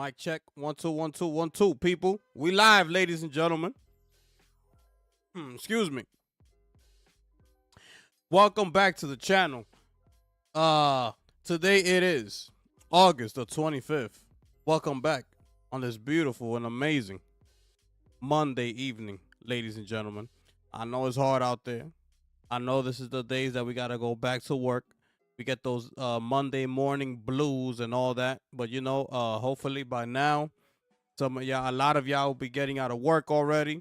Mic check. 1 2 1 2 1 2. People, we live, ladies and gentlemen. Excuse me. Welcome back to the channel. Today it is August the 25th. Welcome back on this beautiful and amazing Monday evening, ladies and gentlemen. I know it's hard out there. I know this is the days that we gotta go back to work. We get those Monday morning blues and all that. But you know, hopefully by now, a lot of y'all will be getting out of work already.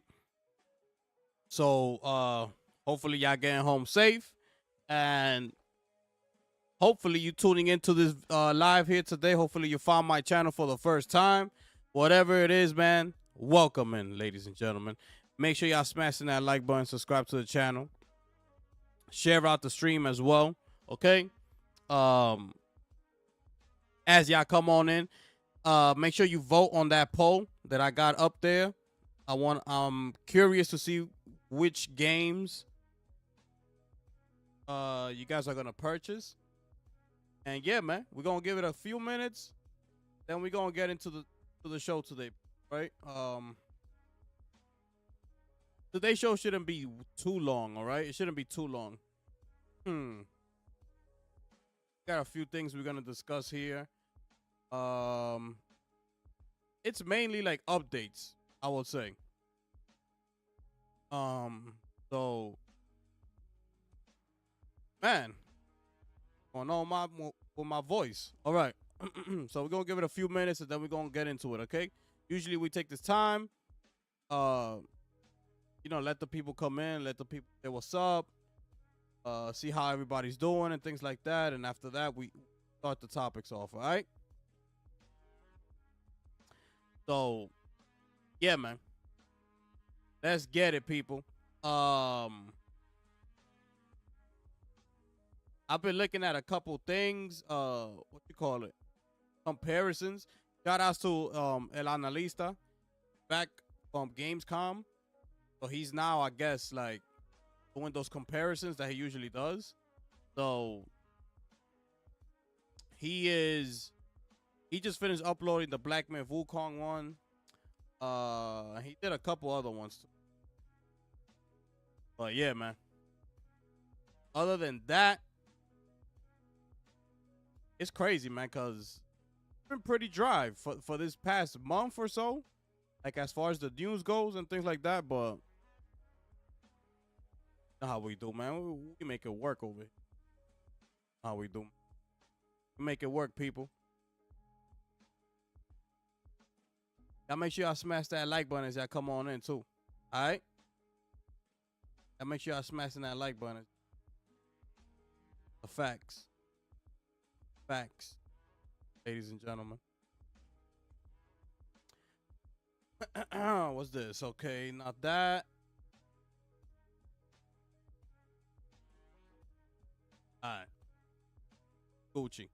So hopefully y'all getting home safe, and hopefully you tuning into this live here today. Hopefully you found my channel for the first time. Whatever it is, man, welcome in, ladies and gentlemen. Make sure y'all smashing that like button, subscribe to the channel, share out the stream as well. Okay. As y'all come on in, make sure you vote on that poll that I got up there. I'm curious to see which games you guys are gonna purchase. And yeah, man, we're gonna give it a few minutes, then we're gonna get into the show today, right? Today's show shouldn't be too long, all right? It shouldn't be too long. Got a few things we're gonna discuss here. It's mainly like updates, I would say. So man, going on with my voice. All right. So we're gonna give it a few minutes and then we're gonna get into it, okay? Usually we take this time, let the people come in, let the people say what's up, see how everybody's doing and things like that, and after that we start the topics off, all right? So yeah, man, let's get it, people. I've been looking at a couple things, what you call it, comparisons. Shout outs to El Analista back from Gamescom. So he's now, I guess, like doing those comparisons that he usually does. So he just finished uploading the Black Myth Wukong one. He did a couple other ones too. But yeah, man. Other than that, it's crazy, man, because it's been pretty dry for this past month or so, like as far as the news goes and things like that. But you know how we do, man. We make it work over here. How we do? Make it work, people. Y'all make sure y'all smash that like button as y'all come on in too. All right. Y'all make sure y'all smashing that like button. The facts. Facts. Ladies and gentlemen. What's this? Okay, not that. All right. Gucci.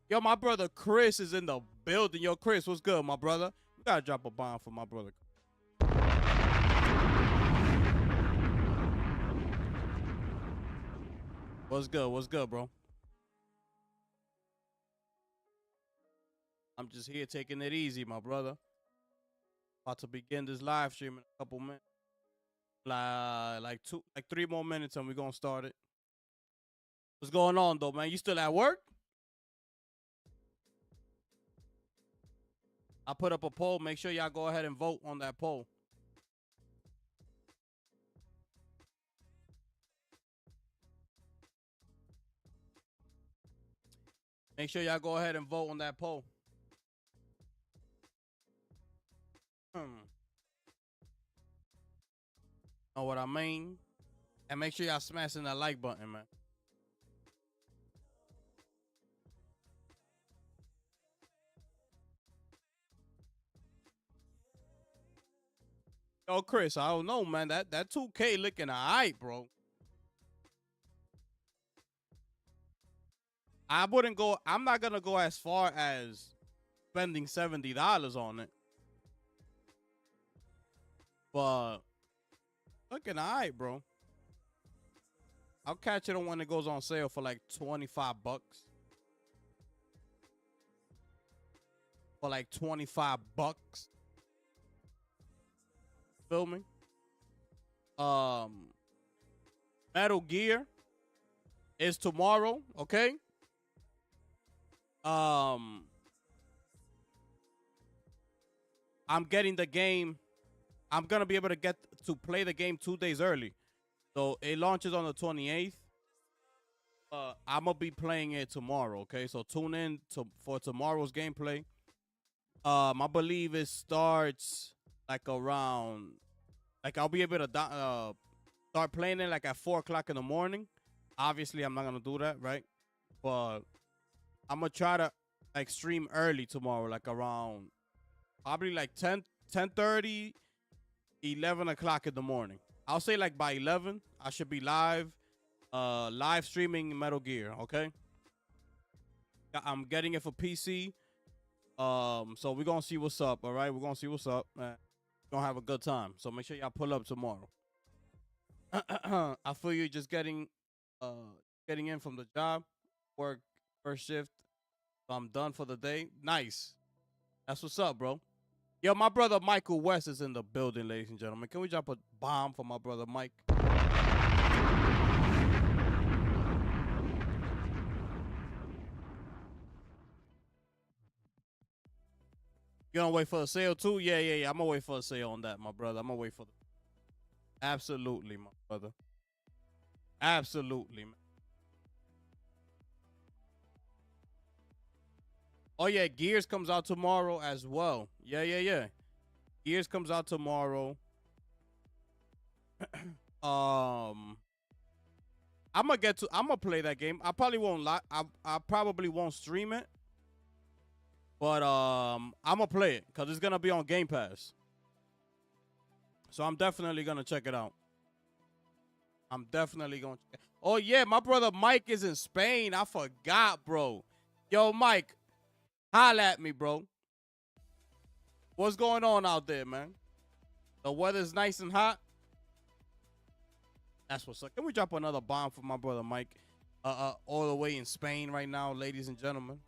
Yo, my brother Chris is in the building. Yo, Chris, what's good, my brother? We gotta drop a bomb for my brother. What's good? What's good, bro? I'm just here taking it easy, my brother. About to begin this live stream in a couple minutes. Like 3 more minutes and we're gonna start it. What's going on though, man? You still at work? I put up a poll. Make sure y'all go ahead and vote on that poll. Make sure y'all go ahead and vote on that poll. Know what I mean? And make sure y'all smashing that like button, man. Yo, Chris, I don't know, man. That 2K looking alright, bro. I'm not gonna go as far as spending $70 on it. But looking alright, bro. I'll catch it on when it goes on sale for like $25. For like $25. Feel me? Metal Gear is tomorrow, okay? I'm getting the game. I'm gonna be able to get to play the game 2 days early. So it launches on the 28th. I'm gonna be playing it tomorrow, okay? So tune in for tomorrow's gameplay. I believe it starts like around, like I'll be able to start playing it like at 4 o'clock in the morning. Obviously, I'm not gonna do that, right? But I'm gonna try to like stream early tomorrow, like around probably like 10:30, 11 o'clock in the morning. I'll say like by 11, I should be live streaming Metal Gear, okay? I'm getting it for PC. So we're gonna see what's up, all right? We're gonna see what's up, man. We're gonna have a good time. So make sure y'all pull up tomorrow. I feel you just getting in from the job, work first shift. So I'm done for the day. Nice. That's what's up, bro. Yo, my brother Michael West is in the building, ladies and gentlemen. Can we drop a bomb for my brother Mike? You gonna wait for a sale too? Yeah. I'm gonna wait for a sale on that, my brother. I'm gonna wait for the. Absolutely, my brother. Absolutely, man. Oh yeah, Gears comes out tomorrow as well. Yeah. Gears comes out tomorrow. I'm gonna play that game. I probably won't I probably won't stream it. But I'm gonna play it because it's gonna be on Game Pass. So I'm definitely gonna check it out. I'm definitely gonna check it. Oh yeah, my brother Mike is in Spain. I forgot, bro. Yo, Mike, holla at me, bro. What's going on out there, man? The weather's nice and hot. That's what's up. Can we drop another bomb for my brother Mike? All the way in Spain right now, ladies and gentlemen.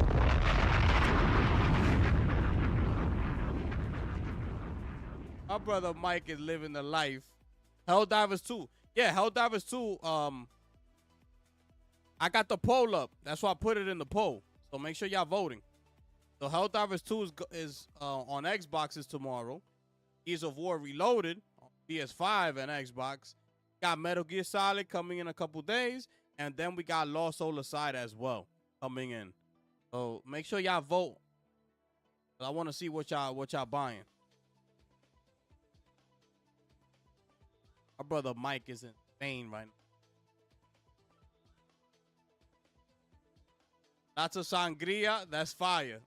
My brother Mike is living the life. Helldivers 2. Yeah, Helldivers 2. I got the poll up. That's why I put it in the poll. So make sure y'all voting. So Helldivers 2 is on Xboxes tomorrow. Gears of War Reloaded on PS5 and Xbox. Got Metal Gear Solid coming in a couple days. And then we got Lost Solar Side as well coming in. So make sure y'all vote. I want to see what y'all buying. Our brother Mike is in Spain right now. Lots of sangria. That's fire.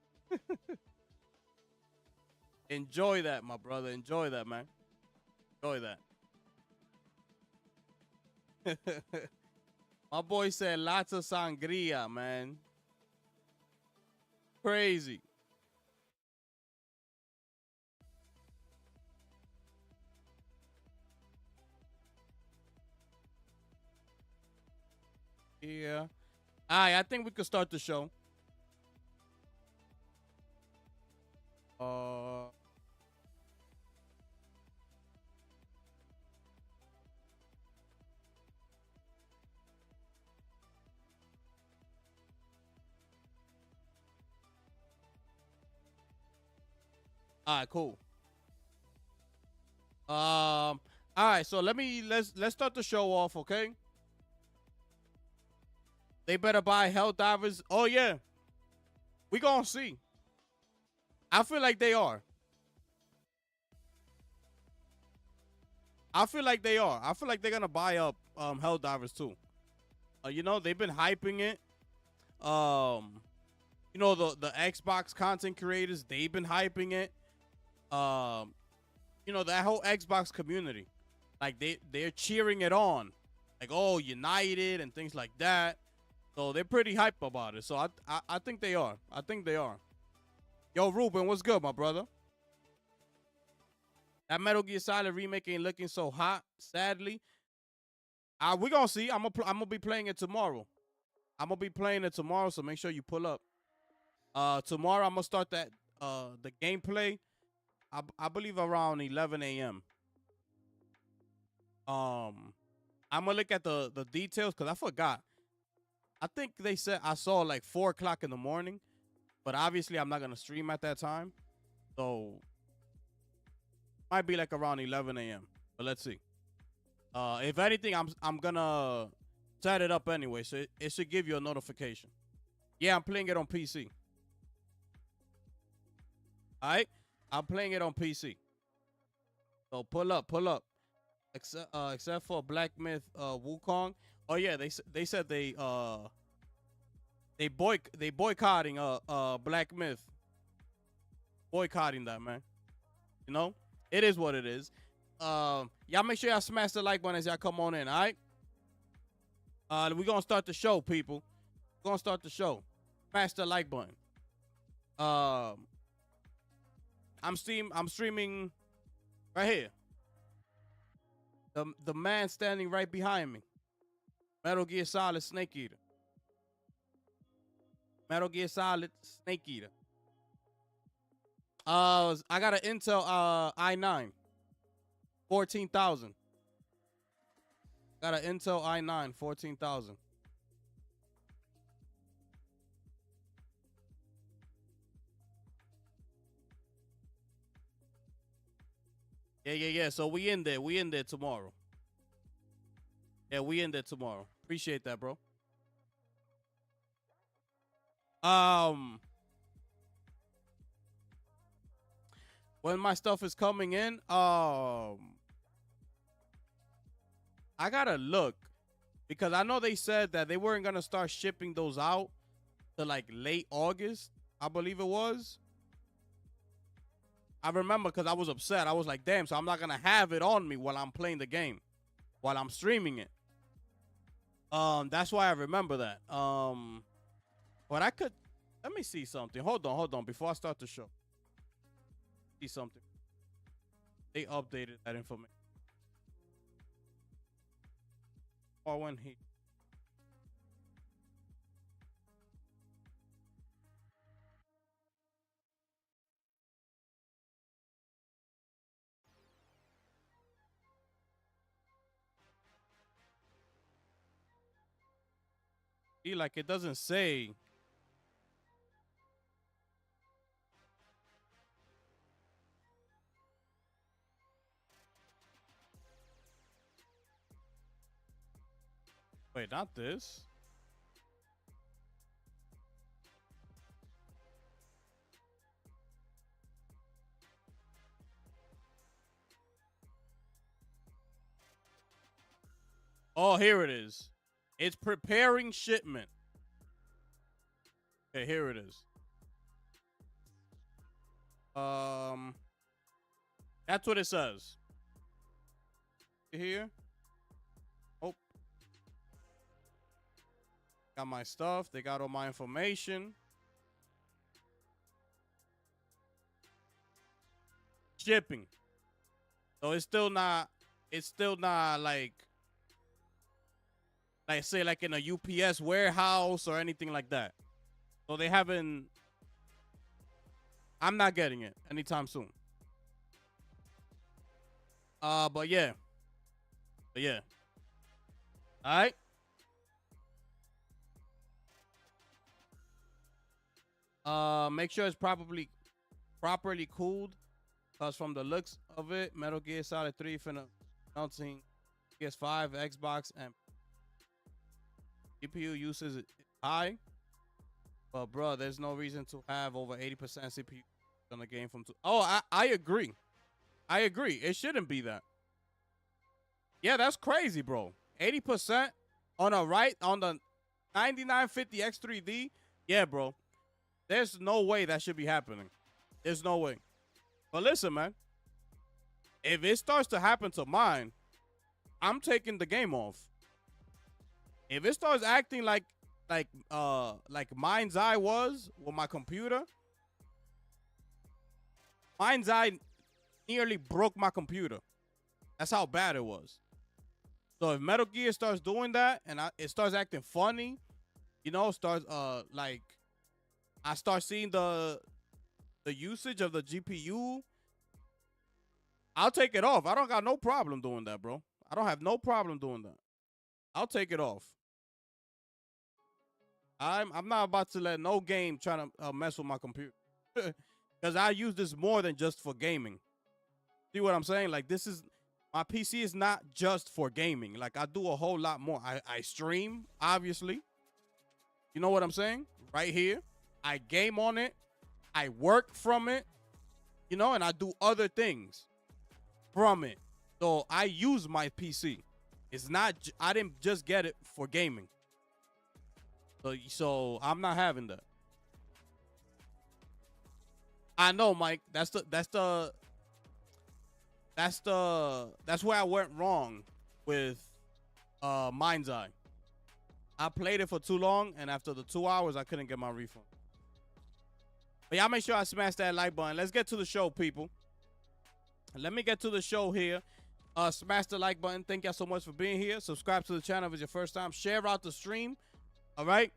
Enjoy that, my brother. Enjoy that, man. Enjoy that. My boy said lots of sangria, man. Crazy. Yeah. All right, I think we could start the show. All right, cool. All right, so let's start the show off, okay? They better buy Hell Divers. Oh yeah, we gonna see. I feel like they are. I feel like they are. I feel like they're gonna buy up Hell Divers too. You know, they've been hyping it. Um, you know, the Xbox content creators, they've been hyping it. Um, you know, that whole Xbox community, like they're cheering it on, like, oh, United and things like that. So they're pretty hype about it. So I think they are. I think they are. Yo, Ruben, what's good, my brother? That Metal Gear Solid remake ain't looking so hot, sadly. We gonna see. I'm gonna be playing it tomorrow. I'm gonna be playing it tomorrow, so make sure you pull up. Tomorrow I'm gonna start that the gameplay. I believe around 11 a.m. I'm gonna look at the details because I forgot. I think they said I saw like 4 o'clock in the morning, but obviously I'm not gonna stream at that time, so might be like around 11 a.m. But let's see. If anything, I'm gonna set it up anyway, so it should give you a notification. Yeah, I'm playing it on PC. All right, I'm playing it on PC. So pull up, pull up. Except for Black Myth, Wukong. Oh yeah, they said they boycotting Black Myth, boycotting that, man. You know, it is what it is. Y'all make sure y'all smash the like button as y'all come on in. All right. We gonna start the show, people. We're gonna start the show. Smash the like button. I'm streaming right here. The man standing right behind me. Metal Gear Solid Snake Eater. Metal Gear Solid Snake Eater. I got an Intel i9 14,000. Got an Intel i9 14,000. Yeah. So we in there. We in there tomorrow. Yeah, we in there tomorrow. Appreciate that, bro. When my stuff is coming in, I gotta look because I know they said that they weren't gonna start shipping those out to like late August, I believe it was. I remember because I was upset. I was like, damn, so I'm not gonna have it on me while I'm playing the game, while I'm streaming it. That's why I remember that. But I could let me see something. Hold on. Before I start the show. See something. They updated that information. Or when he like it doesn't say. Wait, not this. Oh, here it is. It's preparing shipment. Okay, here it is. That's what it says. Here. Oh, got my stuff. They got all my information. Shipping. So it's still not like say like in a UPS warehouse or anything like that. So they haven't. I'm not getting it anytime soon. But yeah. All right. Make sure it's properly cooled. Cause from the looks of it, Metal Gear Solid 3 finna announcing PS5, Xbox, and GPU usage is high. But bro, there's no reason to have over 80% CPU on the game from two. Oh, I agree. I agree. It shouldn't be that. Yeah, that's crazy, bro. 80% on the 9950 X3D. Yeah, bro. There's no way that should be happening. There's no way. But listen, man. If it starts to happen to mine, I'm taking the game off. If it starts acting like Mind's Eye was with my computer, Mind's Eye nearly broke my computer. That's how bad it was. So if Metal Gear starts doing that and it starts acting funny, starts like I start seeing the usage of the GPU, I'll take it off. I don't got no problem doing that, bro. I don't have no problem doing that. I'll take it off. I'm not about to let no game try to mess with my computer. Because I use this more than just for gaming. See what I'm saying? Like, my PC is not just for gaming. Like, I do a whole lot more. I stream, obviously. You know what I'm saying? Right here. I game on it. I work from it. And I do other things from it. So I use my PC. It's not, I didn't just get it for gaming. So I'm not having that. I know, Mike. That's where I went wrong with Mind's Eye. I played it for too long, and after the 2 hours, I couldn't get my refund. But y'all make sure I smash that like button. Let's get to the show, people. Let me get to the show here. Smash the like button. Thank y'all so much for being here. Subscribe to the channel if it's your first time. Share out the stream. All right.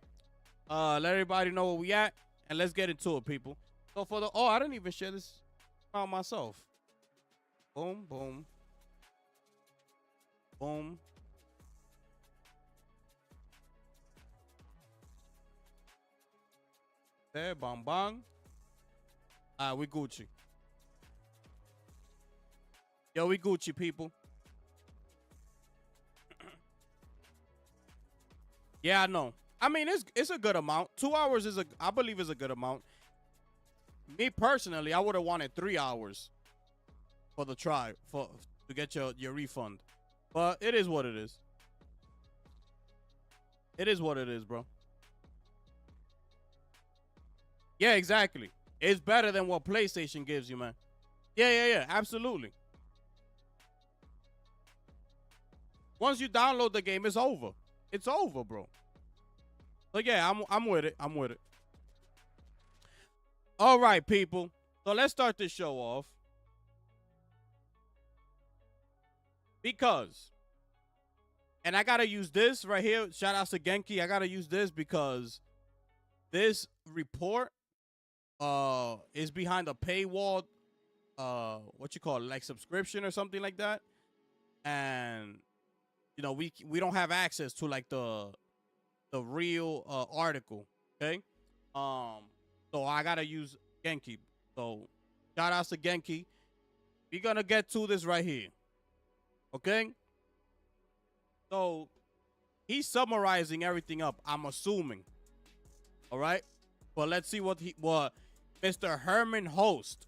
Let everybody know where we at, and let's get into it, people. So I didn't even share this out myself. Boom, boom, boom. There, bang, bang. We Gucci. Yo, we Gucci, people. Yeah, I know. I mean, it's a good amount. 2 hours I believe is a good amount. Me personally, I would have wanted 3 hours for the try to get your refund. But it is what it is. It is what it is, bro. Yeah, exactly. It's better than what PlayStation gives you, man. Yeah, absolutely. Once you download the game, it's over. It's over, bro. So yeah, I'm with it. I'm with it. All right, people. So let's start this show off. Because, and I gotta use this right here. Shout out to Genki. I gotta use this because this report is behind a paywall, what you call it, like subscription or something like that. And we don't have access to like the real article. Okay. So I gotta use Genki. So shout out to Genki. We're gonna get to this right here. Okay. So He's summarizing everything up, I'm assuming. All right? But let's see what Mr. Herman Host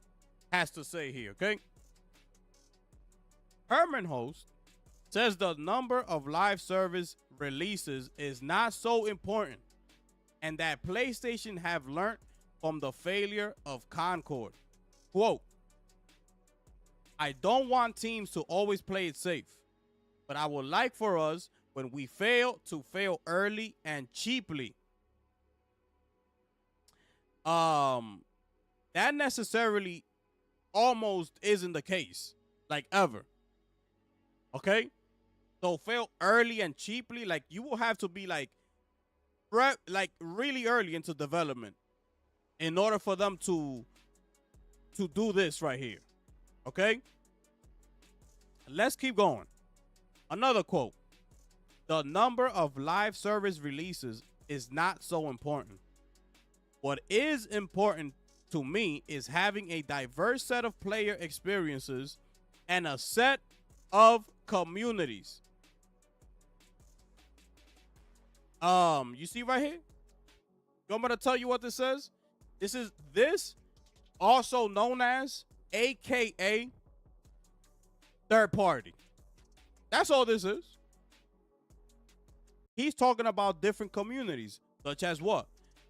has to say here, okay? Herman Host says the number of live service releases is not so important and that PlayStation have learned from the failure of Concord. Quote, I don't want teams to always play it safe, but I would like for us, when we fail, to fail early and cheaply. That necessarily almost isn't the case, like ever. Okay? So fail early and cheaply, like you will have to be like really early into development in order for them to do this right here. Okay? Let's keep going. Another quote. The number of live service releases is not so important. What is important to me is having a diverse set of player experiences and a set of communities. You see right here? I'm gonna tell you what this says. This also known as AKA third party. That's all this is. He's talking about different communities, such as what?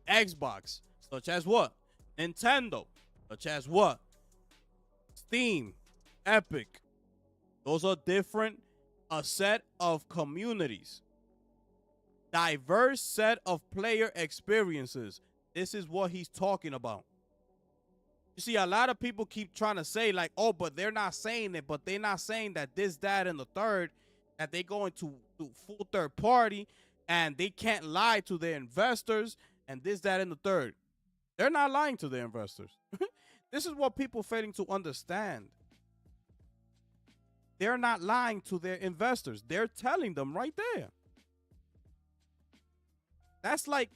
Xbox, such as what? Nintendo, such as what? Steam, Epic. Those are different, a set of communities. Diverse set of player experiences. This is what he's talking about. You see, a lot of people keep trying to say like, oh, but they're not saying it, but they're not saying that this, that, and the third, that they go into full third party and they can't lie to their investors and this, that, and the third. They're not lying to their investors. This is what people failing to understand. They're not lying to their investors. They're telling them right there. That's like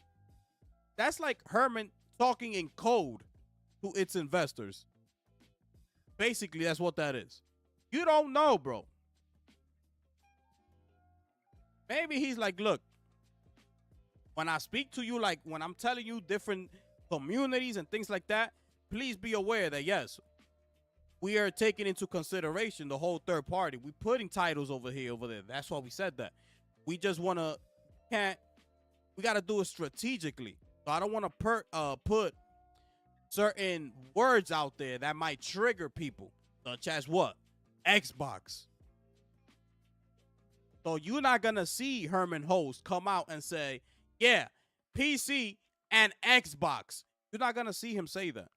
Herman talking in code to its investors. Basically, that's what that is. You don't know, bro. Maybe he's like, look, when I speak to you, like when I'm telling you different communities and things like that, please be aware that, yes, we are taking into consideration the whole third party. We're putting titles over here, over there. That's why we said that. We just want to, we got to do it strategically. So I don't want to put certain words out there that might trigger people, such as what? Xbox. So you're not going to see Herman Host come out and say, yeah, PC and Xbox. You're not going to see him say that.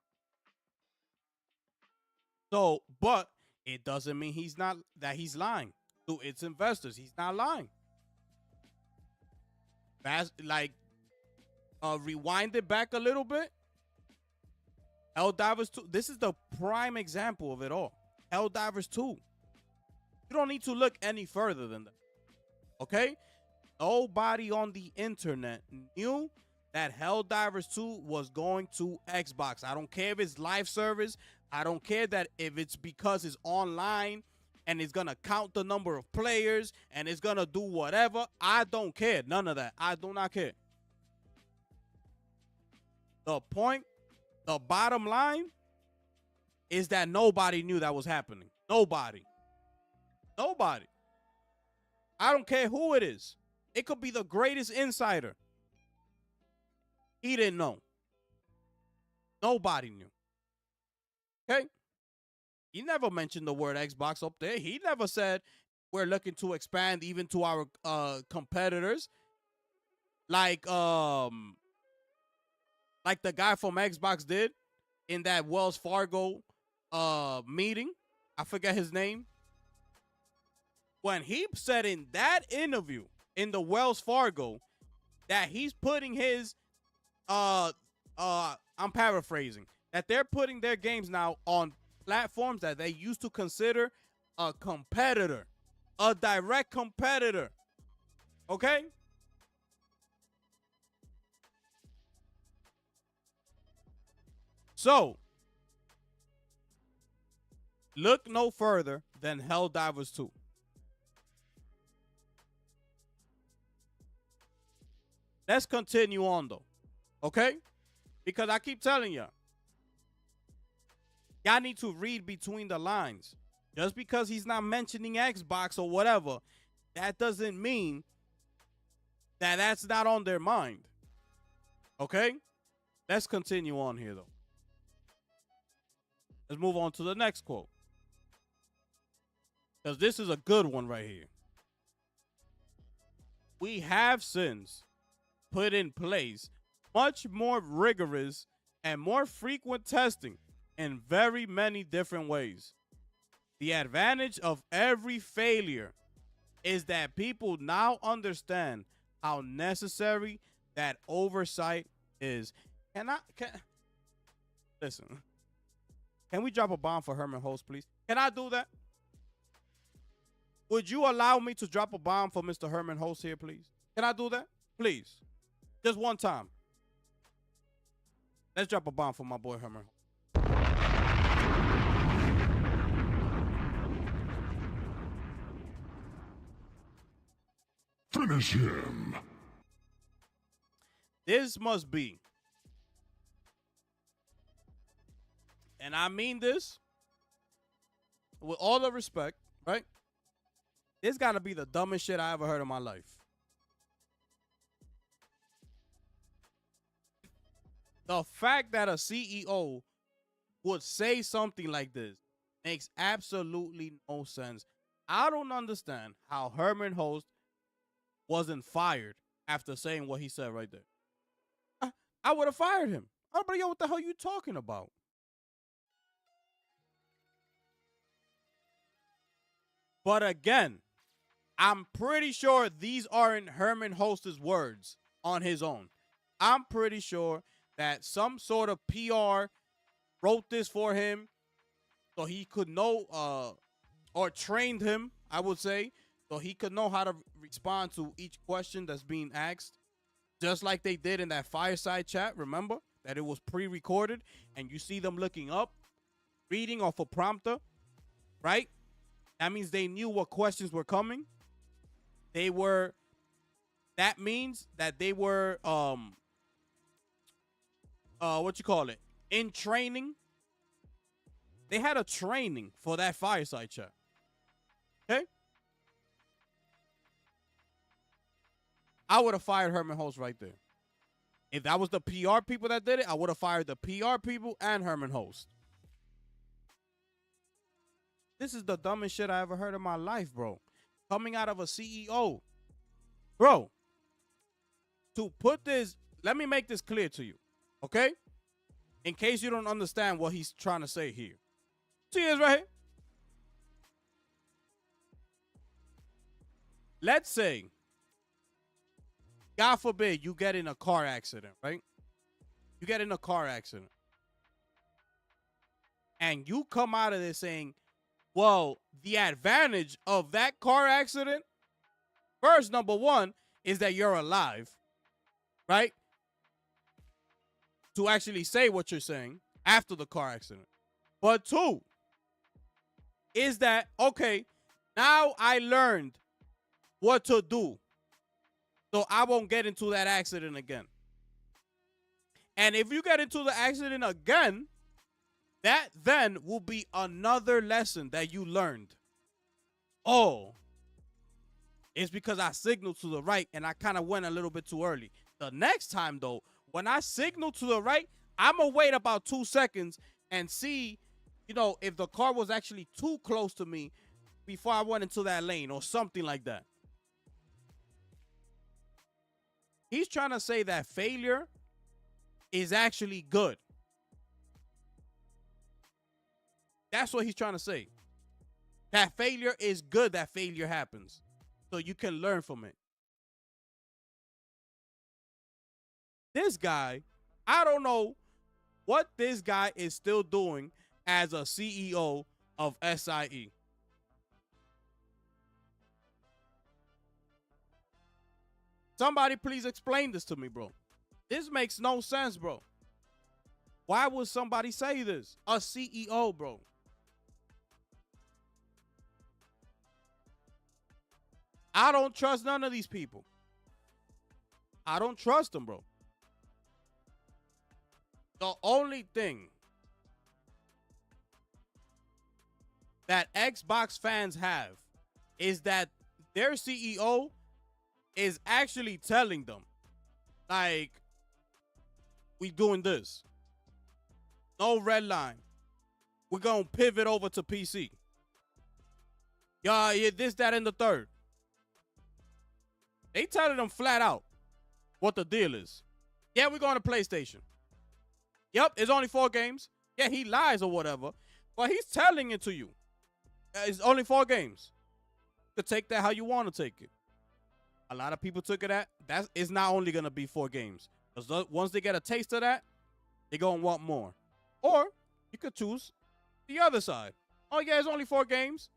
So, but it doesn't mean he's lying to its investors. He's not lying. That's like, rewind it back a little bit. Helldivers 2. This is the prime example of it all. Helldivers 2. You don't need to look any further than that. Okay? Nobody on the internet knew that Helldivers 2 was going to Xbox. I don't care if it's live service. I don't care that if it's because it's online and it's going to count the number of players and it's going to do whatever. I don't care. None of that. I do not care. The point, the bottom line is that nobody knew that was happening. Nobody. Nobody. I don't care who it is. It could be the greatest insider. He didn't know. Nobody knew. Okay? He never mentioned the word Xbox up there. He never said we're looking to expand even to our competitors. Like the guy from Xbox did in that Wells Fargo meeting. I forget his name. When he said in that interview in the Wells Fargo that he's putting his I'm paraphrasing, that they're putting their games now on platforms that they used to consider a competitor, a direct competitor. Okay? So, look no further than Helldivers 2. Let's continue on though. Okay? Because I keep telling y'all need to read between the lines. Just because he's not mentioning Xbox or whatever, that doesn't mean that that's not on their mind. Okay? Let's continue on here though. Let's move on to the next quote. Because this is a good one right here. We have since put in place much more rigorous and more frequent testing in very many different ways. The advantage of every failure is that people now understand how necessary that oversight is. Listen, can we drop a bomb for Herman Host, please? Can I do that? Would you allow me to drop a bomb for Mr. Herman Host here, please? Can I do that? Please. Just one time. Let's drop a bomb for my boy Herman. Finish him. This must be, and I mean this with all the respect, right? This got to be the dumbest shit I ever heard in my life. The fact that a CEO would say something like this makes absolutely no sense. I don't understand how Herman Host wasn't fired after saying what he said right there. I would have fired him. I'd be like, yo, what the hell are you talking about? But again, I'm pretty sure these aren't Herman Host's words on his own. I'm pretty sure that some sort of PR wrote this for him so he could know or trained him, I would say, so he could know how to respond to each question that's being asked. Just like they did in that fireside chat, remember? That it was pre-recorded and you see them looking up, reading off a prompter, right? That means they knew what questions were coming. That means that they were, in training. They had a training for that fireside chat. Okay? I would have fired Herman Host right there. If that was the PR people that did it, I would have fired the PR people and Herman Host. This is the dumbest shit I ever heard in my life, bro. Coming out of a CEO. Bro, to put this, let me make this clear to you, okay? In case you don't understand what he's trying to say here. See this right here? Let's say, God forbid, you get in a car accident, right? You get in a car accident. And you come out of this saying, well, the advantage of that car accident, first, number one, is that you're alive, right? To actually say what you're saying after the car accident. But two, is that, okay, now I learned what to do so I won't get into that accident again. And if you get into the accident again, that then will be another lesson that you learned. Oh, it's because I signaled to the right and I kind of went a little bit too early. The next time, though, when I signal to the right, I'm going to wait about 2 seconds and see, if the car was actually too close to me before I went into that lane or something like that. He's trying to say that failure is actually good. That's what he's trying to say. That failure is good, that failure happens. So you can learn from it. This guy, I don't know what this guy is still doing as a CEO of SIE. Somebody please explain this to me, bro. This makes no sense, bro. Why would somebody say this? A CEO, bro. I don't trust none of these people. I don't trust them, bro. The only thing that Xbox fans have is that their CEO is actually telling them, like, we doing this. No red line. We're going to pivot over to PC. Yeah, this, that, and the third. They telling them flat out what the deal is. Yeah, we're going to PlayStation. Yep, it's only 4 games. Yeah, he lies or whatever, but he's telling it to you. It's only 4 games. You can take that how you want to take it. A lot of people took it at that. It's not only going to be 4 games. Because once they get a taste of that, they're going to want more. Or you could choose the other side. Oh, yeah, it's only 4 games.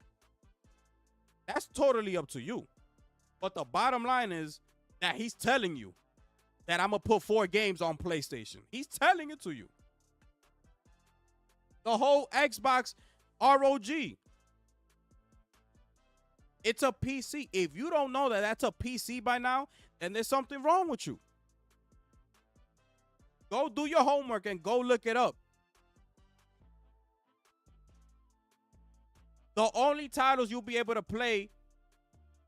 That's totally up to you. But the bottom line is that he's telling you that I'm going to put 4 games on PlayStation. He's telling it to you. The whole Xbox ROG. It's a PC. If you don't know that that's a PC by now, then there's something wrong with you. Go do your homework and go look it up. The only titles you'll be able to play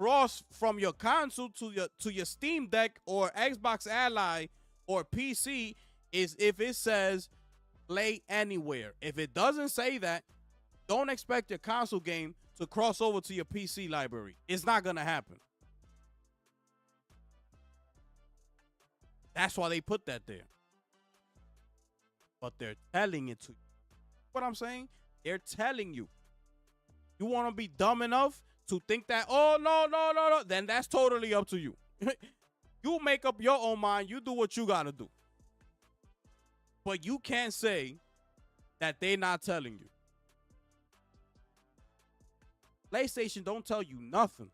cross from your console to your Steam Deck or Xbox Ally or PC is if it says play anywhere. If it doesn't say that, don't expect your console game to cross over to your PC library. It's not going to happen. That's why they put that there. But they're telling it to you. What I'm saying? They're telling you. You want to be dumb enough to think that, oh, no, then that's totally up to you. You make up your own mind. You do what you got to do. But you can't say that they're not telling you. PlayStation don't tell you nothing.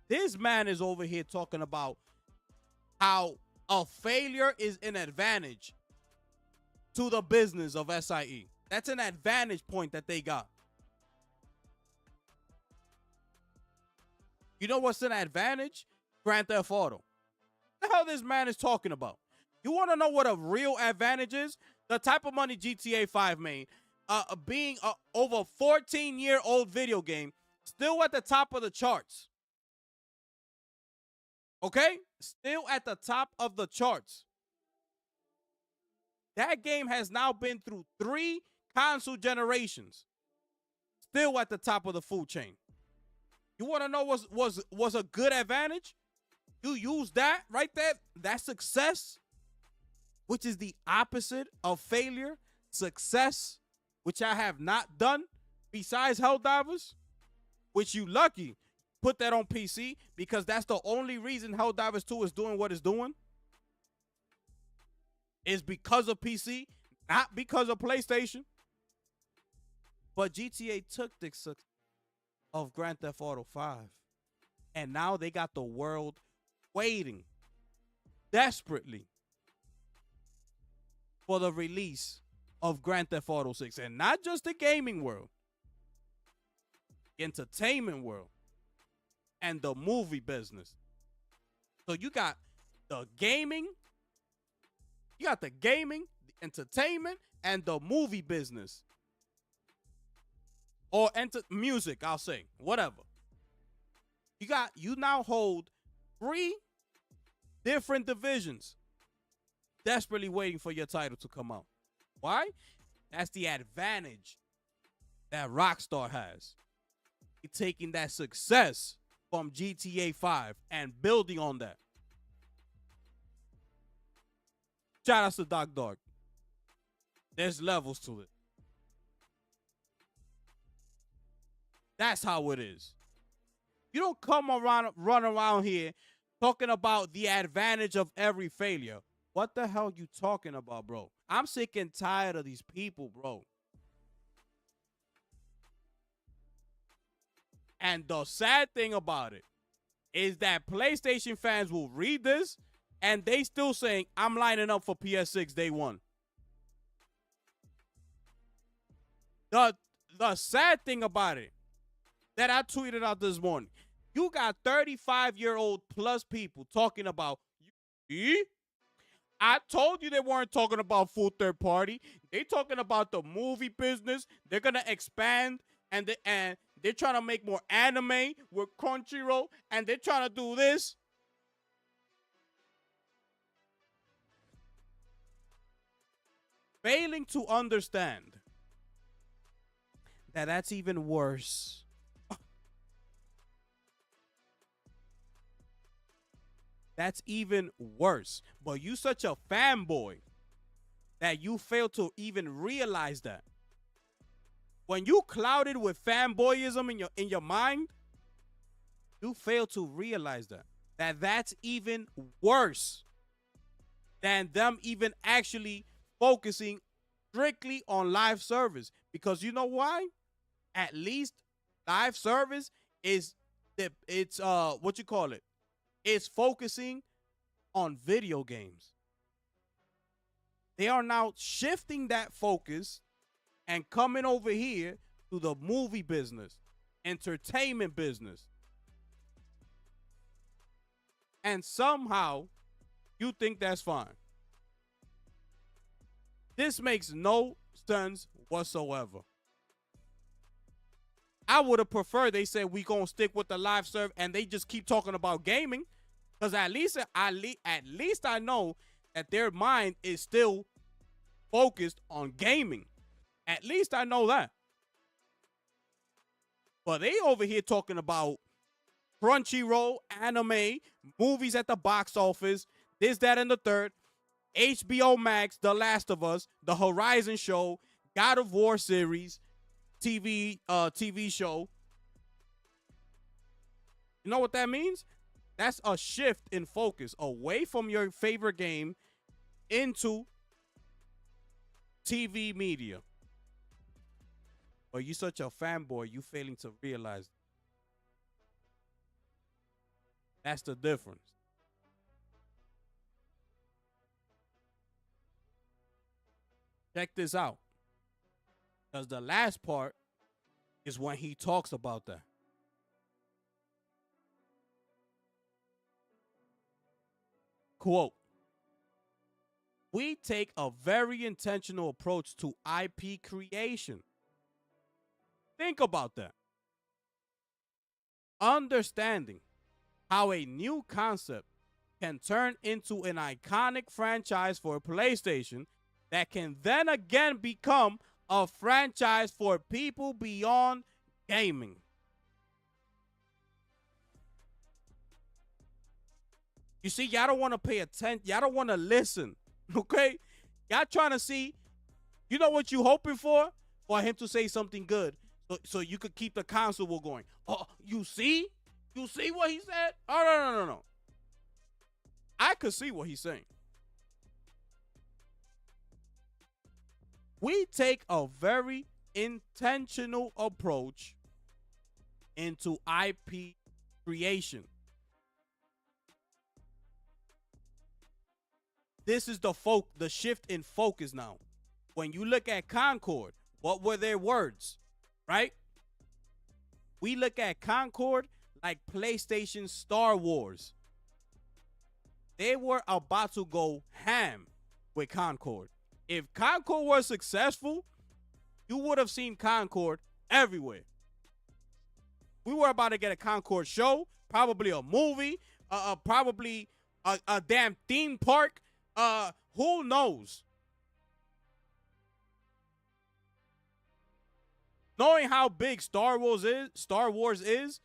This man is over here talking about how a failure is an advantage to the business of SIE. That's an advantage point that they got. You know what's an advantage? Grand Theft Auto. What the hell this man is talking about? You want to know what a real advantage is? The type of money GTA 5 made. Being a over 14-year-old video game, still at the top of the charts. Okay? Still at the top of the charts. That game has now been through 3 console generations. Still at the top of the food chain. You want to know what was a good advantage? You use that right there. That success, which is the opposite of failure. Success, which I have not done besides Helldivers, which you lucky put that on PC because that's the only reason Helldivers 2 is doing what it's doing. Is because of PC, not because of PlayStation. But GTA took the success of Grand Theft Auto 5. And now they got the world waiting desperately for the release of Grand Theft Auto 6. And not just the gaming world, entertainment world, and the movie business. So you got the gaming, the entertainment, and the movie business. Or music, I'll say. Whatever. You now hold 3 different divisions desperately waiting for your title to come out. Why? That's the advantage that Rockstar has. You're taking that success from GTA 5 and building on that. Shout out to Doc Dog. There's levels to it. That's how it is. You don't run around here talking about the advantage of every failure. What the hell you talking about, bro? I'm sick and tired of these people, bro. And the sad thing about it is that PlayStation fans will read this and they still saying, I'm lining up for PS6 day one. The sad thing about it that I tweeted out this morning, You got 35-year-old plus people talking about, "See? I told you they weren't talking about full third party. They talking about the movie business. They're gonna expand and they're trying to make more anime with Crunchyroll and they're trying to do this." Failing to understand that that's even worse. That's even worse. But you such a fanboy that you fail to even realize that. When you clouded with fanboyism in your mind, you fail to realize that that's even worse than them even actually focusing strictly on live service. Because you know why? At least live service is it's what you call it? It's focusing on video games. They are now shifting that focus and coming over here to the movie business, entertainment business. And somehow you think that's fine. This makes no sense whatsoever. I would have preferred they said we gonna stick with the live serve and they just keep talking about gaming, because at least I know that their mind is still focused on gaming. At least I know that. But they over here talking about Crunchyroll, anime, movies at the box office, this, that, and the third, HBO Max, The Last of Us, The Horizon Show, God of War series, TV show. You know what that means? That's a shift in focus away from your favorite game into TV media. But you such a fanboy, you failing to realize that's the difference. Check this out. Because the last part is when he talks about that. Quote, "We take a very intentional approach to IP creation." Think about that. Understanding how a new concept can turn into an iconic franchise for PlayStation that can then again become a franchise for people beyond gaming. You see, y'all don't want to pay attention. Y'all don't want to listen. Okay? Y'all trying to see, you know what you hoping for? For him to say something good. So you could keep the console war going. Oh, you see? You see what he said? Oh, no. I could see what he's saying. We take a very intentional approach into IP creation. This is the shift in focus now. When you look at Concord, what were their words, right? We look at Concord like PlayStation Star Wars. They were about to go ham with Concord. If Concord was successful, you would have seen Concord everywhere. We were about to get a Concord show, probably a movie, probably a damn theme park. Who knows? Knowing how big Star Wars is,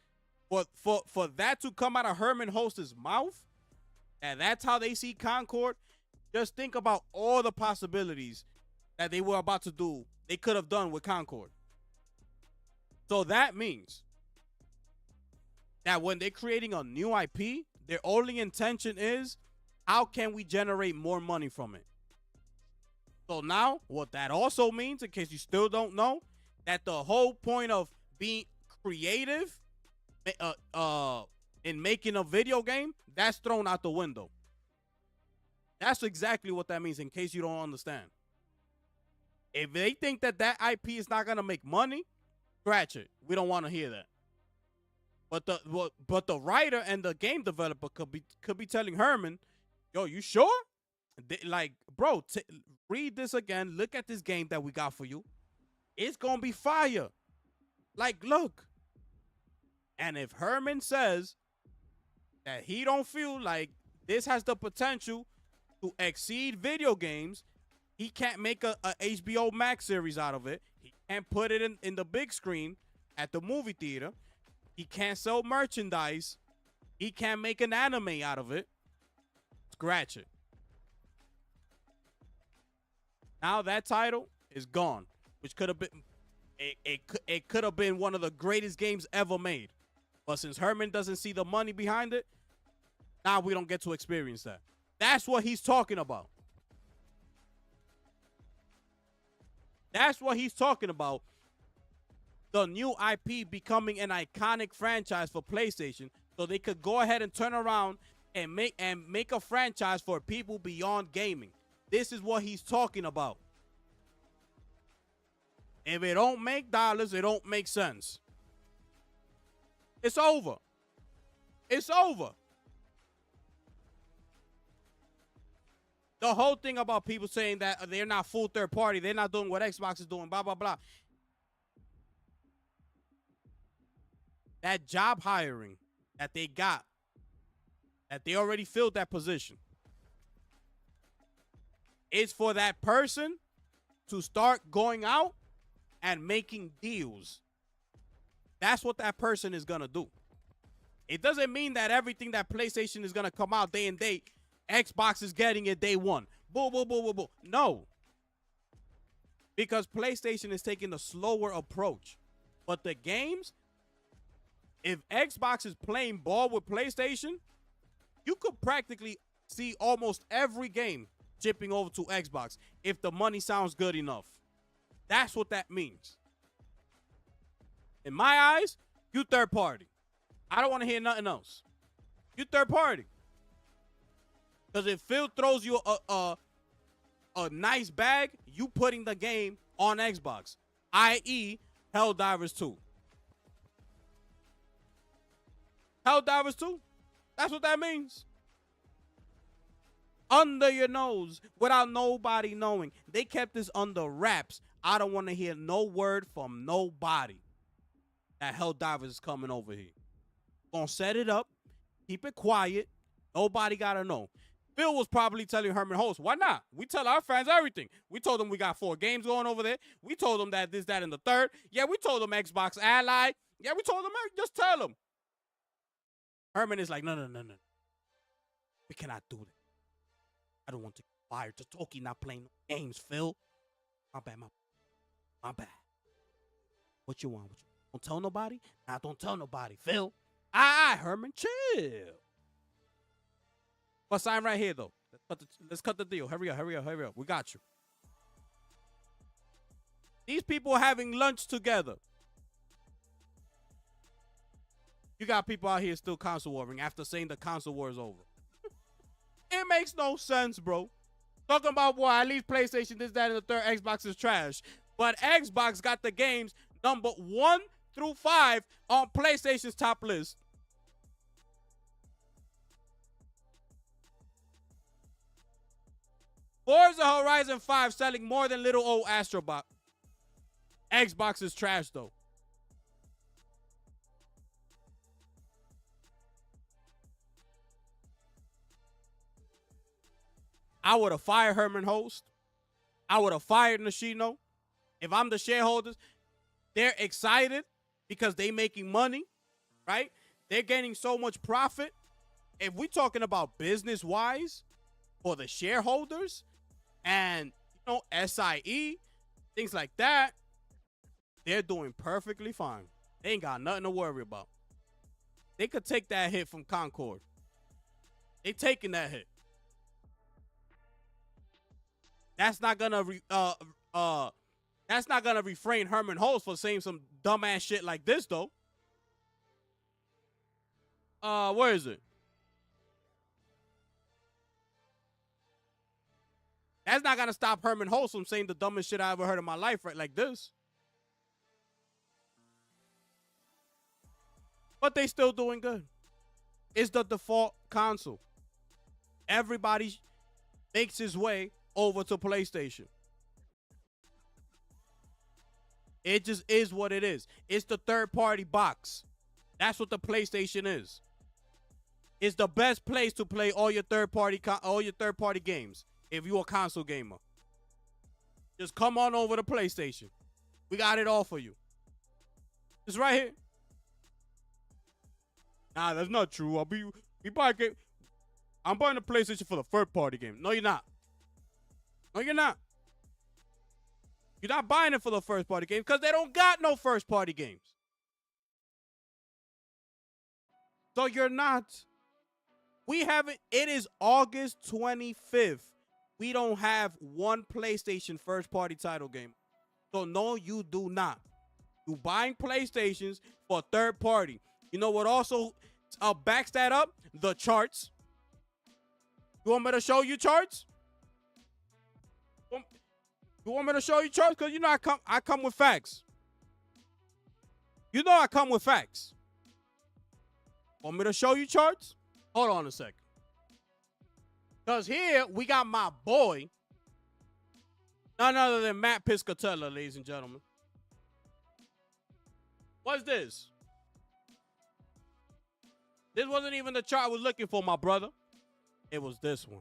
for that to come out of Herman Host's mouth, and that's how they see Concord. Just think about all the possibilities that they were about to do. They could have done with Concord. So that means that when they're creating a new IP, their only intention is, how can we generate more money from it? So now, what that also means, in case you still don't know, that the whole point of being creative in making a video game, that's thrown out the window. That's exactly what that means, in case you don't understand. If they think that IP is not going to make money, scratch it. We don't want to hear that. But the writer and the game developer could be telling Herman, "Yo, you sure? Like, bro, read this again. Look at this game that we got for you. It's gonna be fire. Like, look." And if Herman says that he don't feel like this has the potential to exceed video games, he can't make a HBO Max series out of it. He can't put it in the big screen at the movie theater. He can't sell merchandise. He can't make an anime out of it. Scratch it. Now that title is gone, which could have been it could have been one of the greatest games ever made. But since Herman doesn't see the money behind it, now we don't get to experience that. That's what he's talking about. That's what he's talking about. The new IP becoming an iconic franchise for PlayStation, so they could go ahead and turn around and make a franchise for people beyond gaming. This is what he's talking about. If it don't make dollars, it don't make sense. It's over. It's over. The whole thing about people saying that they're not full third party, they're not doing what Xbox is doing, blah, blah, blah. That job hiring that they got, that they already filled that position, is for that person to start going out and making deals. That's what that person is going to do. It doesn't mean that everything that PlayStation is going to come out day and day, Xbox is getting it day one. Boo, boo, boo, boo, boo. No. Because PlayStation is taking a slower approach. But the games, if Xbox is playing ball with PlayStation, you could practically see almost every game shipping over to Xbox if the money sounds good enough. That's what that means. In my eyes, you third party. I don't want to hear nothing else. You third party. Because if Phil throws you a nice bag, you putting the game on Xbox, i.e. Helldivers 2. Helldivers 2? That's what that means. Under your nose, without nobody knowing. They kept this under wraps. I don't want to hear no word from nobody that Helldivers is coming over here. Gonna set it up, keep it quiet. Nobody gotta know. Phil was probably telling Herman Host, why not? We tell our fans everything. We told them we got 4 games going over there. We told them that this, that, and the third. Yeah, we told them Xbox Ally. Yeah, we told them, just tell them. Herman is like, no. We cannot do that. I don't want to get fired. Totoki not playing no games, Phil. My bad. What you want? Don't tell nobody? Nah, don't tell nobody, Phil. Herman, chill. But sign right here, though. Let's cut the deal. Hurry up. We got you. These people are having lunch together. You got people out here still console warring after saying the console war is over. It makes no sense, bro. Talking about, boy, at least PlayStation, this, that, and the third, Xbox is trash. But Xbox got the games number 1 through 5 on PlayStation's top list. Forza Horizon 5 selling more than little old Astrobot. Xbox is trash, though. I would have fired Herman Host. I would have fired Nishino. If I'm the shareholders, they're excited because they making money, right? They're gaining so much profit. If we're talking about business-wise for the shareholders and, SIE, things like that, they're doing perfectly fine. They ain't got nothing to worry about. They could take that hit from Concord. They taking that hit. That's not gonna refrain Herman Holtz for saying some dumbass shit like this, though. Where is it? That's not gonna stop Herman Holtz from saying the dumbest shit I ever heard in my life, right? Like this. but they still doing good. It's the default console. Everybody makes his way over to PlayStation. It just is what it is. It's the third-party box. That's what the PlayStation is. It's the best place to play all your third-party games if you're a console gamer. Just come on over to PlayStation. We got it all for you. It's right here. Nah, that's not true. I'm buying the PlayStation for the third-party game. No, you're not. No, you're not. You're not buying it for the first-party games because they don't got no first-party games. So you're not. We have it. It is August 25th. We don't have one PlayStation first-party title game. So no, you do not. You buying PlayStations for third-party. You know what also backs that up? The charts. You want me to show you charts? You want me to show you charts? Because you know I come with facts. You know I come with facts. Want me to show you charts? Hold on a second. Because here we got my boy, none other than Matt Piscatella, ladies and gentlemen. What's this? This wasn't even the chart I was looking for, my brother. It was this one.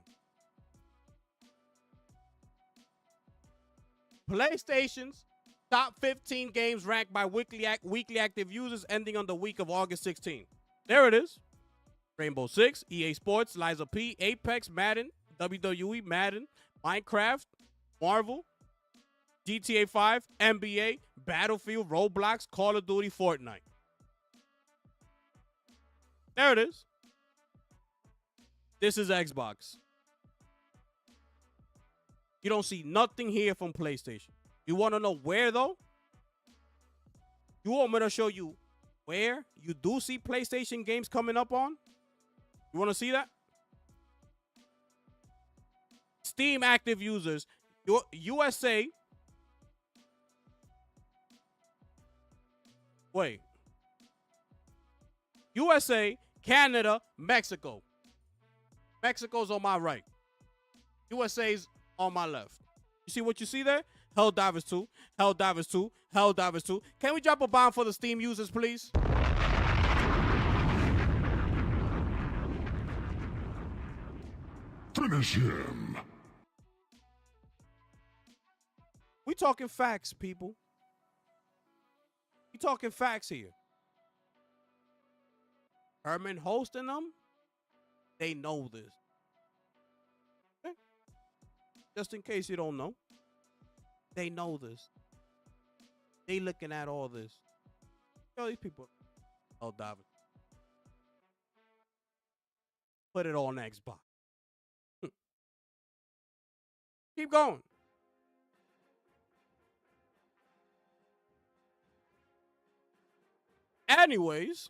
PlayStation's top 15 games ranked by weekly active users ending on the week of August 16th. There it is. Rainbow Six, EA Sports, Liza P, Apex, Madden, WWE, Madden, Minecraft, Marvel, GTA 5, NBA, Battlefield, Roblox, Call of Duty, Fortnite. There it is. This is Xbox. You don't see nothing here from PlayStation. You want to know where, though? You want me to show you where you do see PlayStation games coming up on? You want to see that? Steam active users, USA. Wait. USA, Canada, Mexico. Mexico's on my right. USA's on my left. You see what you see there? Helldivers 2, Helldivers 2, Helldivers 2. Can we drop a bomb for the Steam users, please? Finish him. We talking facts, people. We talking facts here. Herman hosting them, they know this. Okay? Just in case you don't know, they know this. They looking at all this. Yo, these people, oh, David, put it on Xbox. Keep going. Anyways,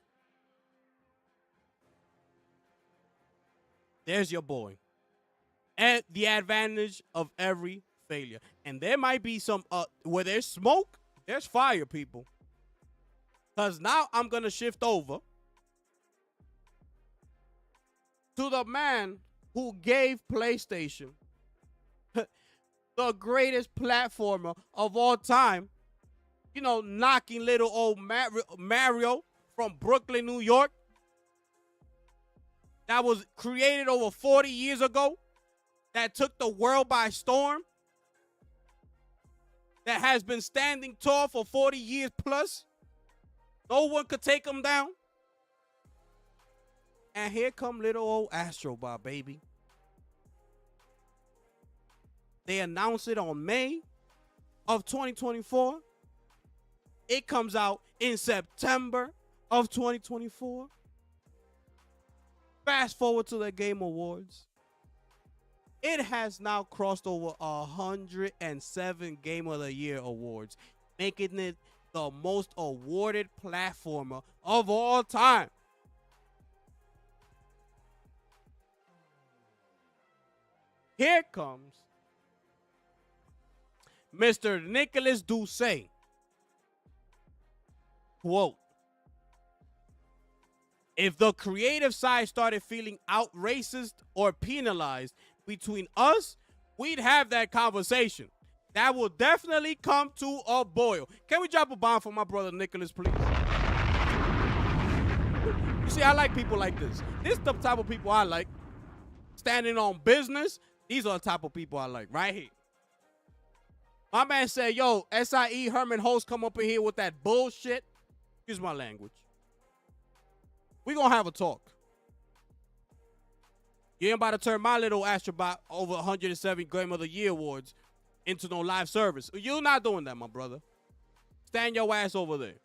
there's your boy. And the advantage of every failure. And there might be some, where there's smoke, there's fire, people. Because now I'm going to shift over to the man who gave PlayStation the greatest platformer of all time. You know, knocking little old Mario from Brooklyn, New York. That was created over 40 years ago. That took the world by storm. That has been standing tall for 40 years plus. No one could take him down. And here come little old Astro Bot, baby. They announced it on May of 2024. It comes out in September of 2024. Fast forward to the Game Awards. It has now crossed over 107 Game of the Year awards, making it the most awarded platformer of all time. Here comes Mr. Nicholas Doucet. Quote, If the creative side started feeling out racist or penalized between us, we'd have that conversation. That will definitely come to a boil. Can we drop a bomb for my brother Nicholas, please? You see, I like people like this. This is the type of people I like. Standing on business, these are the type of people I like, right here. My man said, yo, SIE Herman Host come up in here with that bullshit. Excuse my language. We gonna have a talk. You ain't about to turn my little astrobot over 107 Game of the Year awards into no live service. You're not doing that, my brother. Stand your ass over there.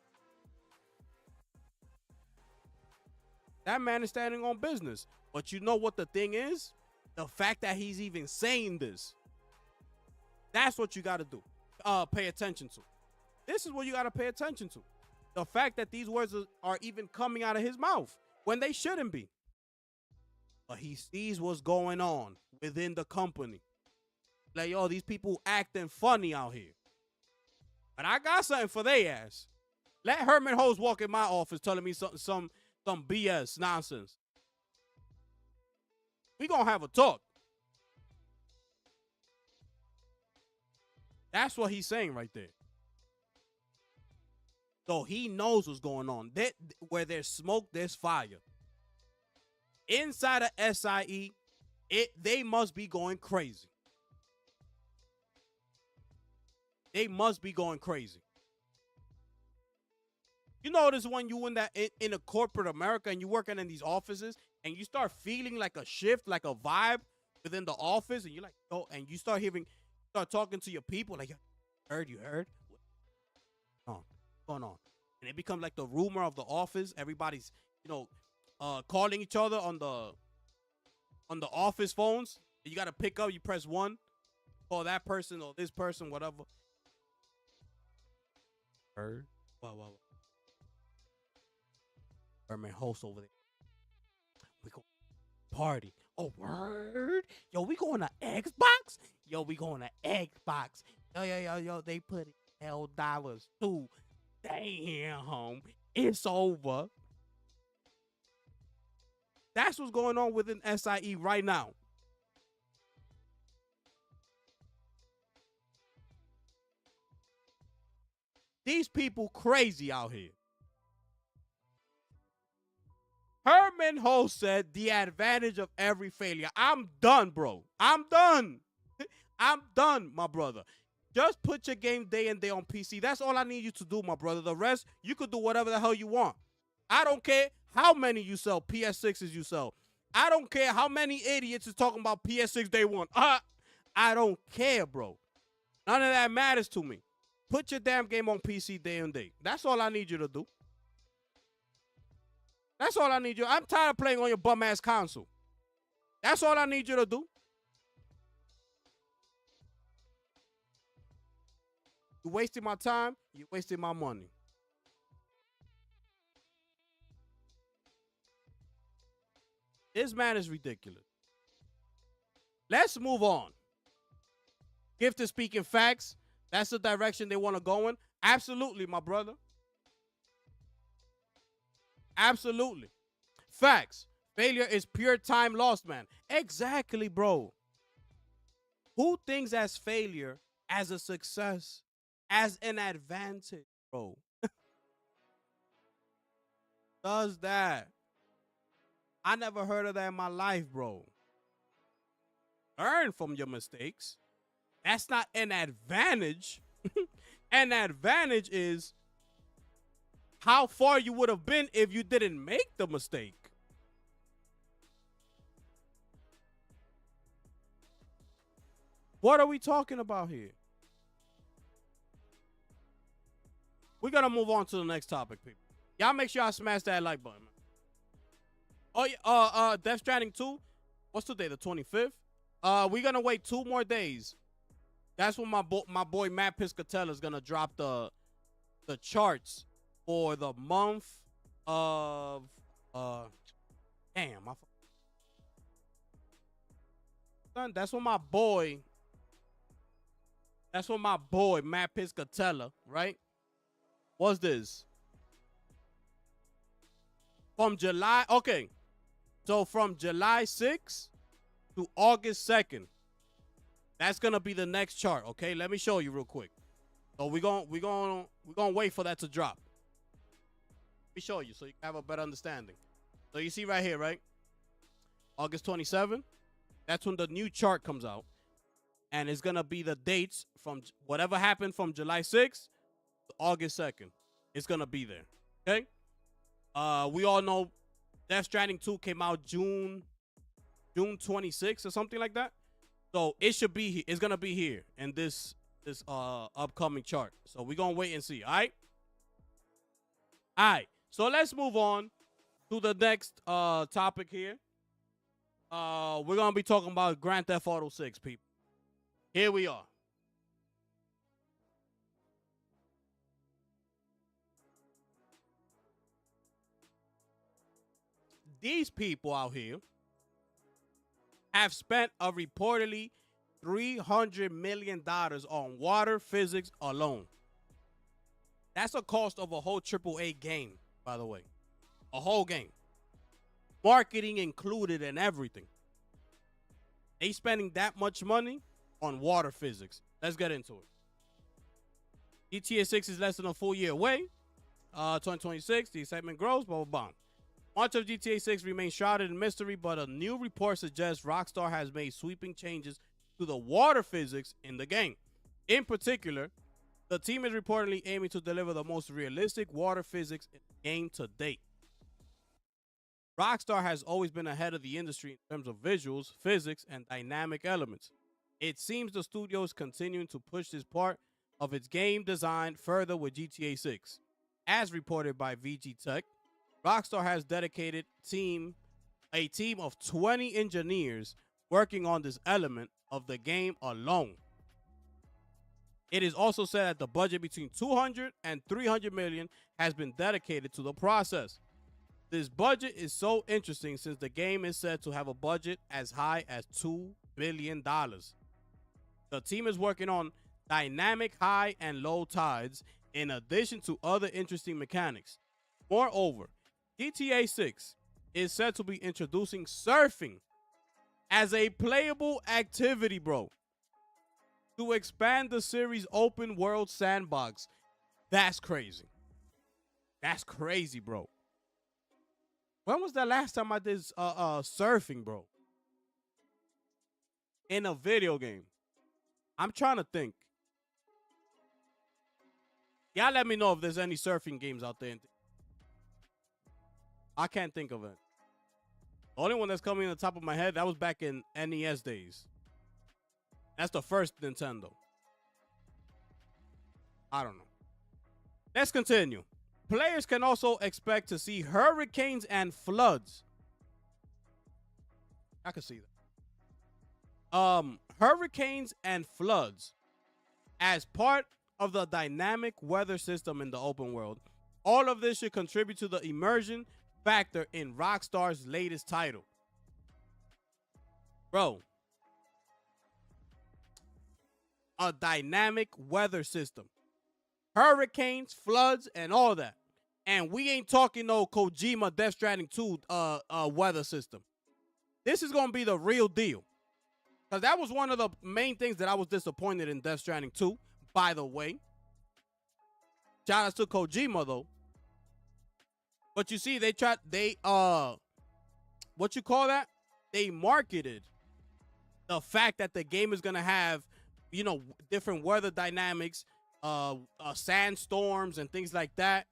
That man is standing on business. But you know what the thing is? The fact that he's even saying this. That's what you got to do. Pay attention to. This is what you got to pay attention to. The fact that these words are even coming out of his mouth when they shouldn't be. But he sees what's going on within the company. Like, yo, these people acting funny out here. But I got something for they ass. Let Herman Hose walk in my office telling me some BS nonsense. We gonna have a talk. That's what he's saying right there. So he knows what's going on. Where there's smoke, there's fire. Inside of SIE, they must be going crazy. They must be going crazy. You notice when you in a corporate America and you're working in these offices and you start feeling like a shift, like a vibe within the office, and you're like, oh, and you start talking to your people like, you heard? What's going on? And it becomes like the rumor of the office. Everybody's, calling each other on the office phones. You got to pick up, you press 1, call that person or this person, whatever. Heard? Wow. Herman Host over there. We go party. Oh, word? Yo, we going to Xbox? Yo, we going to Xbox. Yo, they put $12 too. Damn, it's over. That's what's going on within SIE right now. These people crazy out here. Herman Ho said the advantage of every failure. I'm done, bro. I'm done. I'm done, my brother. Just put your game day and day on PC. That's all I need you to do, my brother. The rest, you could do whatever the hell you want. I don't care how many you sell, PS6s you sell. I don't care how many idiots is talking about PS6 day one. I don't care, bro. None of that matters to me. Put your damn game on PC day and day. That's all I need you to do. That's all I need you. I'm tired of playing on your bum-ass console. That's all I need you to do. You're wasting my time. You're wasting my money. This man is ridiculous. Let's move on. Gift is speaking facts. That's the direction they want to go in. Absolutely, my brother. Absolutely. Facts. Failure is pure time lost, man. Exactly, bro. Who thinks as failure as a success, as an advantage, bro? Does that? I never heard of that in my life, bro. Learn from your mistakes. That's not an advantage. An advantage is how far you would have been if you didn't make the mistake. What are we talking about here? We're going to move on to the next topic, people. Y'all make sure I smash that like button, man. Oh, yeah, Death Stranding 2. What's today, the 25th? We're going to wait 2 more days. That's when my boy Matt Piscatella is going to drop the charts for the month of that's when my boy Matt Piscatella, right? What's this? From July, okay. So from July 6th to August 2nd, that's gonna be the next chart. Okay, let me show you real quick. So we're gonna wait for that to drop. Let me show you so you can have a better understanding. So you see right here, right? August 27th. That's when the new chart comes out, and it's gonna be the dates from whatever happened from July 6th to August 2nd. It's gonna be there. Okay. We all know Death Stranding 2 came out June 26th or something like that. So it should be it's gonna be here in this upcoming chart. So we're gonna wait and see. Alright? Alright. So let's move on to the next topic here. We're gonna be talking about Grand Theft Auto 6, people. Here we are. These people out here have spent a reportedly $300 million on water physics alone. That's a cost of a whole AAA game, by the way. A whole game. Marketing included and everything. They spending that much money on water physics. Let's get into it. GTA 6 is less than a full year away. 2026, the excitement grows, blah, blah, blah. Much of GTA 6 remains shrouded in mystery, but a new report suggests Rockstar has made sweeping changes to the water physics in the game. In particular, the team is reportedly aiming to deliver the most realistic water physics in the game to date. Rockstar has always been ahead of the industry in terms of visuals, physics, and dynamic elements. It seems the studio is continuing to push this part of its game design further with GTA 6. As reported by VG Tech, Rockstar has dedicated a team of 20 engineers working on this element of the game alone. It is also said that the budget between 200 and 300 million has been dedicated to the process. This budget is so interesting since the game is said to have a budget as high as $2 billion. The team is working on dynamic high and low tides in addition to other interesting mechanics. Moreover, GTA 6 is said to be introducing surfing as a playable activity, bro, to expand the series' open world sandbox. That's crazy. That's crazy, bro. When was the last time I did surfing, bro? In a video game. I'm trying to think. Y'all let me know if there's any surfing games out there. I can't think of it. The only one that's coming in the top of my head, that was back in NES days. That's the first Nintendo. I don't know. Let's continue. Players can also expect to see hurricanes and floods. I can see that. Hurricanes and floods as part of the dynamic weather system in the open world. All of this should contribute to the immersion factor in Rockstar's latest title. Bro, a dynamic weather system. Hurricanes, floods, and all that. And we ain't talking no Kojima Death Stranding 2 weather system. This is going to be the real deal. Because that was one of the main things that I was disappointed in Death Stranding 2, by the way. Shout out to Kojima, though. But you see, what you call that? They marketed the fact that the game is going to have, different weather dynamics, sandstorms and things like that.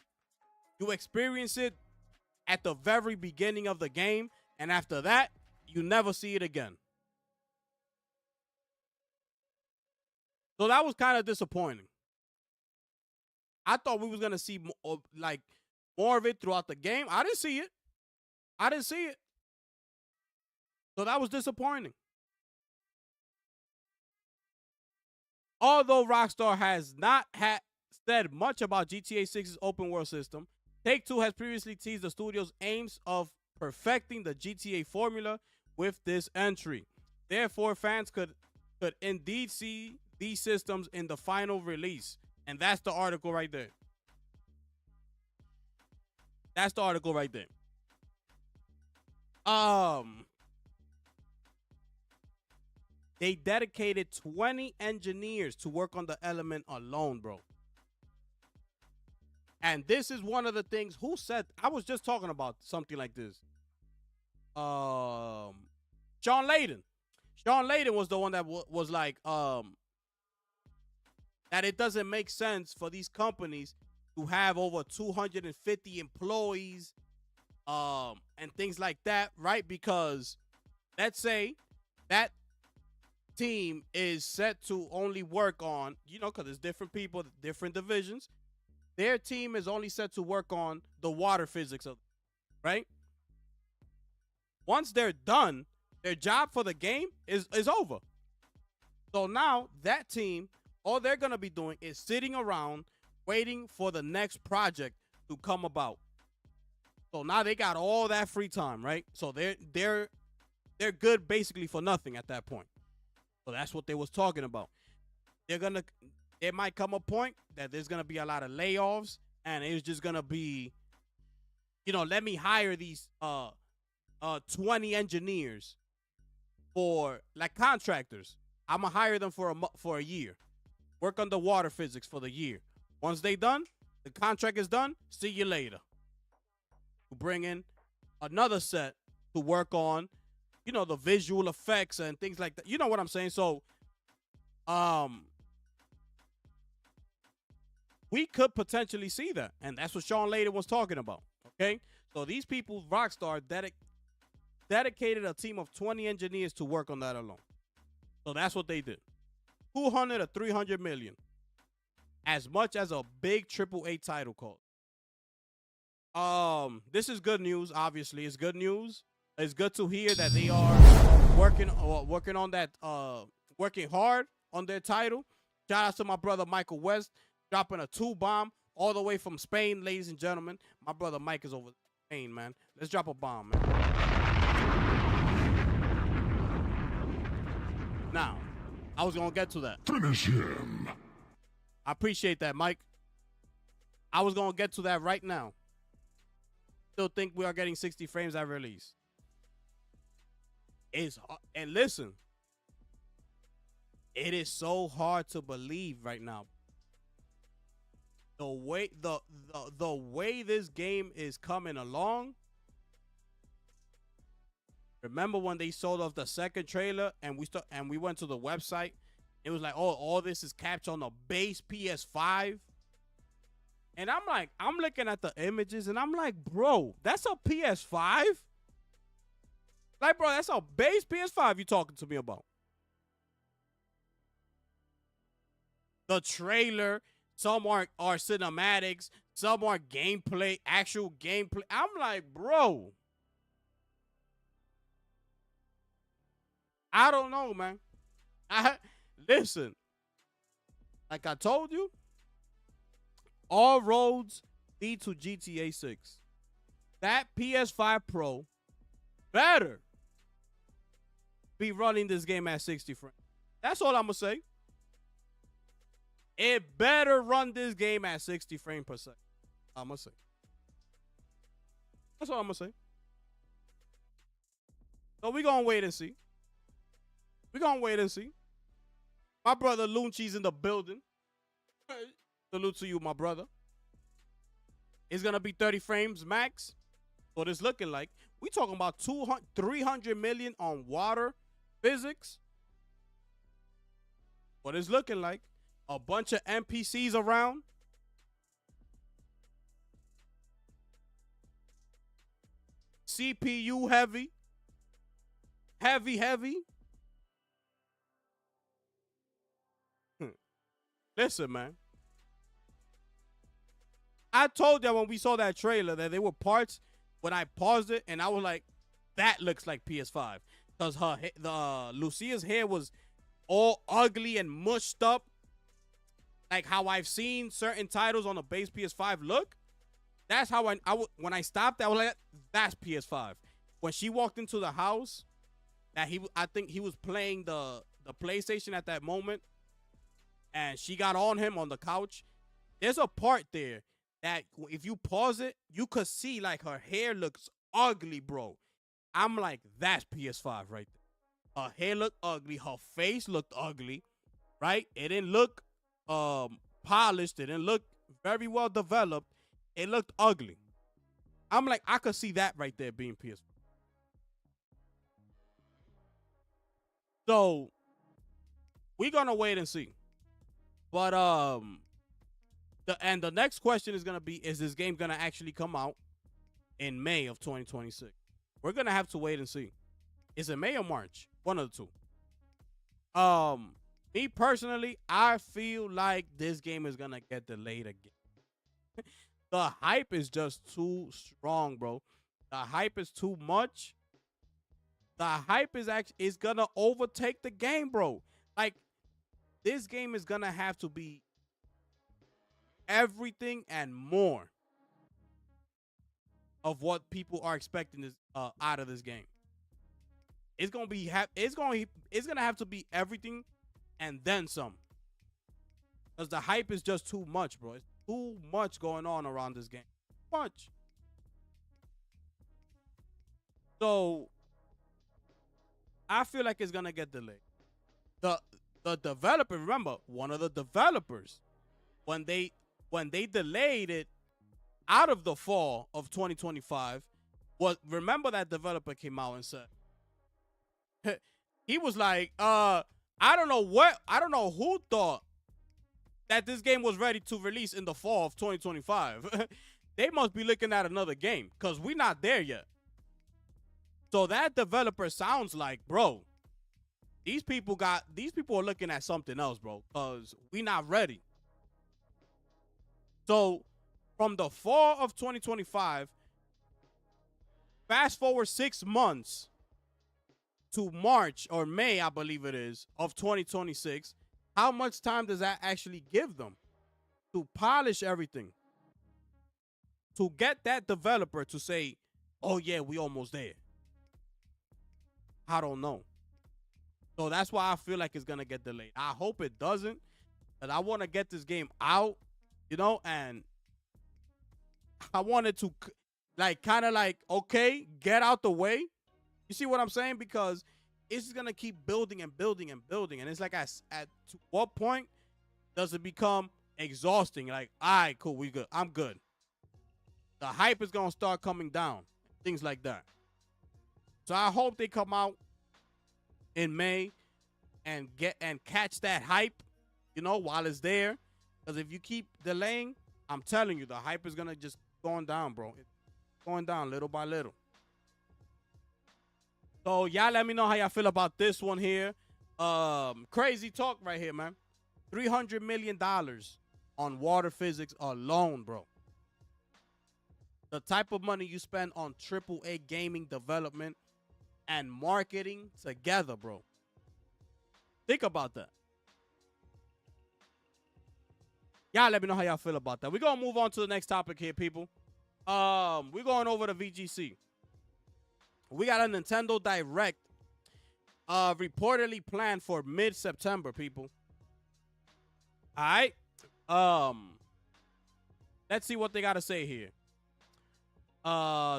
You experience it at the very beginning of the game, and after that, you never see it again. So that was kind of disappointing. I thought we was going to see more of it throughout the game. I didn't see it. So that was disappointing. Although Rockstar has not said much about GTA 6's open world system, Take-Two has previously teased the studio's aims of perfecting the GTA formula with this entry. Therefore, fans could indeed see these systems in the final release. And that's the article right there. Um, they dedicated 20 engineers to work on the element alone, bro. And this is one of the things. Who said? I was just talking about something like this. Um, Sean Layden. Sean Layden was the one that was like, that it doesn't make sense for these companies to have over 250 employees, and things like that, right? Because let's say that team is set to only work on, because there's different people, different divisions. Their team is only set to work on the water physics of, right? Once they're done, their job for the game is over. So now that team, all they're gonna be doing is sitting around waiting for the next project to come about. So now they got all that free time, right? So they're good basically for nothing at that point. So that's what they was talking about. There might come a point that there's gonna be a lot of layoffs, and it's just gonna be, let me hire these 20 engineers for like contractors. I'm gonna hire them for a year, work on the water physics for the year. Once they done, the contract is done. See you later. We bring in another set to work on, the visual effects and things like that. You know what I'm saying? So, we could potentially see that, and that's what Sean Layden was talking about. Okay, so these people, Rockstar, dedicated a team of 20 engineers to work on that alone. So that's what they did. 200 or 300 million, as much as a big AAA title cost. This is good news. Obviously, it's good news. It's good to hear that they are working on that, working hard on their title. Shout out to my brother Michael West, dropping a 2-bomb all the way from Spain, ladies and gentlemen. My brother Mike is over Spain, man. Let's drop a bomb, man. Now, I was going to get to that. Finish him. I appreciate that, Mike. I was going to get to that right now. Still think we are getting 60 frames at release. And listen, it is so hard to believe right now. The way this game is coming along. Remember when they sold off the second trailer and we went to the website? It was like, oh, all this is captured on the base PS5. And I'm looking at the images and I'm like, bro, that's a PS5? Like, bro, that's a base PS5 you talking to me about. The trailer, some are cinematics, some are gameplay, actual gameplay. I'm like, bro, I don't know, man. Listen, like I told you, all roads lead to GTA 6. That PS5 Pro better be running this game at 60 frames. That's all I'm going to say. It better run this game at 60 frames per second. I'm going to say. That's all I'm going to say. So we're going to wait and see. We're going to wait and see. My brother Lunchi's in the building. Salute to you, my brother. It's going to be 30 frames max. What it's looking like. We talking about 300 million on water physics. What it's looking like. A bunch of NPCs around. CPU heavy. Heavy. Listen, man. I told you when we saw that trailer that there were parts when I paused it and I was like, that looks like PS5. Because Lucia's hair was all ugly and mushed up. Like how I've seen certain titles on the base PS5 look. That's how when I stopped, I was like, that's PS5. When she walked into the house, I think he was playing the PlayStation at that moment. And she got on him on the couch. There's a part there that if you pause it, you could see like her hair looks ugly, bro. I'm like, that's PS5 right there. Her hair looked ugly. Her face looked ugly, right? It didn't look polished. It didn't look very well developed. It looked ugly. I'm like, I could see that right there being PS5. So we're gonna wait and see. But the next question is gonna be: is this game gonna actually come out in May of 2026? We're gonna have to wait and see. Is it May or March? One of the two. Me personally, I feel like this game is gonna get delayed again. The hype is just too strong, bro. The hype is too much. The hype is gonna overtake the game, bro. Like, this game is gonna have to be everything and more of what people are expecting this out of this game. It's gonna have to be everything and then some. Because the hype is just too much, bro. It's too much going on around this game. Too much. So I feel like it's gonna get delayed. The developer, remember, one of the developers, when they delayed it out of the fall of 2025, remember that developer came out and said he was like, I don't know who thought that this game was ready to release in the fall of 2025. They must be looking at another game because we're not there yet. So that developer sounds like, bro, these people are looking at something else, bro, because we not ready. So from the fall of 2025, fast forward 6 months to March or May, I believe it is, of 2026. How much time does that actually give them to polish everything? To get that developer to say, oh yeah, we almost there. I don't know. So that's why I feel like it's going to get delayed. I hope it doesn't. But I want to get this game out, and I wanted to okay, get out the way. You see what I'm saying? Because it's just going to keep building and building and building. And it's like, at what point does it become exhausting? Like, all right, cool, we good. I'm good. The hype is going to start coming down. Things like that. So I hope they come out in May and catch that hype, while it's there. Because if you keep delaying, I'm telling you, the hype is going to just going down, bro. It's going down little by little. So y'all let me know how y'all feel about this one here. Crazy talk right here, man. $300 million on water physics alone, bro. The type of money you spend on AAA gaming development and marketing together, bro. Think about that. Y'all let me know how y'all feel about that. We're going to move on to the next topic here, people. We're going over to VGC. We got a Nintendo Direct reportedly planned for mid-September, people. All right. Let's see what they got to say here.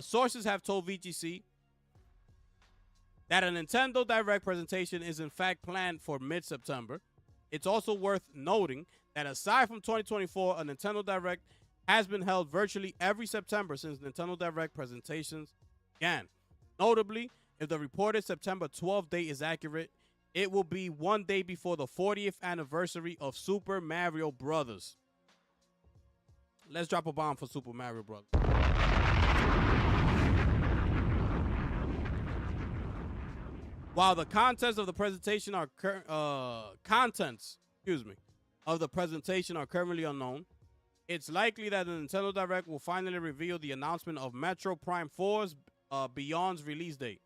Sources have told VGC that a Nintendo Direct presentation is in fact planned for mid-September. It's also worth noting that aside from 2024, a Nintendo Direct has been held virtually every September since Nintendo Direct presentations began. Notably, if the reported September 12th date is accurate, it will be one day before the 40th anniversary of Super Mario Brothers. Let's drop a bomb for Super Mario Brothers. While the contents of the presentation are currently unknown, it's likely that the Nintendo Direct will finally reveal the announcement of Metro Prime 4's Beyond's release date.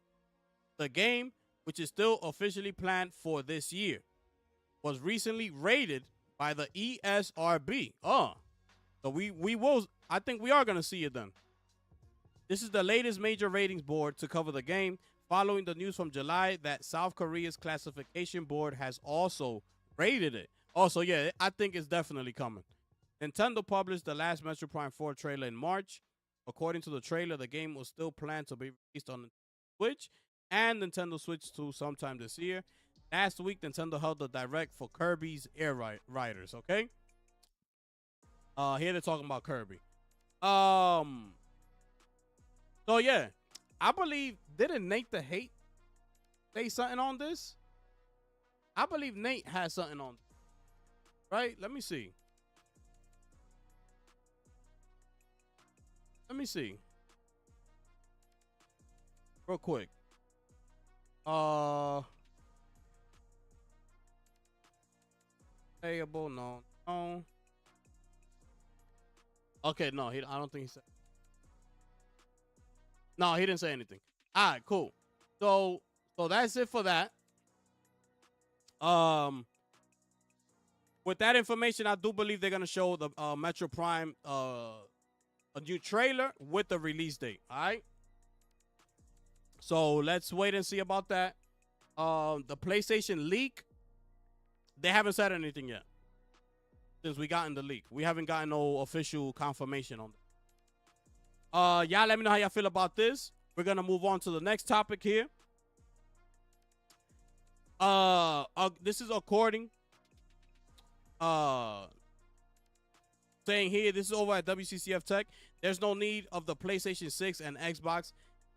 The game, which is still officially planned for this year, was recently rated by the ESRB. So I think we are going to see it then. This is the latest major ratings board to cover the game, following the news from July that South Korea's classification board has also rated it. Also, yeah, I think it's definitely coming. Nintendo published the last Metroid Prime 4 trailer in March. According to the trailer, the game was still planned to be released on Switch and Nintendo Switch 2 sometime this year. Last week, Nintendo held a direct for Kirby's Air Riders, okay? Here they're talking about Kirby. So yeah, I believe, didn't Nate the Hate say something on this? I believe Nate has something on this, right? Let me see. Real quick. Payable, no. Okay, no, I don't think he said. No, he didn't say anything. All right, cool. So that's it for that. With that information, I do believe they're gonna show the Metro Prime a new trailer with the release date. All right. So let's wait and see about that. The PlayStation leak, they haven't said anything yet. Since we got in the leak, we haven't gotten no official confirmation on that. Y'all let me know how y'all feel about this. We're gonna move on to the next topic here. This is according saying here, this is over at WCCF Tech. There's no need of the PlayStation 6 and Xbox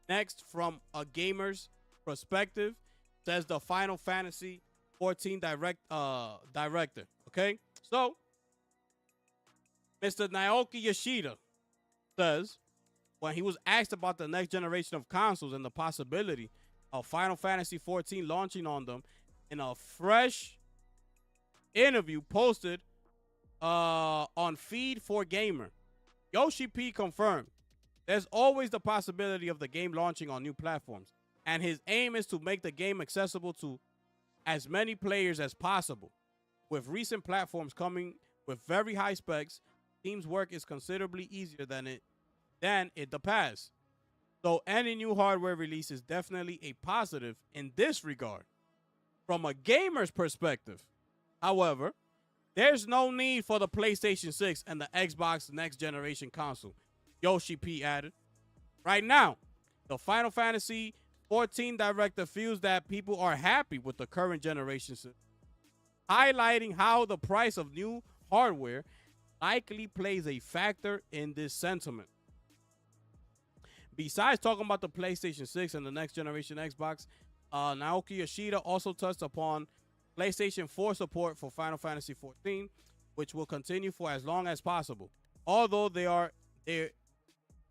Next from a gamer's perspective, says the Final Fantasy 14 director. Okay, so Mr. Naoki Yoshida says when he was asked about the next generation of consoles and the possibility of Final Fantasy 14 launching on them, in a fresh interview posted on Feed for Gamer, Yoshi P confirmed there's always the possibility of the game launching on new platforms, and his aim is to make the game accessible to as many players as possible. With recent platforms coming with very high specs, team's work is considerably easier than the past. So any new hardware release is definitely a positive in this regard. From a gamer's perspective, however, there's no need for the PlayStation 6 and the Xbox next generation console, Yoshi P added. Right now, the Final Fantasy 14 director feels that people are happy with the current generation system, highlighting how the price of new hardware likely plays a factor in this sentiment. Besides talking about the PlayStation 6 and the next generation Xbox, Naoki Yoshida also touched upon PlayStation 4 support for Final Fantasy 14, which will continue for as long as possible. Although there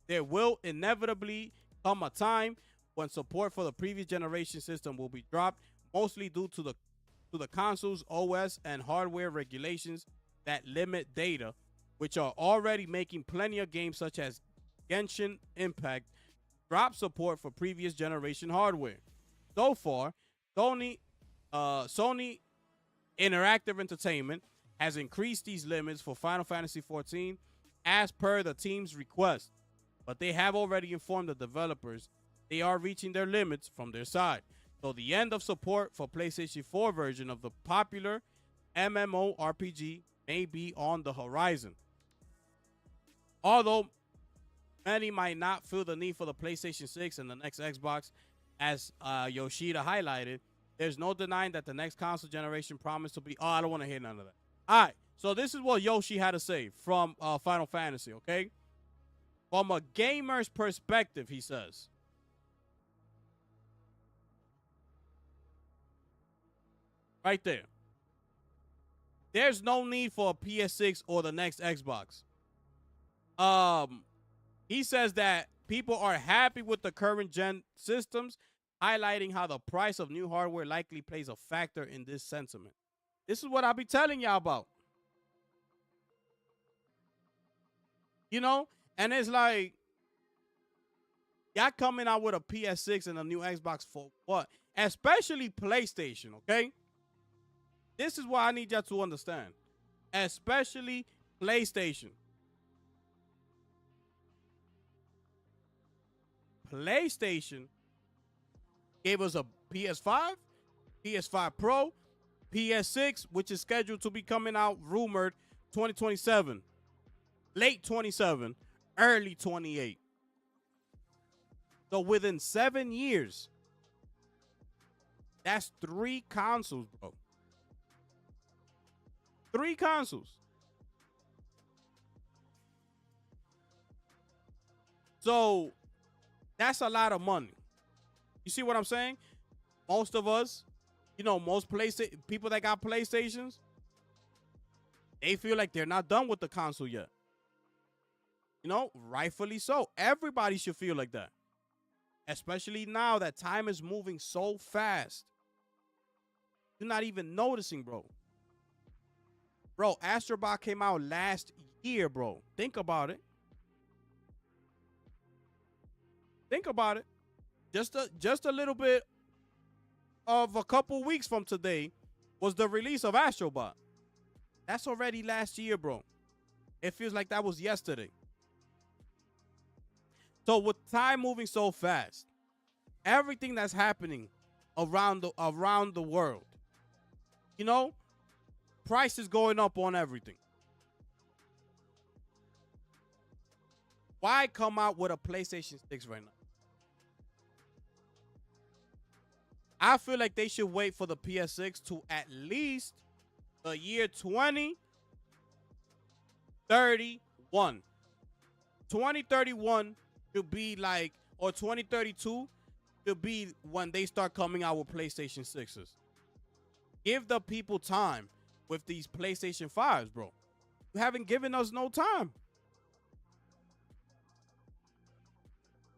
will inevitably come a time when support for the previous generation system will be dropped, mostly due to the console's OS and hardware regulations that limit data, which are already making plenty of games such as Genshin Impact drop support for previous generation hardware. So far, Sony Interactive Entertainment has increased these limits for Final Fantasy 14 as per the team's request, but they have already informed the developers they are reaching their limits from their side. So the end of support for PlayStation 4 version of the popular MMORPG may be on the horizon. Although many might not feel the need for the PlayStation 6 and the next Xbox, as Yoshida highlighted, there's no denying that the next console generation promised to be... Oh, I don't want to hear none of that. All right, so this is what Yoshi had to say from Final Fantasy, okay? From a gamer's perspective, he says, right there, there's no need for a PS6 or the next Xbox. He says that people are happy with the current gen systems, highlighting how the price of new hardware likely plays a factor in this sentiment. This is what I'll be telling y'all about. You know? And it's like, y'all coming out with a PS6 and a new Xbox for what? Especially PlayStation, okay? This is what I need y'all to understand. Especially PlayStation. PlayStation gave us a PS5, PS5 Pro, PS6, which is scheduled to be coming out, rumored, 2027. Late 27, early 28. So within 7 years, that's 3 consoles, bro. 3 consoles. So that's a lot of money. You see what I'm saying? Most of us, most people that got PlayStations, they feel like they're not done with the console yet. Rightfully so. Everybody should feel like that. Especially now that time is moving so fast. You're not even noticing, bro. Bro, Astrobot came out last year, bro. Think about it. Think about it. Just a little bit of a couple weeks from today was the release of Astrobot. That's already last year, bro. It feels like that was yesterday. So with time moving so fast, everything that's happening around the world, price is going up on everything. Why come out with a PlayStation 6 right now? I feel like they should wait for the PS6 to at least the year 2031. 2031 should be like, or 2032 should be when they start coming out with PlayStation 6s. Give the people time with these PlayStation 5s, bro. You haven't given us no time.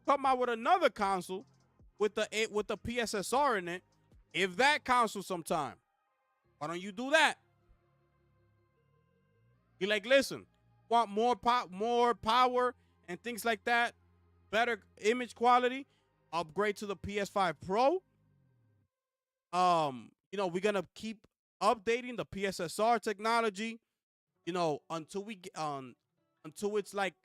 Come out with another console with the PSSR in it. Give that console some time. Why don't you do that? You're like, listen, want more power and things like that, better image quality, upgrade to the PS5 Pro. We're gonna keep updating the PSSR technology, until it's like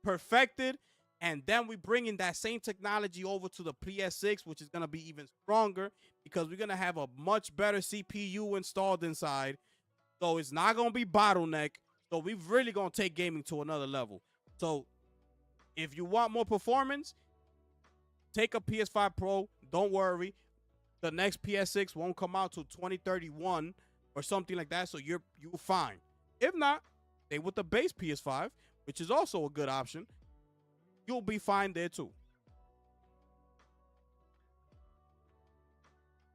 perfected, and then we bring in that same technology over to the PS6, which is gonna be even stronger because we're gonna have a much better CPU installed inside. So it's not gonna be bottleneck. So we're really gonna take gaming to another level. So if you want more performance, take a PS5 Pro. Don't worry. The next PS6 won't come out till 2031 or something like that. So you're fine. If not, stay with the base PS5, which is also a good option. You'll be fine there too.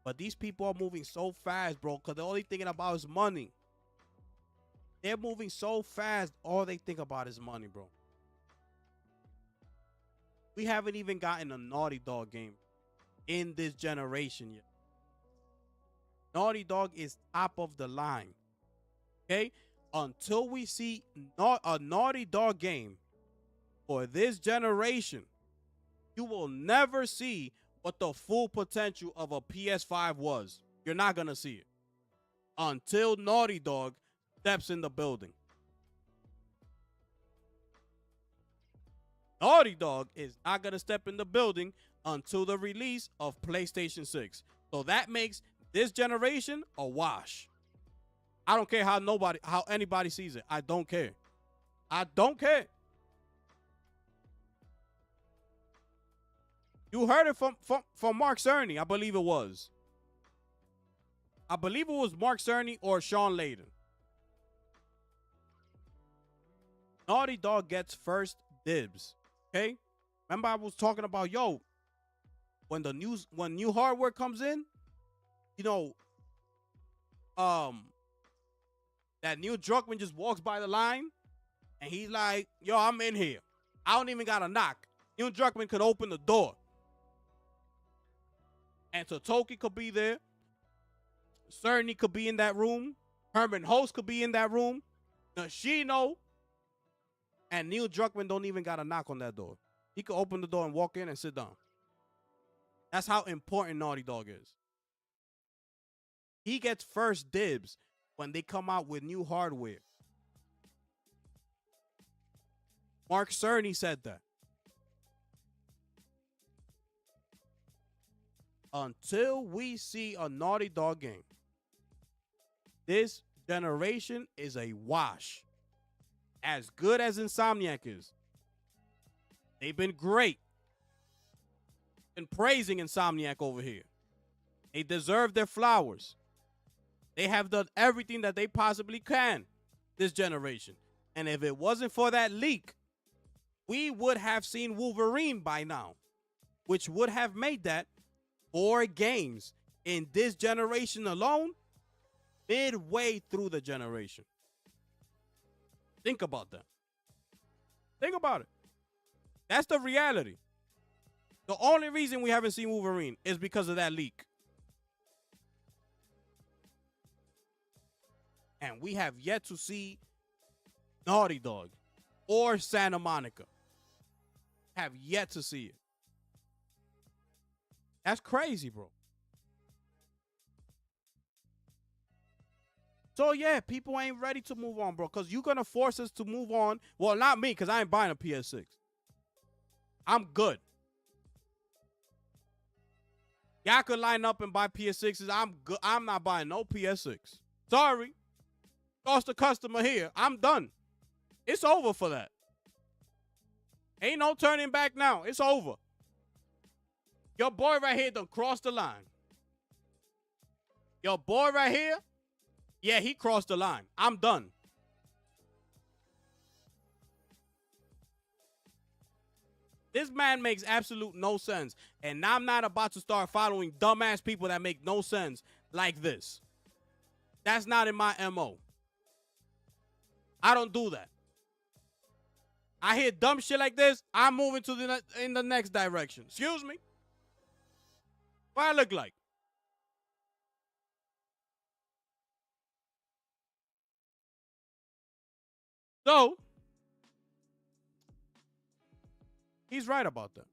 But these people are moving so fast, bro, because they're only thinking about is money. They're moving so fast, all they think about is money, bro. We haven't even gotten a Naughty Dog game in this generation yet. Naughty Dog is top of the line. Okay? Until we see a Naughty Dog game for this generation, you will never see what the full potential of a PS5 was. You're not going to see it until Naughty Dog steps in the building. Naughty Dog is not going to step in the building until the release of PlayStation 6. So that makes this generation a wash. I don't care how anybody sees it. I don't care. I don't care. You heard it from Mark Cerny, I believe it was. I believe it was Mark Cerny or Sean Layden. Naughty Dog gets first dibs. Okay? Remember I was talking about, when new hardware comes in, that Neil Druckmann just walks by the line and he's like, I'm in here. I don't even got to knock. Neil Druckmann could open the door. And Totoki could be there. Cerny could be in that room. Herman Host could be in that room. Nashino. And Neil Druckmann don't even got to knock on that door. He could open the door and walk in and sit down. That's how important Naughty Dog is. He gets first dibs when they come out with new hardware. Mark Cerny said that. Until we see a Naughty Dog game, this generation is a wash. As good as Insomniac is, they've been great. and praising Insomniac over here. They deserve their flowers. They have done everything that they possibly can this generation. And if it wasn't for that leak, we would have seen Wolverine by now, which would have made that 4 games in this generation alone, midway through the generation. Think about that. Think about it. That's the reality. The only reason we haven't seen Wolverine is because of that leak. And we have yet to see Naughty Dog or Santa Monica. Have yet to see it. That's crazy, bro. So, yeah, people ain't ready to move on, bro, because you're going to force us to move on. Well, not me, because I ain't buying a PS6. I'm good. Y'all could line up and buy PS6s. I'm good. I'm not buying no PS6. Sorry. Lost a customer here. I'm done. It's over for that. Ain't no turning back now. It's over. Your boy right here done crossed the line. Your boy right here, yeah, he crossed the line. I'm done. This man makes absolute no sense. And I'm not about to start following dumbass people that make no sense like this. That's not in my MO. I don't do that. I hear dumb shit like this, I'm moving to in the next direction. Excuse me? What I look like? So, he's right about that.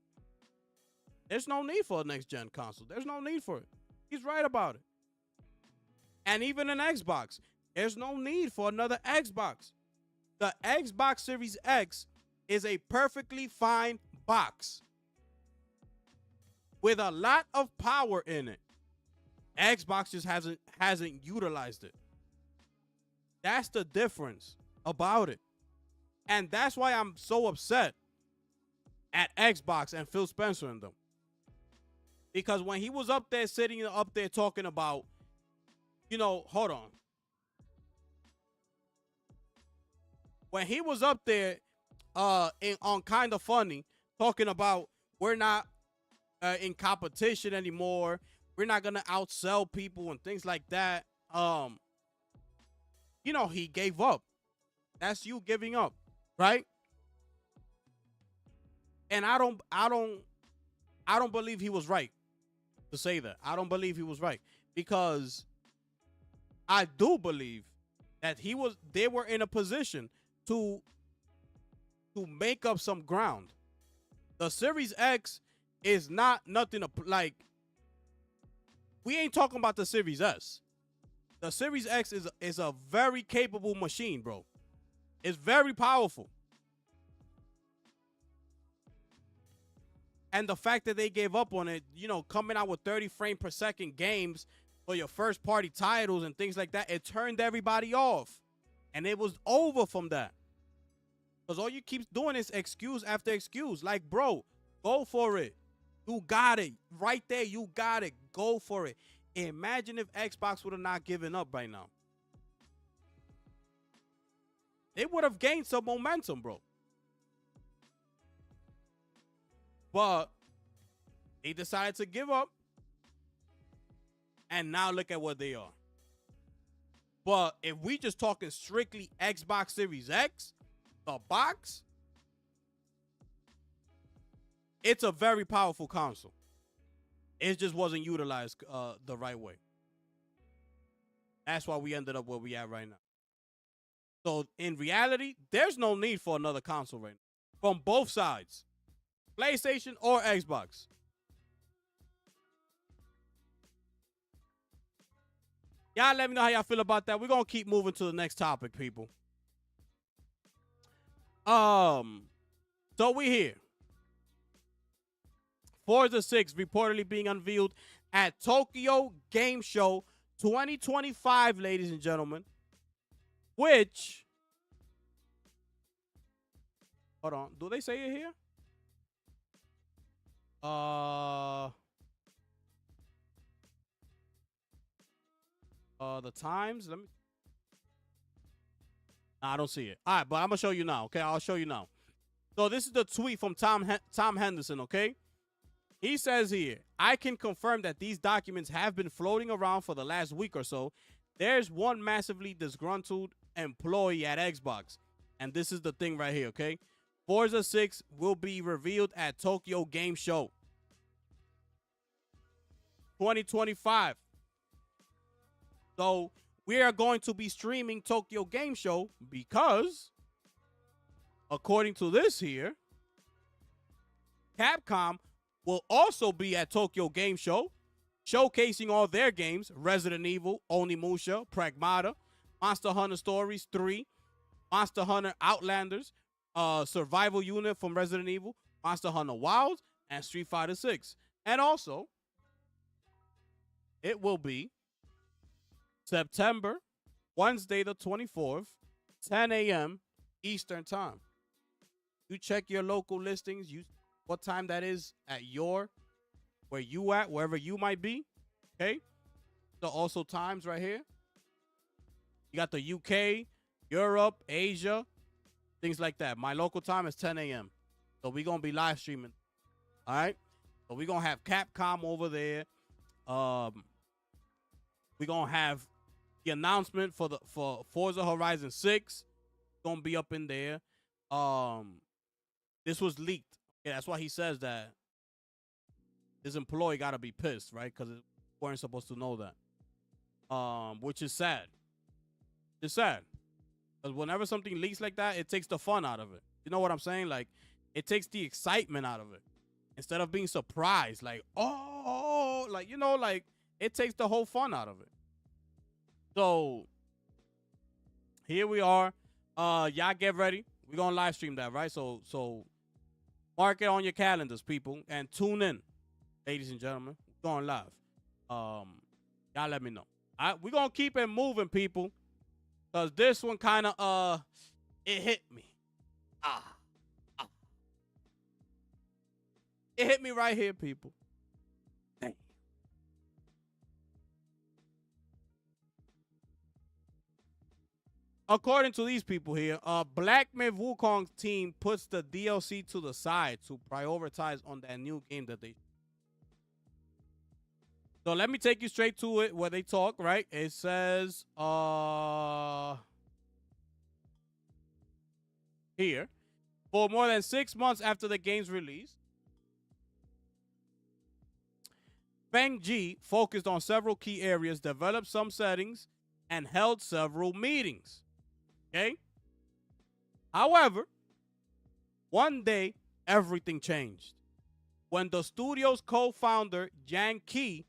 There's no need for a next-gen console. There's no need for it. He's right about it. And even an Xbox, there's no need for another Xbox. The Xbox Series X is a perfectly fine box with a lot of power in it. Xbox just hasn't utilized it. That's the difference about it. And that's why I'm so upset at Xbox and Phil Spencer and them. Because when he was up there, sitting up there talking about, hold on. When he was up there on Kind of Funny, talking about we're not in competition anymore, we're not going to outsell people and things like that, he gave up. That's you giving up, right? And I don't believe he was right to say that. I don't believe he was right, because I do believe that they were in a position to make up some ground. The Series X is not nothing to, like, we ain't talking about the Series S. The Series X is a very capable machine, bro. It's very powerful. And the fact that they gave up on it, coming out with 30 frame per second games for your first party titles and things like that, it turned everybody off. And it was over from that. Because all you keep doing is excuse after excuse. Like, bro, go for it. You got it. Right there, you got it. Go for it. Imagine if Xbox would have not given up right now. They would have gained some momentum, bro. But they decided to give up. And now look at what they are. But if we just talking strictly Xbox Series X, the box, it's a very powerful console. It just wasn't utilized the right way. That's why we ended up where we at right now. So in reality, there's no need for another console right now. From both sides. PlayStation or Xbox. Y'all let me know how y'all feel about that. We're going to keep moving to the next topic, people. So we here. Forza 6 reportedly being unveiled at Tokyo Game Show 2025, ladies and gentlemen. Which, hold on, do they say it here? Uh, the times. Let me. Nah, I don't see it. All right, but I'm gonna show you now. Okay, I'll show you now. So this is the tweet from Tom Henderson. Okay, he says here, I can confirm that these documents have been floating around for the last week or so. There's one massively disgruntled employee at Xbox, and this is the thing right here. Okay, Forza 6 will be revealed at Tokyo Game Show 2025. So we are going to be streaming Tokyo Game Show because, according to this here, Capcom will also be at Tokyo Game Show, showcasing all their games: Resident Evil, Onimusha, Pragmata, Monster Hunter Stories 3, Monster Hunter Outlanders, Survival Unit from Resident Evil, Monster Hunter Wilds, and Street Fighter 6. And also, it will be September, Wednesday the 24th, 10 a.m. Eastern Time. You check your local listings, what time that is at where you at, wherever you might be. Okay? So also times right here. You got the UK, Europe, Asia, things like that. My local time is 10 a.m. So we're going to be live streaming. All right? So we're going to have Capcom over there. We're going to have the announcement for Forza Horizon 6. Going to be up in there. This was leaked. Yeah, that's why he says that his employee got to be pissed, right? Because we weren't supposed to know that. Which is sad. It's sad. Because whenever something leaks like that, it takes the fun out of it. You know what I'm saying? Like, it takes the excitement out of it. Instead of being surprised, like, oh, like, you know, like, it takes the whole fun out of it. So, here we are. Y'all get ready. We're going to live stream that, right? So, mark it on your calendars, people, and tune in, ladies and gentlemen. We're going live. Y'all let me know. All right, we're going to keep it moving, people, because this one kind of, it hit me. It hit me right here, people. Dang. According to these people here, Black Myth Wukong's team puts the DLC to the side to prioritize on that new game that they. So let me take you straight to it where they talk, right? It says here, for more than 6 months after the game's release, Feng Ji focused on several key areas, developed some settings, and held several meetings. Okay? However, one day, everything changed. When the studio's co-founder, Yang Qi,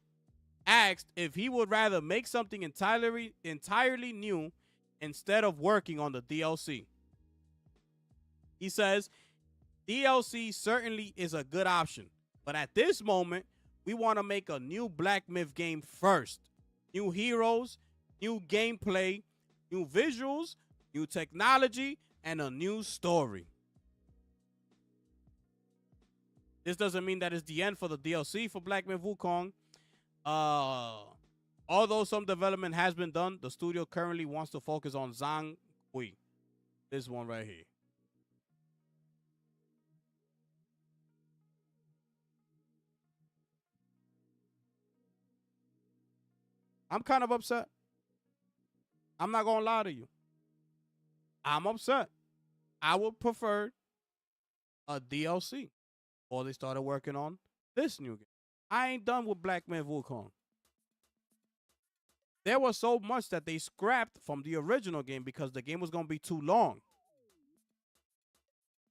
asked if he would rather make something entirely new instead of working on the DLC. He says, DLC certainly is a good option, but at this moment, we want to make a new Black Myth game first. New heroes, new gameplay, new visuals, new technology, and a new story. This doesn't mean that it's the end for the DLC for Black Myth Wukong. Although some development has been done, the studio currently wants to focus on Zhang Hui. This one right here. I'm kind of upset. I'm not going to lie to you. I'm upset. I would prefer a DLC before they started working on this new game. I ain't done with Black Myth Wukong. There was so much that they scrapped from the original game because the game was going to be too long.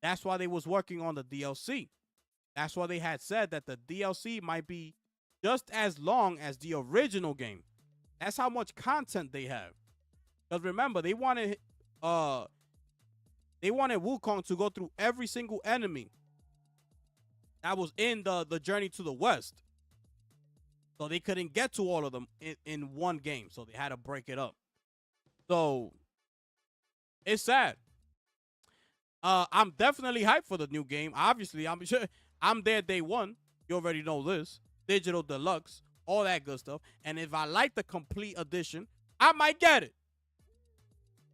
That's why they was working on the DLC. That's why they had said that the DLC might be just as long as the original game. That's how much content they have. Because remember, they wanted Wukong to go through every single enemy that was in the journey to the west. So they couldn't get to all of them in one game. So they had to break it up. So it's sad. I'm definitely hyped for the new game. Obviously, I'm sure I'm there day one. You already know this. Digital Deluxe, all that good stuff. And if I like the complete edition, I might get it.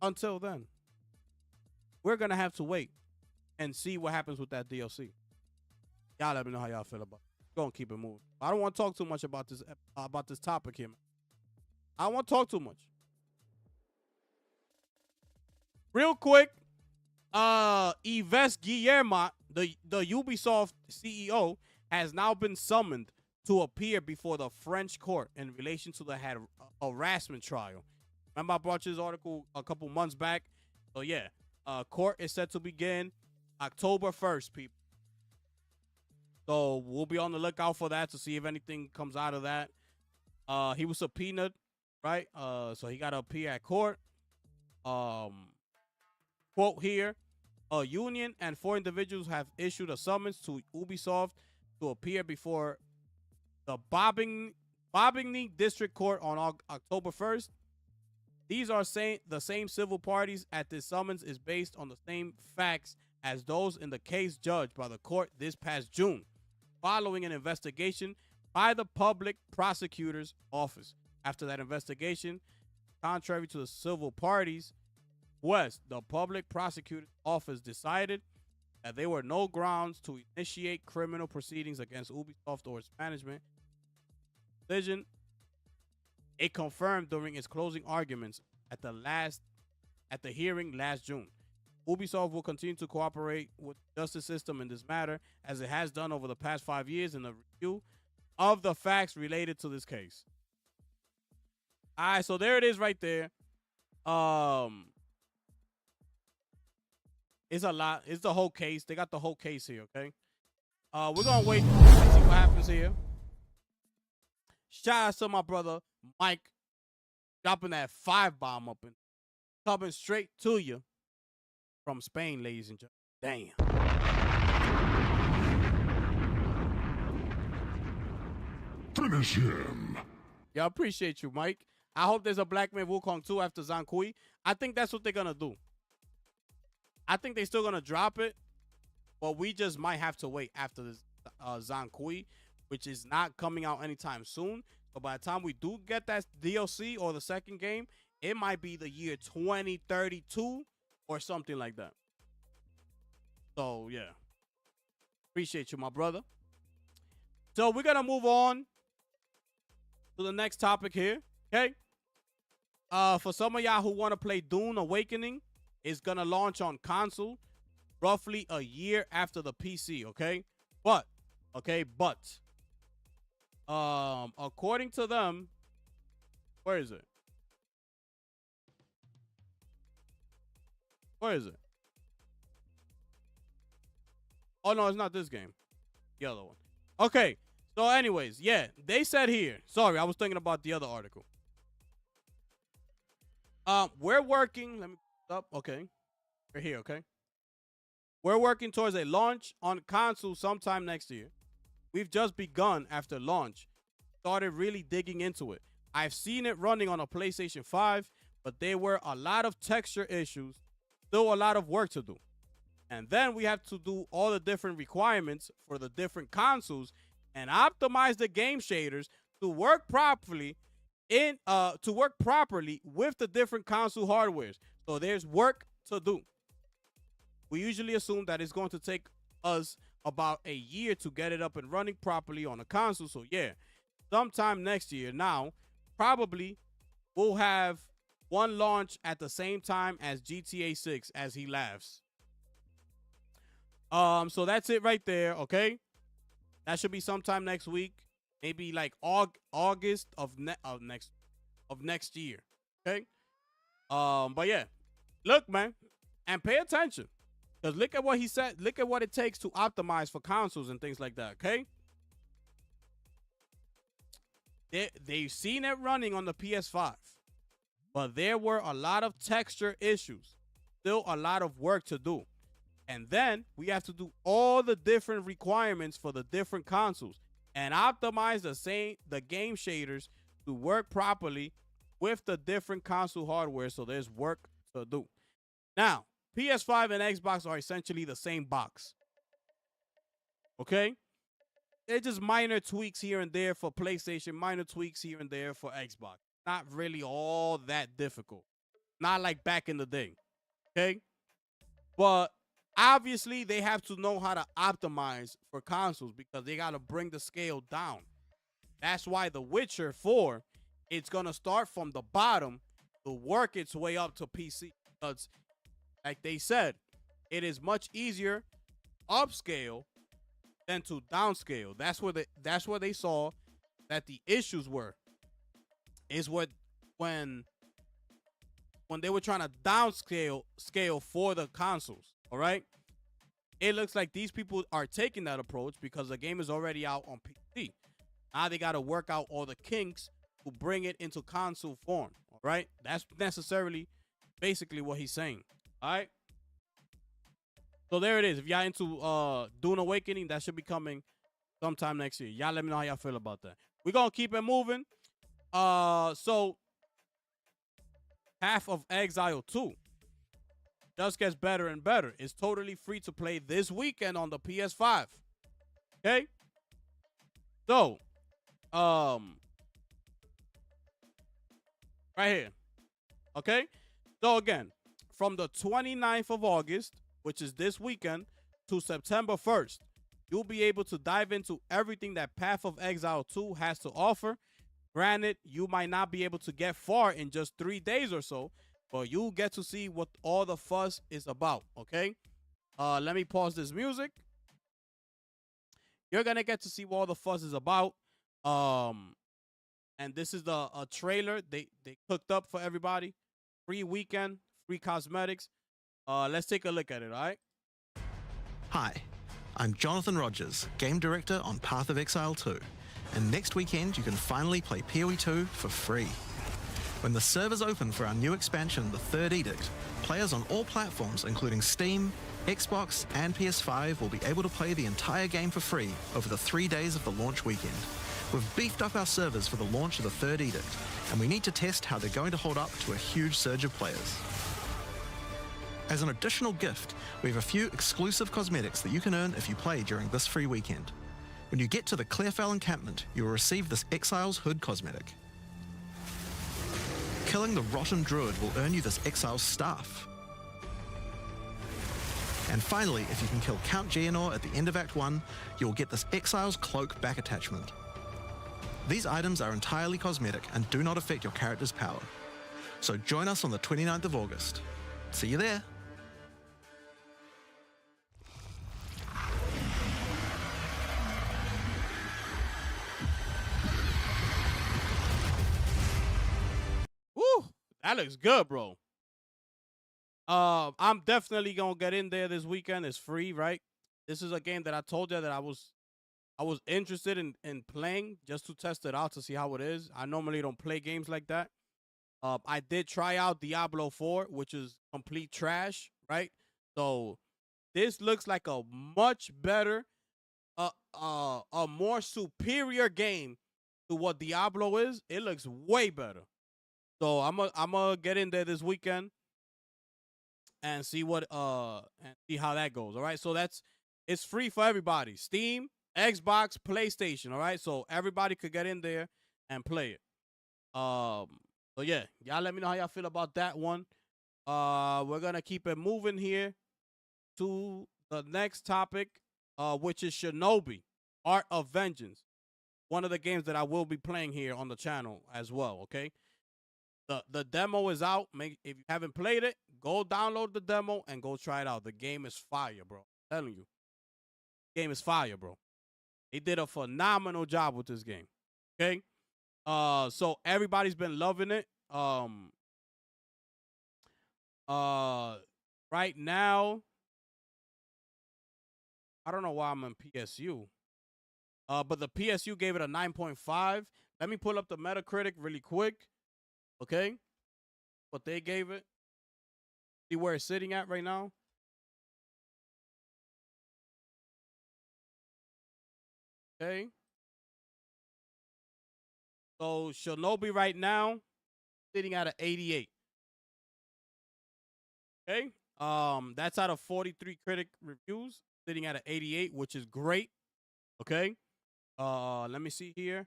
Until then, we're going to have to wait and see what happens with that DLC. Y'all let me know how y'all feel about it. Go and keep it moving. I don't want to talk too much about this topic here, man. I don't want to talk too much. Real quick, Yves Guillemot, the Ubisoft CEO, has now been summoned to appear before the French court in relation to the harassment trial. Remember I brought you this article a couple months back? So yeah, court is set to begin October 1st, people. So we'll be on the lookout for that to see if anything comes out of that. He was subpoenaed, right? So he got to appear at court. Quote here, a union and 4 individuals have issued a summons to Ubisoft to appear before the Bobigny District Court on October 1st. These are the same civil parties at this summons is based on the same facts as those in the case judged by the court this past June, following an investigation by the public prosecutor's office. After that investigation, contrary to the civil parties, the public prosecutor's office decided that there were no grounds to initiate criminal proceedings against Ubisoft or its management. Decision it confirmed during its closing arguments at the hearing last June. Ubisoft will continue to cooperate with the justice system in this matter, as it has done over the past 5 years in the review of the facts related to this case. All right, so there it is right there. It's a lot. It's the whole case. They got the whole case here, okay? We're going to wait and see what happens here. Shout out to my brother Mike dropping that 5-bomb up and coming straight to you from Spain, ladies and gentlemen. Damn. Finish him. Yeah, I appreciate you, Mike. I hope there's a Black Man Wukong 2 after Zhang Kui. I think that's what they're going to do. I think they're still going to drop it, but we just might have to wait after this Zhang Kui, which is not coming out anytime soon. So by the time we do get that DLC or the second game, it might be the year 2032 or something like that. So, yeah. Appreciate you, my brother. So, we're going to move on to the next topic here, okay? For some of y'all who want to play Dune Awakening, it's going to launch on console roughly a year after the PC, okay? But, according to them, where is it? Where is it? Oh, no, it's not this game. The other one. Okay, so anyways, yeah, they said here. Sorry, I was thinking about the other article. We're working. Let me up. Okay, we're here. Okay, we're working towards a launch on console sometime next year. We've just begun after launch. Started really digging into it. I've seen it running on a PlayStation 5, but there were a lot of texture issues. Still a lot of work to do. And then we have to do all the different requirements for the different consoles and optimize the game shaders to work properly with the different console hardwares. So there's work to do. We usually assume that it's going to take us about a year to get it up and running properly on a console. So yeah, sometime next year. Now, probably we'll have one launch at the same time as GTA 6, as he laughs. So that's it right there, okay? That should be sometime next week, maybe like August of next year, okay? But yeah, look, man, and pay attention, because look at what he said. Look at what it takes to optimize for consoles and things like that, okay? They've seen it running on the PS5, but there were a lot of texture issues. Still a lot of work to do. And then we have to do all the different requirements for the different consoles and optimize the game shaders to work properly with the different console hardware. So there's work to do. Now, PS5 and Xbox are essentially the same box. Okay? they're just minor tweaks here and there for PlayStation, minor tweaks here and there for Xbox. Not really all that difficult. Not like back in the day. Okay? But obviously they have to know how to optimize for consoles because they got to bring the scale down. That's why The Witcher 4, it's going to start from the bottom to work its way up to PC. Because, like they said, it is much easier upscale than to downscale. That's where they saw that the issues were. Is what when they were trying to scale for the consoles. All right. It looks like these people are taking that approach because the game is already out on PC. Now they got to work out all the kinks to bring it into console form. All right. That's basically what he's saying. All right. So there it is. If y'all into Dune Awakening, that should be coming sometime next year. Y'all let me know how y'all feel about that. We're going to keep it moving. So Path of Exile 2 just gets better and better. It's totally free to play this weekend on the PS5. Okay? So, right here. Okay? So again, from the 29th of August, which is this weekend, to September 1st, you'll be able to dive into everything that Path of Exile 2 has to offer. Granted, you might not be able to get far in just 3 days or so, but you'll get to see what all the fuss is about, okay? Let me pause this music. You're going to get to see what all the fuss is about. And this is a trailer they cooked up for everybody. Free weekend, free cosmetics. Let's take a look at it, all right? Hi, I'm Jonathan Rogers, Game Director on Path of Exile 2, and next weekend you can finally play PoE 2 for free. When the servers open for our new expansion, the Third Edict, players on all platforms including Steam, Xbox and PS5 will be able to play the entire game for free over the 3 days of the launch weekend. We've beefed up our servers for the launch of the Third Edict, and we need to test how they're going to hold up to a huge surge of players. As an additional gift, we have a few exclusive cosmetics that you can earn if you play during this free weekend. When you get to the Clearfell encampment, you will receive this Exile's Hood cosmetic. Killing the Rotten Druid will earn you this Exile's Staff. And finally, if you can kill Count Geonor at the end of Act 1, you'll get this Exile's Cloak back attachment. These items are entirely cosmetic and do not affect your character's power. So join us on the 29th of August. See you there! Woo! That looks good, bro. I'm definitely gonna get in there this weekend. It's free, right? This is a game that I told you that I was interested in playing just to test it out to see how it is. I normally don't play games like that. I did try out Diablo 4, which is complete trash, right? So this looks like a much better, a more superior game to what Diablo is. It looks way better. So I'm gonna get in there this weekend and see and see how that goes. All right. So it's free for everybody. Steam, Xbox, PlayStation. All right. So everybody could get in there and play it. So yeah, y'all let me know how y'all feel about that one. We're gonna keep it moving here to the next topic, which is Shinobi, Art of Vengeance. One of the games that I will be playing here on the channel as well. Okay. The demo is out. If you haven't played it, go download the demo and go try it out. The game is fire, bro. I'm telling you. The game is fire, bro. They did a phenomenal job with this game. Okay? So everybody's been loving it. Right now, I don't know why I'm on PSU. But the PSU gave it a 9.5. Let me pull up the Metacritic really quick. Okay, what they gave it. See where it's sitting at right now. Okay. So Shinobi right now sitting at an 88. Okay. That's out of 43 critic reviews, sitting at an 88, which is great. Okay. Let me see here.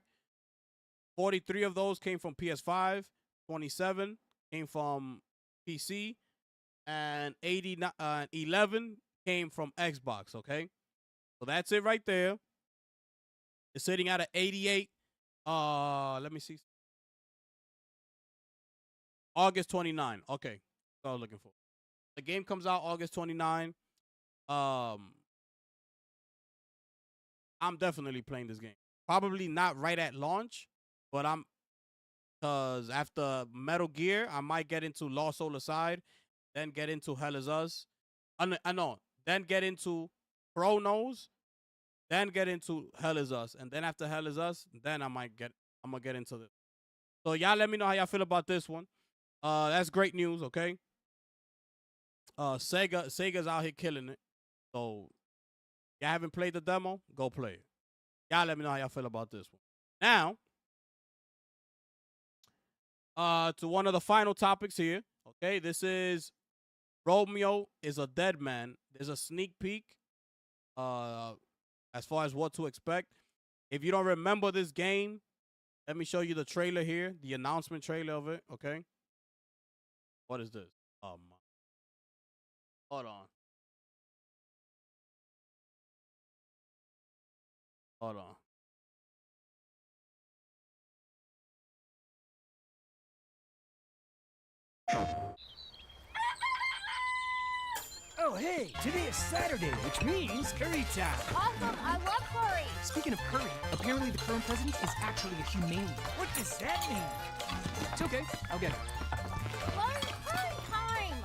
43 of those came from PS5. 27 came from PC, and 11 came from Xbox. Okay, so that's it right there. It's sitting at an 88. Let me see. August 29. Okay, that's what I was looking for. The game comes out August 29. I'm definitely playing this game. Probably not right at launch, but because after Metal Gear, I might get into Lost Soul Aside, then get into Hell Is Us. I know. Then get into Chronos, then get into Hell Is Us, and then after Hell Is Us, then I'm gonna get into this. So y'all let me know how y'all feel about this one. That's great news, okay? Sega's out here killing it. So y'all haven't played the demo, go play it. Y'all let me know how y'all feel about this one. Now, to one of the final topics here. Okay, this is Romeo is a Dead Man. There's a sneak peek as far as what to expect. If you don't remember this game, let me show you the trailer here, the announcement trailer of it, okay? What is this? Hold on. Hold on. Oh, hey, today is Saturday, which means curry time. Awesome, I love curry. Speaking of curry, apparently the current president is actually a humane. What does that mean? It's okay, I'll get it. Learn curry time.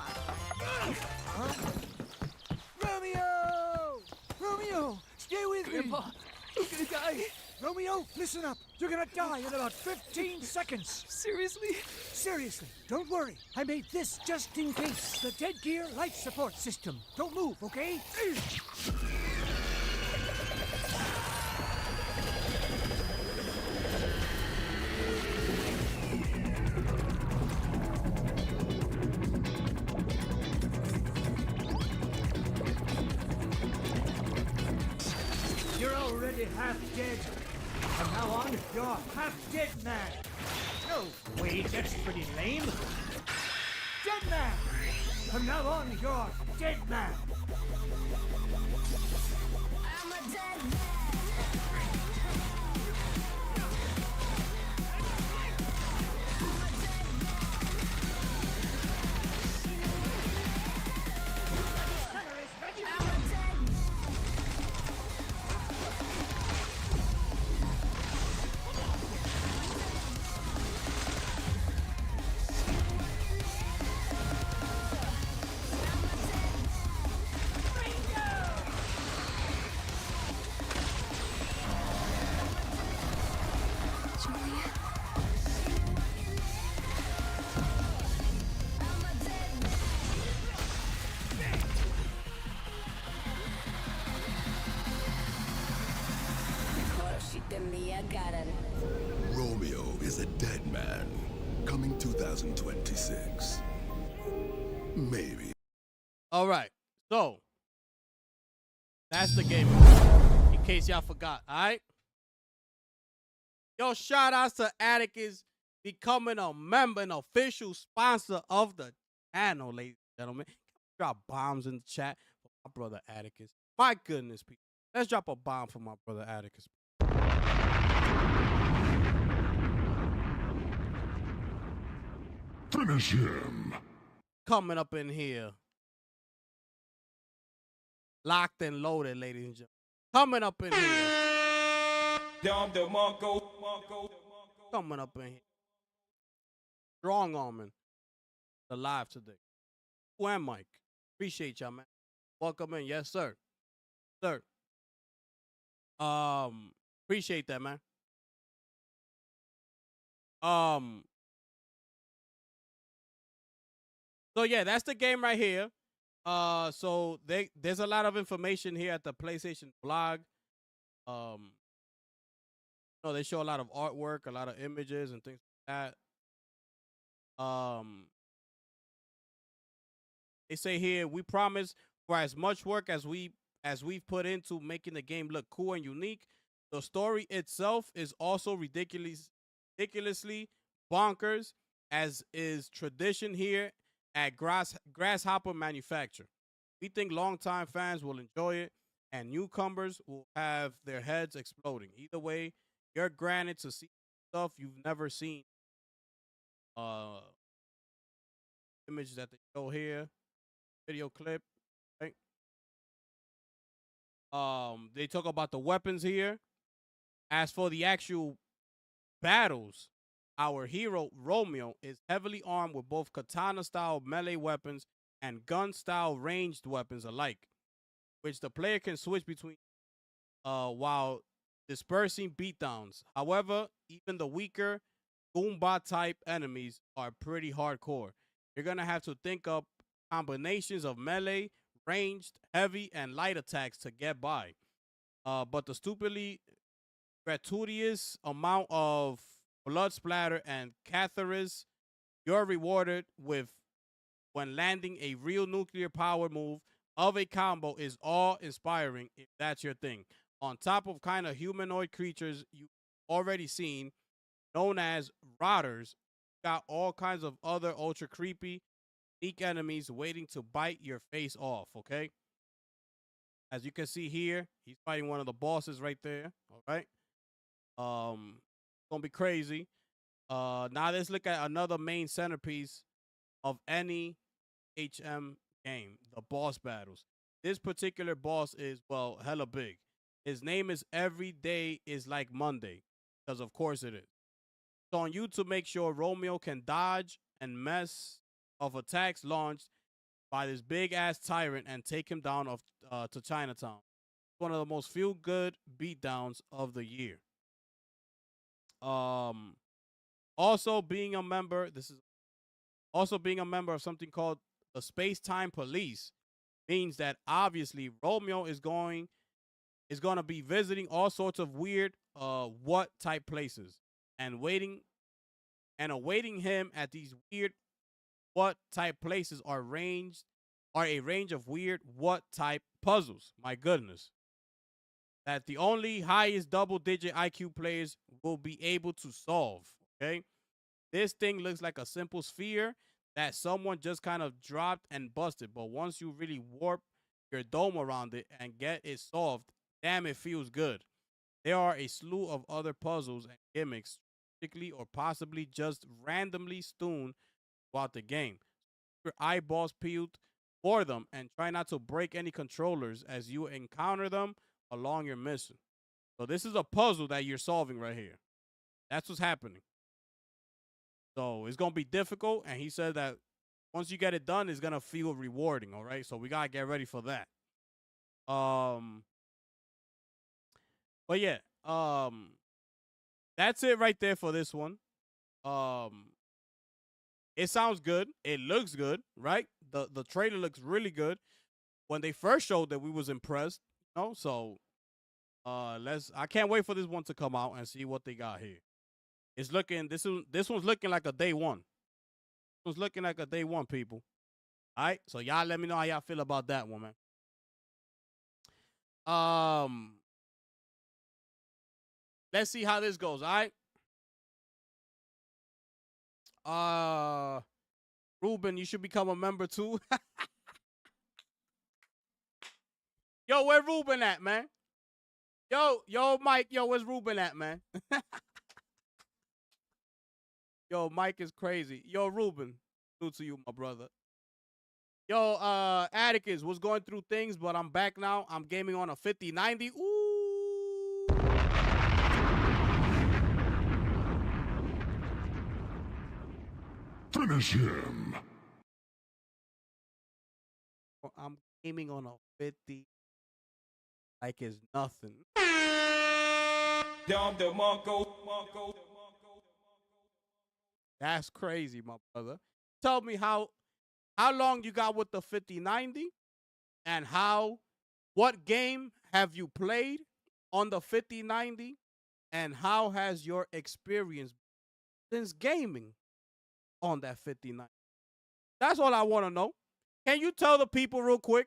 Romeo! Romeo, stay with Grandpa, I'm gonna die. me. Romeo, listen up. You're gonna die in about 15 seconds. Seriously? Seriously, don't worry. I made this just in case. The Dead Gear life support system. Don't move, okay? You're already half dead. From now on, you're half dead man. No, wait, that's pretty lame. Dead man. From now on, you're dead man. I'm a dead man. I'm a dead man. Romeo is a Dead Man. Coming 2026. Maybe. All right. So, that's the game. In case y'all forgot, all right? Yo, shout outs to Atticus becoming a member and official sponsor of the channel, ladies and gentlemen. Drop bombs in the chat for my brother Atticus. My goodness, people. Let's drop a bomb for my brother Atticus. Finish him. Coming up in here. Locked and loaded, ladies and gentlemen. Coming up in here. Coming up in here. Strong arming. Alive today. Who am Mike? Appreciate y'all, man. Welcome in. Yes, sir. Sir. Appreciate that, man. So yeah, that's the game right here. So there's a lot of information here at the PlayStation blog. They show a lot of artwork, a lot of images and things like that. They say here, we promise for as much work as we've put into making the game look cool and unique, The story itself is also ridiculously bonkers, as is tradition here at Grasshopper Manufacture. We think longtime fans will enjoy it, and newcomers will have their heads exploding. Either way, you're granted to see stuff you've never seen. Uh, Image that they show here, video clip. Right? They talk about the weapons here. As for the actual battles, our hero Romeo is heavily armed with both katana-style melee weapons and gun-style ranged weapons alike, which the player can switch between while dispersing beatdowns. However, even the weaker Goomba type enemies are pretty hardcore. You're gonna have to think up combinations of melee, ranged, heavy, and light attacks to get by. But the stupidly gratuitous amount of blood splatter and catharas you're rewarded with when landing a real nuclear power move of a combo is awe inspiring if that's your thing. On top of kind of humanoid creatures you've already seen, known as rotters, got all kinds of other ultra creepy, unique enemies waiting to bite your face off, okay? As you can see here, he's fighting one of the bosses right there, all right? Gonna be crazy. Now let's look at another main centerpiece of any HM game, the boss battles. This particular boss is, well, hella big. His name is Every Day is Like Monday, because of course it is. It's on you to make sure Romeo can dodge and mess of attacks launched by this big ass tyrant and take him down to Chinatown. One of the most feel good beatdowns of the year. Um, also being a member, this is also being a member of something called the Space Time Police means that obviously Romeo is going to be visiting all sorts of weird what type places and awaiting him at these weird what type places are a range of weird what type puzzles. My goodness. That the only highest double digit IQ players will be able to solve. Okay. This thing looks like a simple sphere that someone just kind of dropped and busted. But once you really warp your dome around it and get it solved, damn, it feels good. There are a slew of other puzzles and gimmicks, particularly or possibly just randomly strewn throughout the game. Your eyeballs peeled for them and try not to break any controllers as you encounter them along your mission. So this is a puzzle that you're solving right here. That's what's happening. So it's gonna be difficult, and he said that once you get it done, it's gonna feel rewarding. All right, so we gotta get ready for that. But yeah, that's it right there for this one. It sounds good. It looks good, right? The trailer looks really good. When they first showed that, we was impressed. You know, so I can't wait for this one to come out and see what they got here. It's looking this one's looking like a day one. This one's looking like a day one, people. All right, so y'all let me know how y'all feel about that one, man. Let's see how this goes. All right. Ruben, you should become a member too. Yo, where Ruben at, man? Yo, Mike. Yo, where's Ruben at, man? Yo, Mike is crazy. Yo, Ruben, new to you, my brother. Yo, Atticus was going through things, but I'm back now. I'm gaming on a 5090. Ooh. Finish him. I'm gaming on a 50 like it's nothing. That's crazy, my brother. Tell me how long you got with the 5090 and what game have you played on the 5090 and how has your experience since gaming on that 5090? That's all I want to know. Can you tell the people real quick?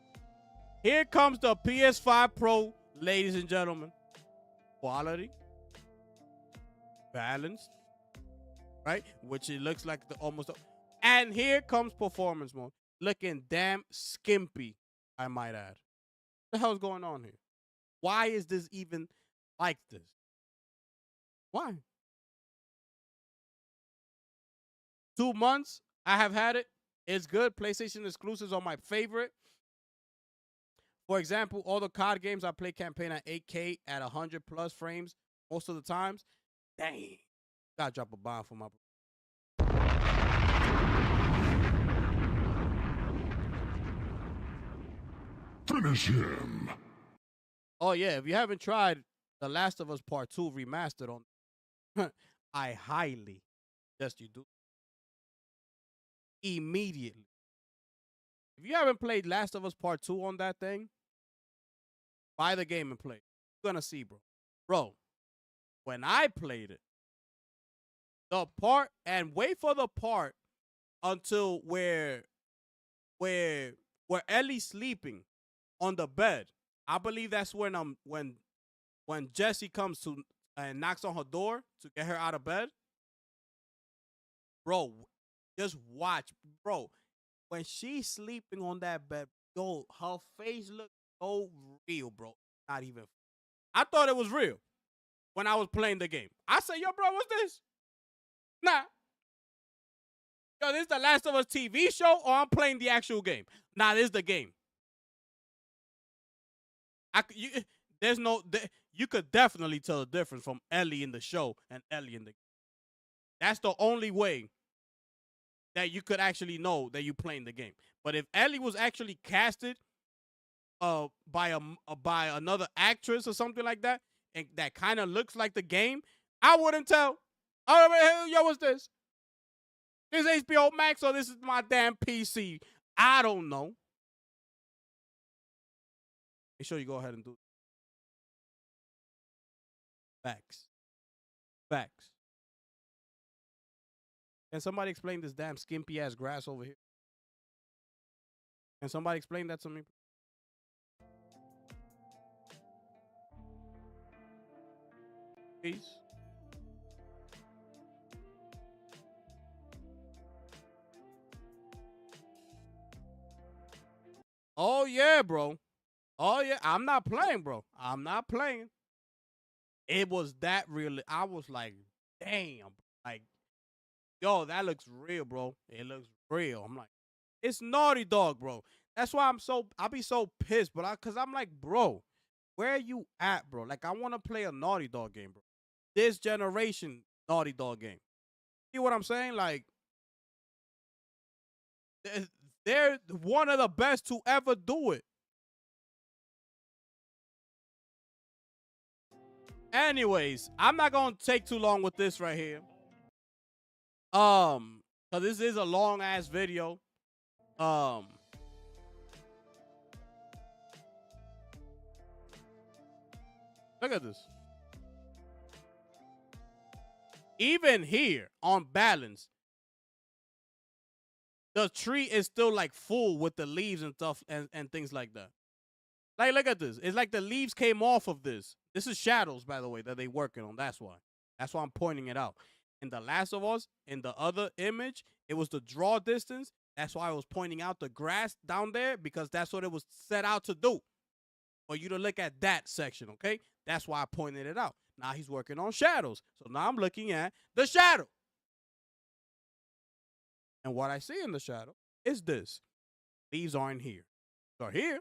Here comes the PS5 Pro, ladies and gentlemen. Quality, balanced, right? Which it looks like the almost. And here comes performance mode, looking damn skimpy, I might add. What the hell's going on here? Why is this even like this? Why? 2 months, I have had it. It's good. PlayStation exclusives are my favorite. For example, all the COD games I play campaign at 8K at 100 plus frames most of the times. Dang. Gotta drop a bomb for my. Finish him. Oh, yeah. If you haven't tried The Last of Us Part 2 remastered on, I highly suggest you do. Immediately. If you haven't played Last of Us Part 2 on that thing, buy the game and play. You're gonna see, bro. Bro, when I played it, the part, and wait for the part until where Ellie's sleeping on the bed. I believe that's when Jesse comes to and knocks on her door to get her out of bed. Bro, just watch, bro. When she's sleeping on that bed, yo, her face looks so real, bro. Not even. I thought it was real when I was playing the game. I said, yo, bro, what's this? Nah. Yo, this is the Last of Us TV show, or I'm playing the actual game? Nah, this is the game. You could definitely tell the difference from Ellie in the show and Ellie in the game. That's the only way that you could actually know that you're playing the game. But if Ellie was actually casted by another actress or something like that, and that kind of looks like the game, I wouldn't tell. Oh, yo, what's this? This is HBO Max or this is my damn PC? I don't know. Make sure you go ahead and do it. Facts. Facts. Can somebody explain this damn skimpy ass grass over here? Can somebody explain that to me? Please. Oh yeah, bro. Oh yeah, I'm not playing, bro. I'm not playing. It was that real. I was like, damn. Like, yo, that looks real, bro. It looks real. I'm like, it's Naughty Dog, bro. That's why I'll be so pissed, but cause I'm like, bro, where are you at, bro? Like, I want to play a Naughty Dog game, bro. This generation Naughty Dog game. See what I'm saying? Like, they're one of the best to ever do it. Anyways, I'm not gonna take too long with this right here. Cause this is a long ass video. Look at this. Even here on balance, the tree is still like full with the leaves and stuff and things like that. Like, look at this. It's like the leaves came off of this. This is shadows, by the way, that they working on. That's why. That's why I'm pointing it out. In The Last of Us, in the other image, it was the draw distance. That's why I was pointing out the grass down there, because that's what it was set out to do. For you to look at that section, okay? That's why I pointed it out. Now he's working on shadows. So now I'm looking at the shadow. And what I see in the shadow is this. Leaves aren't here. These are here.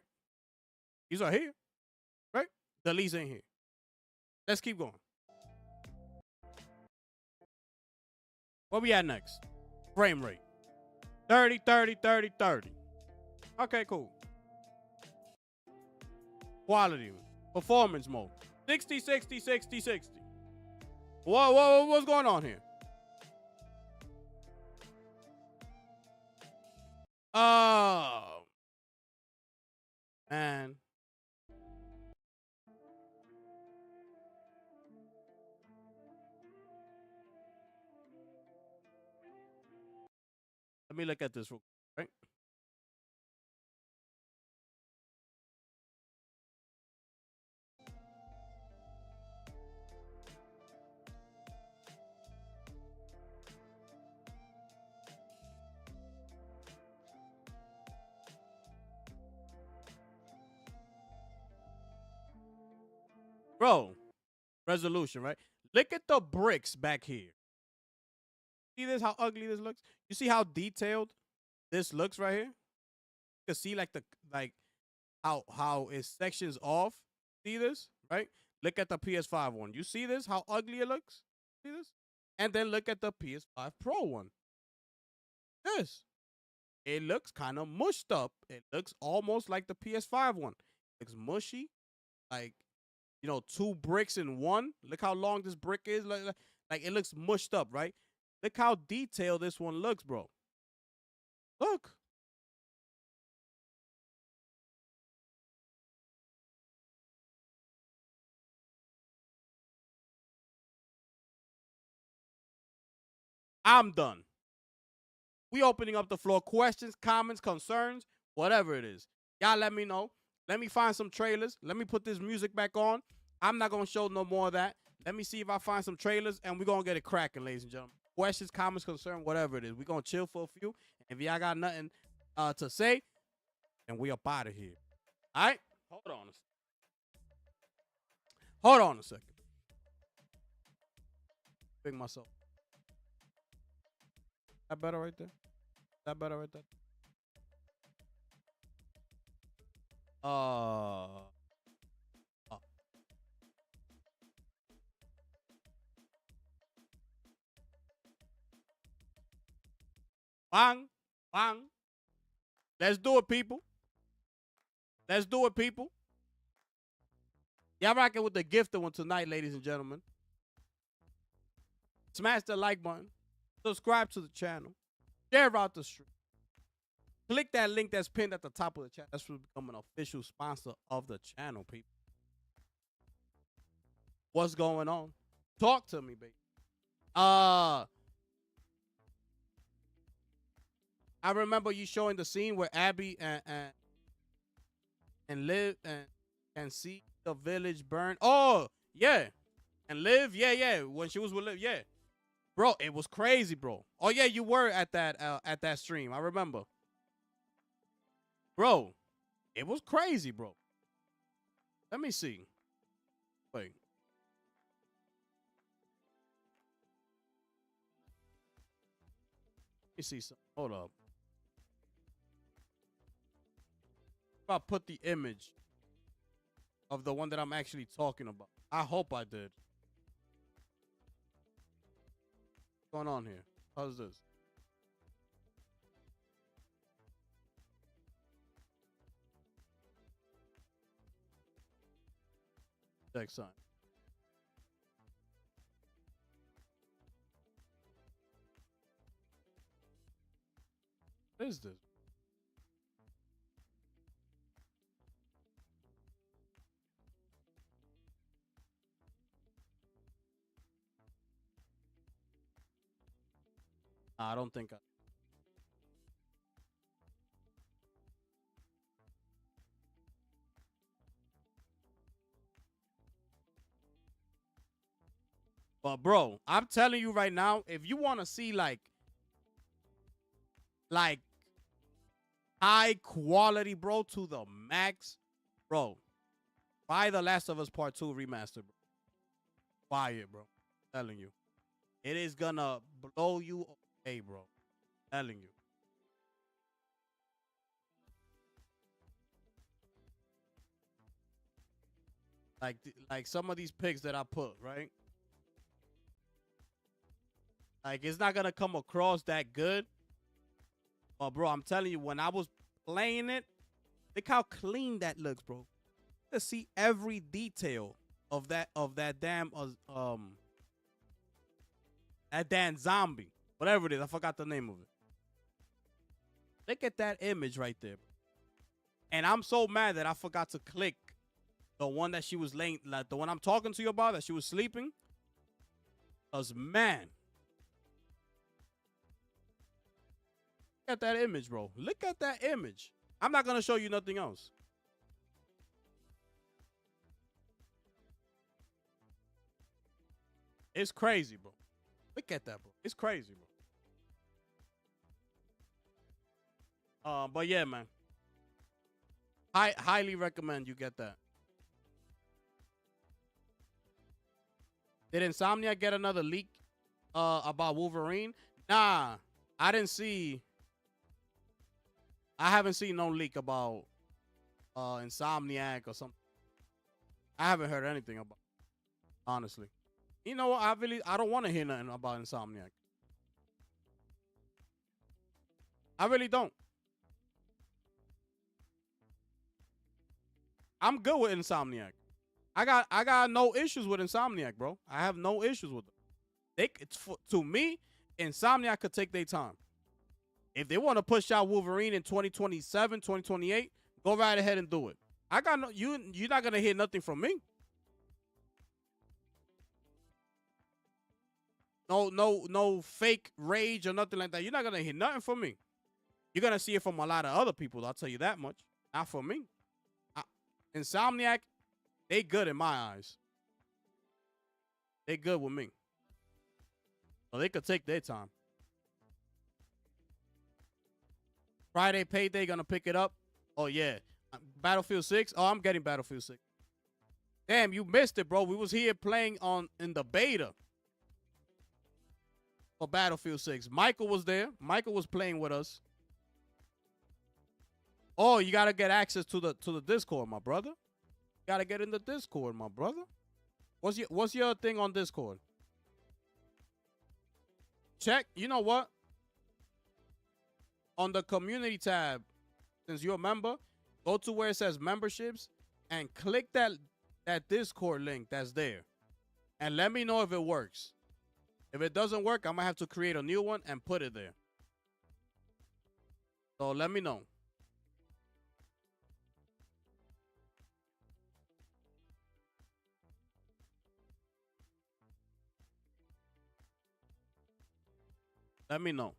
These are here. Right? The leaves ain't here. Let's keep going. Where we at next? Frame rate. 30, 30, 30, 30. Okay, cool. Quality. Performance mode. 60, 60, 60, 60. What's going on here? Oh. Man. Let me look at this real quick, right? Bro, resolution, right? Look at the bricks back here. See this? How ugly this looks? You see how detailed this looks right here? You can see like how it sections off. See this? Right? Look at the PS5 one. You see this? How ugly it looks? See this? And then look at the PS5 Pro one. This. It looks kind of mushed up. It looks almost like the PS5 one. It looks mushy. Like, you know, two bricks in one. Look how long this brick is. Like it looks mushed up, right? Look how detailed this one looks, bro. Look. I'm done. We opening up the floor. Questions, comments, concerns, whatever it is. Y'all let me know. Let me find some trailers. Let me put this music back on. I'm not going to show no more of that. Let me see if I find some trailers, and we're going to get it cracking, ladies and gentlemen. Questions, comments, concerns, whatever it is. We're going to chill for a few. If y'all got nothing to say, then we up out of here. All right? Hold on a second. Hold on a second. Bring myself. That better right there? That better right there? Bang, bang. Let's do it, people. Let's do it, people. Y'all rocking with the gifted one tonight, ladies and gentlemen. Smash the like button. Subscribe to the channel. Share out the stream. Click that link that's pinned at the top of the chat. That's what become an official sponsor of the channel, people. What's going on? Talk to me, baby. I remember you showing the scene where Abby and Liv and see the village burn. Oh, yeah. And Liv, yeah. When she was with Liv, yeah. Bro, it was crazy, bro. Oh, yeah, you were at that stream. I remember. Bro, it was crazy, bro. Let me see. Wait. Let me see something. Hold up. If I put the image of the one that I'm actually talking about. I hope I did. What's going on here? How's this? Next time. What is this? I don't think I. But bro, I'm telling you right now, if you want to see like high quality, bro, to the max, bro, buy The Last of Us Part 2 remastered, bro. Buy it, bro. I'm telling you. It is gonna blow you away, bro. I'm telling you. Like some of these pics that I put, right? Like, it's not gonna come across that good. But bro, I'm telling you, when I was playing it, look how clean that looks, bro. To see every detail of that damn that damn zombie. Whatever it is, I forgot the name of it. Look at that image right there. And I'm so mad that I forgot to click the one that she was laying, like the one I'm talking to you about, that she was sleeping. Cause man, look at that image, bro. Look at that image. I'm not gonna show you nothing else. It's crazy, bro. Look at that, bro. It's crazy, bro. But yeah, man. I highly recommend you get that. Did Insomniac get another leak about Wolverine? Nah, I didn't see. I haven't seen no leak about Insomniac or something. I haven't heard anything about it, honestly. You know what? I don't want to hear nothing about Insomniac. I really don't. I'm good with Insomniac. I got no issues with Insomniac, bro. I have no issues with it. To me, Insomniac could take their time. If they want to push out Wolverine in 2027, 2028, go right ahead and do it. I got no you're not gonna hear nothing from me. No fake rage or nothing like that. You're not gonna hear nothing from me. You're gonna see it from a lot of other people. I'll tell you that much. Not from me. Insomniac, they good in my eyes. They good with me. So they could take their time. Friday payday gonna pick it up. Oh yeah, Battlefield 6. Oh, I'm getting Battlefield 6. Damn, you missed it, bro. We was here playing in the beta for Battlefield 6. Michael was there. Michael was playing with us. Oh, you gotta get access to the Discord, my brother. You gotta get in the Discord, my brother. What's your thing on Discord? Check. You know what? On the community tab, since you're a member, go to where it says memberships and click that Discord link that's there. And let me know if it works. If it doesn't work, I'm going to have to create a new one and put it there. So let me know. Let me know.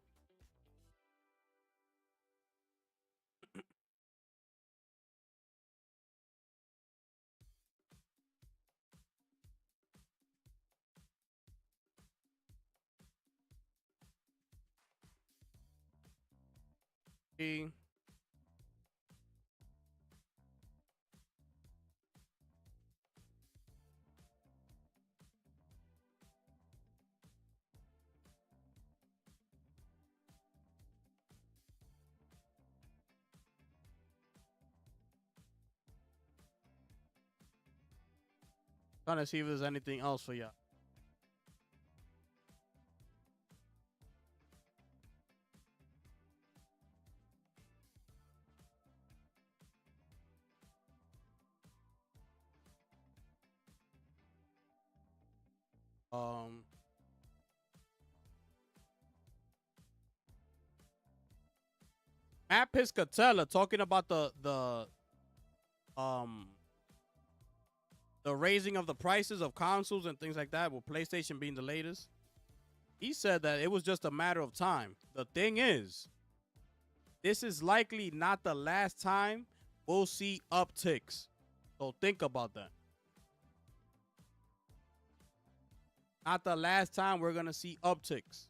Trying to see if there's anything else for y'all. Matt Piscatella talking about the raising of the prices of consoles and things like that, with PlayStation being the latest. He said that it was just a matter of time. The thing is, this is likely not the last time we'll see upticks. So think about that. Not the last time we're going to see upticks.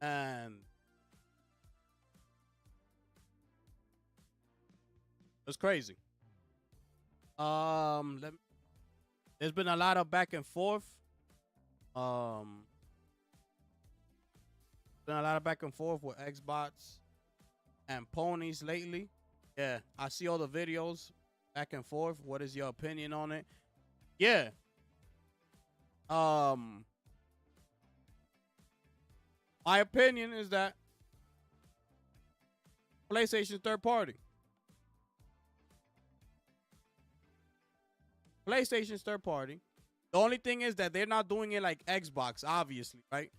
And it's crazy. There's been a lot of back and forth. Been a lot of back and forth with Xbox and ponies lately. Yeah, I see all the videos back and forth. What is your opinion on it? Yeah. My opinion is that PlayStation's third party. PlayStation's third party. The only thing is that they're not doing it like Xbox, obviously, right?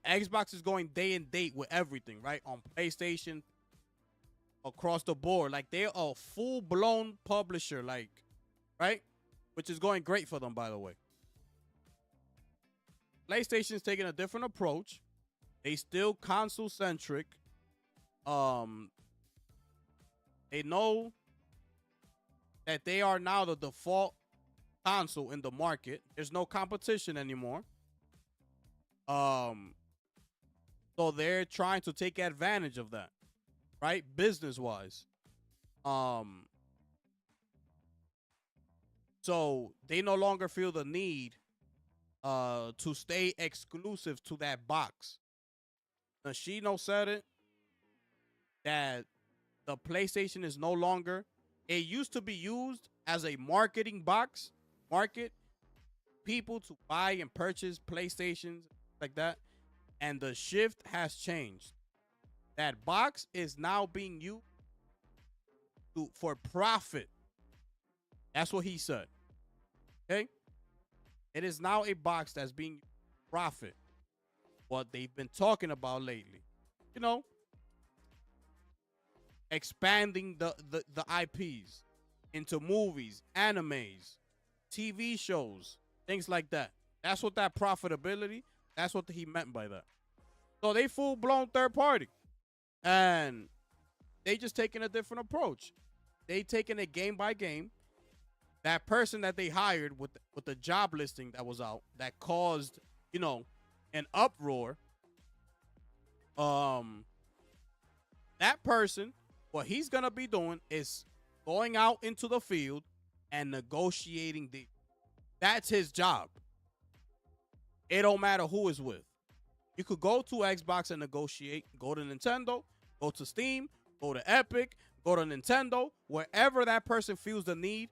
Xbox is going day and date with everything, right? On PlayStation, across the board. Like, they're a full-blown publisher, like, right? Which is going great for them, by the way. PlayStation's taking a different approach. They still console-centric. They know that they are now the default console in the market. There's no competition anymore. So they're trying to take advantage of that. right? Business wise. So they no longer feel the need to stay exclusive to that box. Nashino said it that the PlayStation is no longer. It used to be used as a marketing box, market people to buy and purchase PlayStations like that, and the shift has changed. That box is now being used for profit. That's what he said. Okay, it is now a box that's being profit. What they've been talking about lately, you know, expanding the IPs into movies, animes, TV shows, things like that. That's what that profitability, that's what he meant by that. So they full-blown third party. And they just taking a different approach. They taking it game by game. That person that they hired with the job listing that was out that caused, you know, an uproar. That person, what he's gonna be doing is going out into the field and negotiating the. That's his job. It don't matter who is with. You could go to Xbox and negotiate. Go to Nintendo. Go to Steam. Go to Epic. Go to Nintendo. Wherever that person feels the need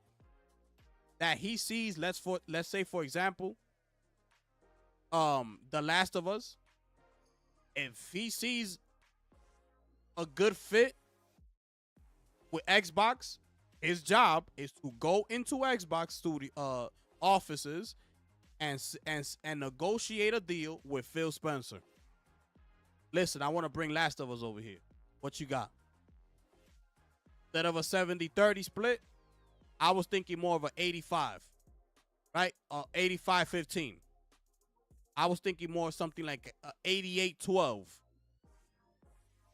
that he sees. Let's say for example, The Last of Us. If he sees a good fit with Xbox, his job is to go into Xbox studio offices and negotiate a deal with Phil Spencer. Listen, I want to bring Last of Us over here. What you got? Instead of a 70-30 split, I was thinking more of an 85, right? 85-15. I was thinking more something like 88-12.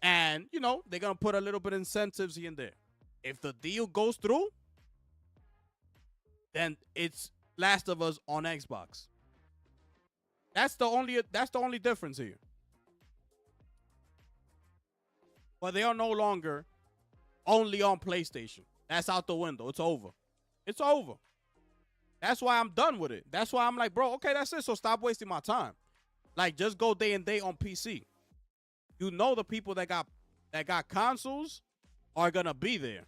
And, you know, they're going to put a little bit of incentives in there. If the deal goes through, then it's Last of Us on Xbox. That's the only difference here. But they are no longer only on PlayStation. That's out the window. It's over. It's over. That's why I'm done with it. That's why I'm like, bro, okay, that's it. So stop wasting my time. Like, just go day and day on PC. You know the people that got consoles are gonna be there.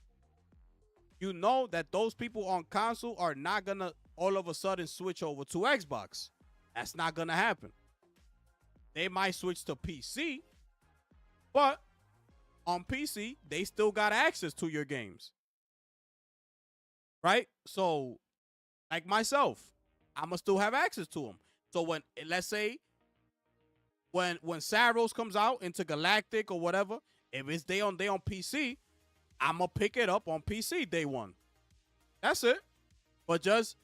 You know that those people on console are not gonna all of a sudden switch over to Xbox. That's not gonna happen. They might switch to PC, but on PC, they still got access to your games. Right? So, like myself, I'ma still have access to them. So when, let's say, when Saros comes out into Galactic or whatever, if it's day on PC, I'ma pick it up on PC day one. That's it. But just,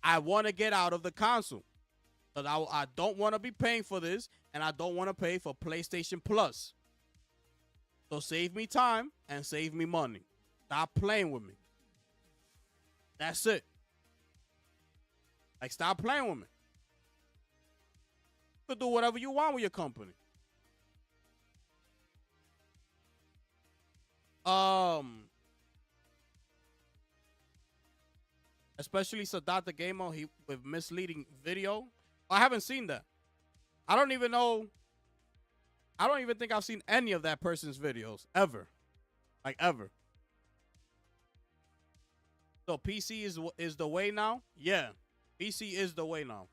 I want to get out of the console. Because I don't want to be paying for this, and I don't want to pay for PlayStation Plus. So save me time and save me money. Stop playing with me. That's it. Like, stop playing with me. You can do whatever you want with your company. Especially Sadat the Gamer, he with misleading video. I haven't seen that. I don't even know. I don't even think I've seen any of that person's videos ever. Like, ever. So PC is the way now? Yeah. PC is the way now.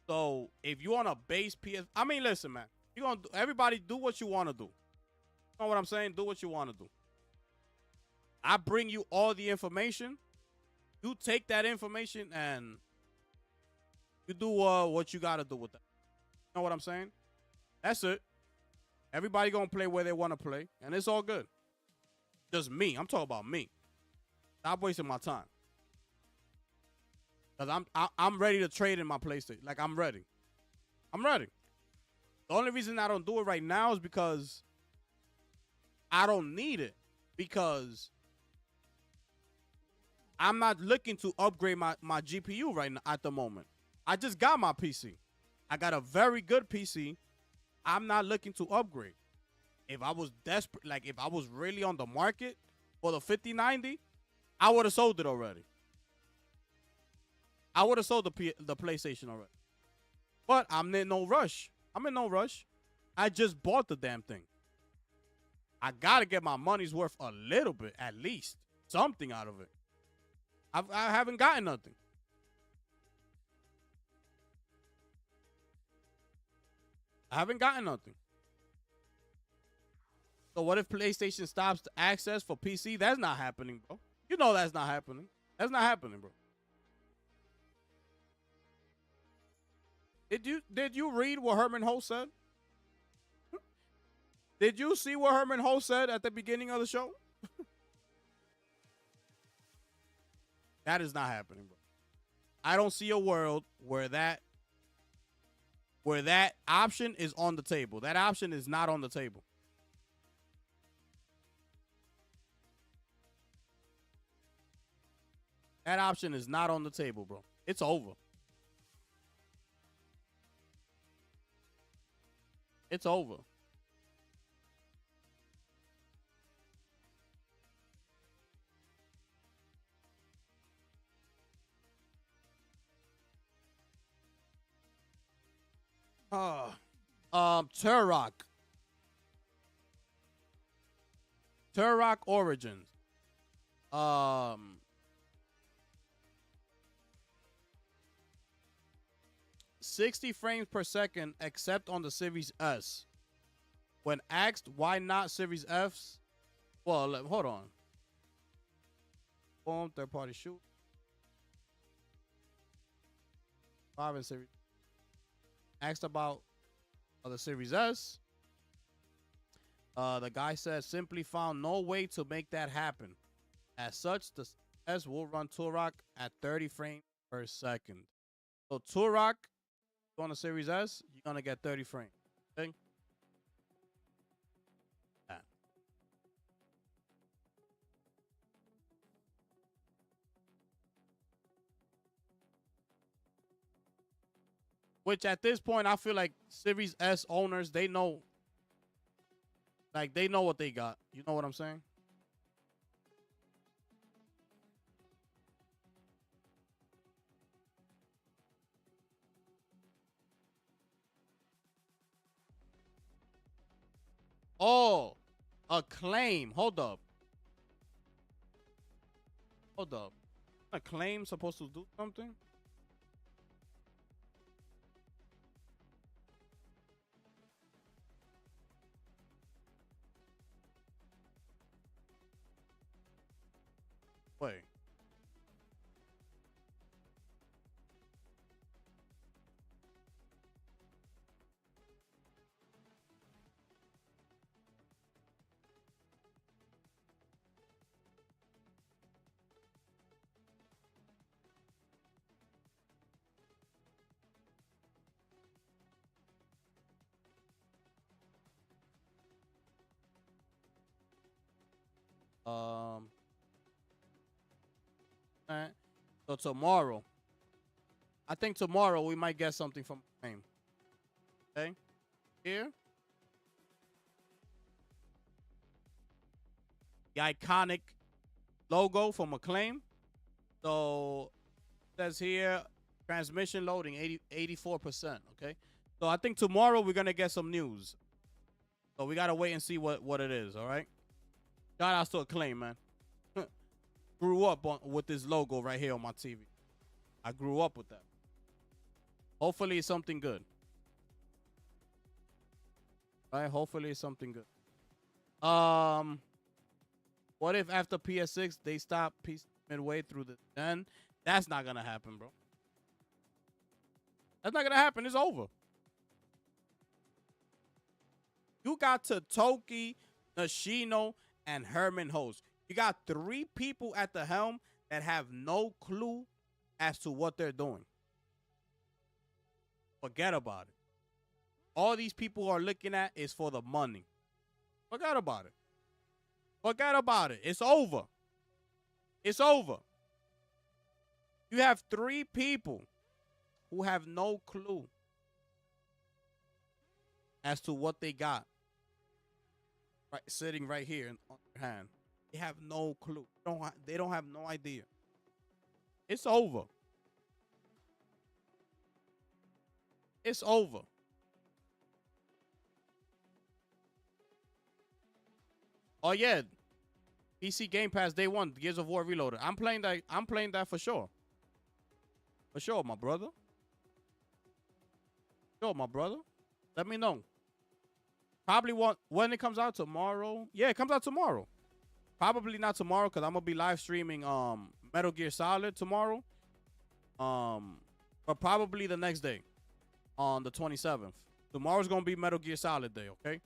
So if you want a base PS, I mean, listen, man. You gonna everybody do what you want to do. You know what I'm saying? Do what you want to do. I bring you all the information. You take that information and you do what you gotta do with that. You know what I'm saying? That's it. Everybody gonna play where they want to play, and it's all good. Just me. I'm talking about me. Stop wasting my time. Cause I'm ready to trade in my PlayStation. Like, I'm ready. I'm ready. The only reason I don't do it right now is because I don't need it. Because I'm not looking to upgrade my GPU right now at the moment. I just got my PC. I got a very good PC. I'm not looking to upgrade. if I was desperate, like if I was really on the market for the 5090, I would have sold it already. I would have sold the PlayStation already. But I'm in no rush. I just bought the damn thing. I gotta get my money's worth a little bit, at least something out of it. I haven't gotten nothing. I haven't gotten nothing. So what if PlayStation stops the access for PC? That's not happening, bro. You know that's not happening. That's not happening, bro. Did you read what Herman Holt said? Did you see what Herman Holt said at the beginning of the show? That is not happening, bro. I don't see a world where that option is on the table. That option is not on the table. That option is not on the table, bro. It's over. It's over. Turok. Turok Origins. 60 frames per second except on the Series S. When asked why not Series F's, well, hold on. Boom, third party shoot. 5 and Series. Asked about the Series S. The guy said simply found no way to make that happen. As such, the S will run Turok at 30 frames per second. So Turok on the Series S, you're gonna get 30 frames. Okay? Yeah. Which at this point, I feel like Series S owners, they know, like they know what they got. You know what I'm saying? Oh, Acclaim. Hold up. Acclaim supposed to do something? Wait. Alright. So tomorrow, I think tomorrow we might get something from Acclaim. Okay, here, the iconic logo from Acclaim. So it says here transmission loading 84%. Okay, so I think tomorrow we're gonna get some news. So we gotta wait and see what it is. All right. Shout out to Acclaim, man. Grew up with this logo right here on my TV. I grew up with that. Hopefully it's something good. Right? Hopefully it's something good. What if after PS6 they stop midway through the gen? That's not gonna happen, bro. That's not gonna happen. It's over. You got Toki, Nishino, and Herman Host. You got 3 people at the helm that have no clue as to what they're doing. Forget about it. All these people are looking at is for the money. Forget about it. Forget about it. It's over. It's over. You have 3 people who have no clue as to what they got. right, sitting right here on your hand. They have no clue. They don't have no idea. It's over. It's over. Oh yeah, PC Game Pass day one, Gears of War Reloaded. I'm playing that. I'm playing that for sure. For sure, my brother. Sure, my brother. Let me know. Probably when it comes out tomorrow. Yeah, it comes out tomorrow. Probably not tomorrow because I'm gonna be live streaming Metal Gear Solid tomorrow. But probably the next day on the 27th. Tomorrow's gonna be Metal Gear Solid day, okay?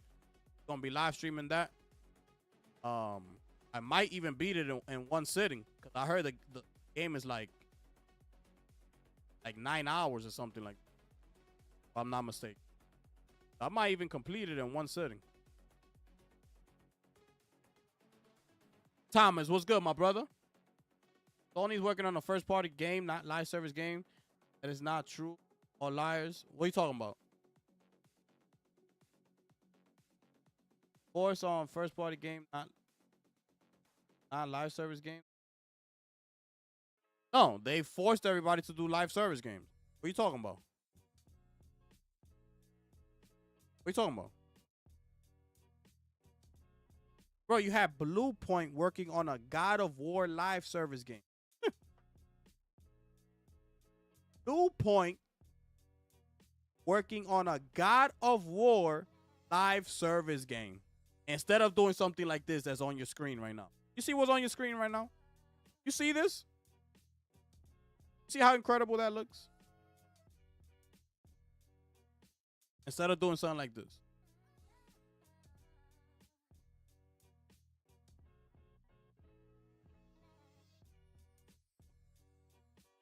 Gonna be live streaming that. I might even beat it in one sitting because I heard the game is like 9 hours or something like that, if I'm not mistaken. I might even complete it in one sitting. Thomas, what's good, my brother? Sony's working on a first-party game, not live service game. That is not true. Or liars. What are you talking about? Force on first-party game, not live service game. No, they forced everybody to do live service games. What are you talking about? What are you talking about? Bro, you have Blue Point working on a God of War live service game. Blue Point working on a God of War live service game. Instead of doing something like this that's on your screen right now. You see what's on your screen right now? You see this? See how incredible that looks? Instead of doing something like this.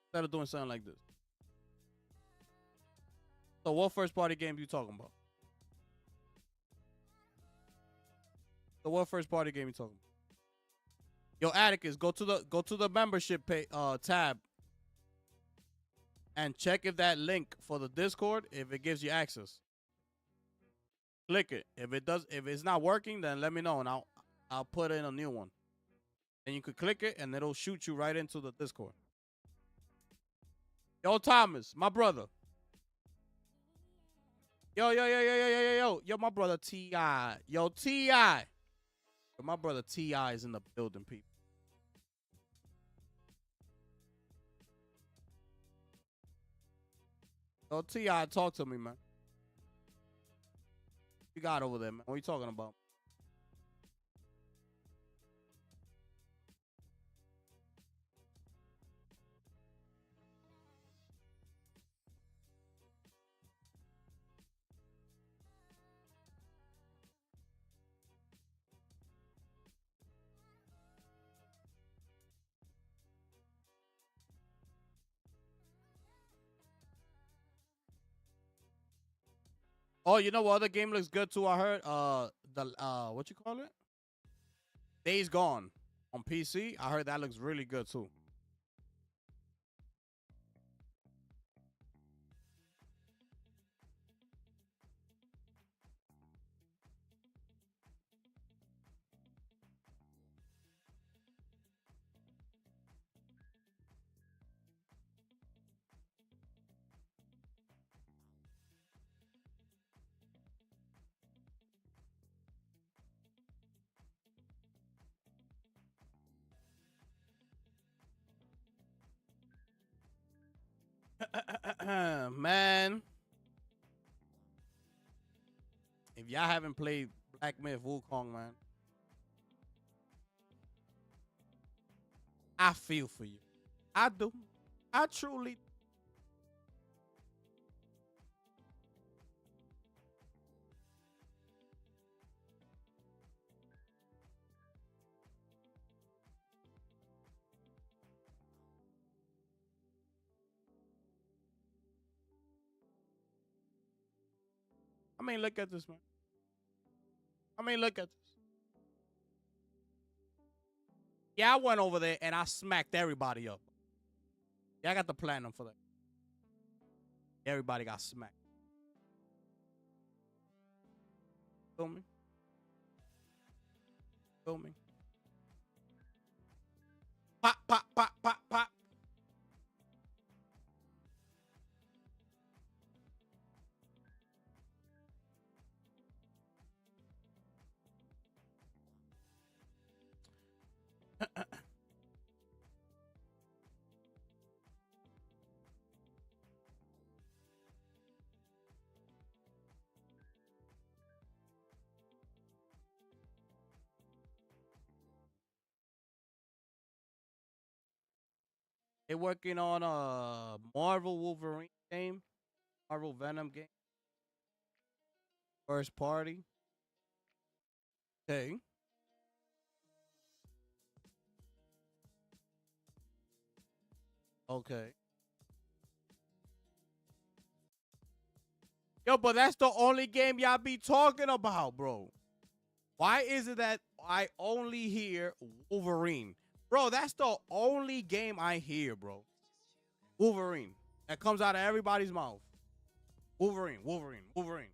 Instead of doing something like this. So what first party game you talking about? So what first party game you talking about? Yo, Atticus, go to the membership tab and check if that link for the Discord, if it gives you access. Click it. If it's not working, then let me know and I'll put in a new one. And you could click it and it'll shoot you right into the Discord. Yo, Thomas, my brother. Yo, my brother T.I. Yo, T.I. My brother T.I. is in the building, people. Yo, T.I., talk to me, man. You got over there, man. What are you talking about? Oh, you know what other game looks good too? I heard what you call it? Days Gone on PC. I heard that looks really good too. Man, if y'all haven't played Black Myth Wukong, man, I feel for you. I do. I truly. I mean, look at this, man. I mean, look at this. Yeah, I went over there and I smacked everybody up. Yeah, I got the platinum for that. Everybody got smacked. Feel me? Feel me? Pop, pop, pop, pop, pop. They're working on a Marvel Wolverine game, Marvel Venom game, first party. Okay. Okay. Yo, but that's the only game y'all be talking about, bro. Why is it that I only hear Wolverine? Bro, that's the only game I hear, bro. Wolverine. That comes out of everybody's mouth. Wolverine, Wolverine, Wolverine.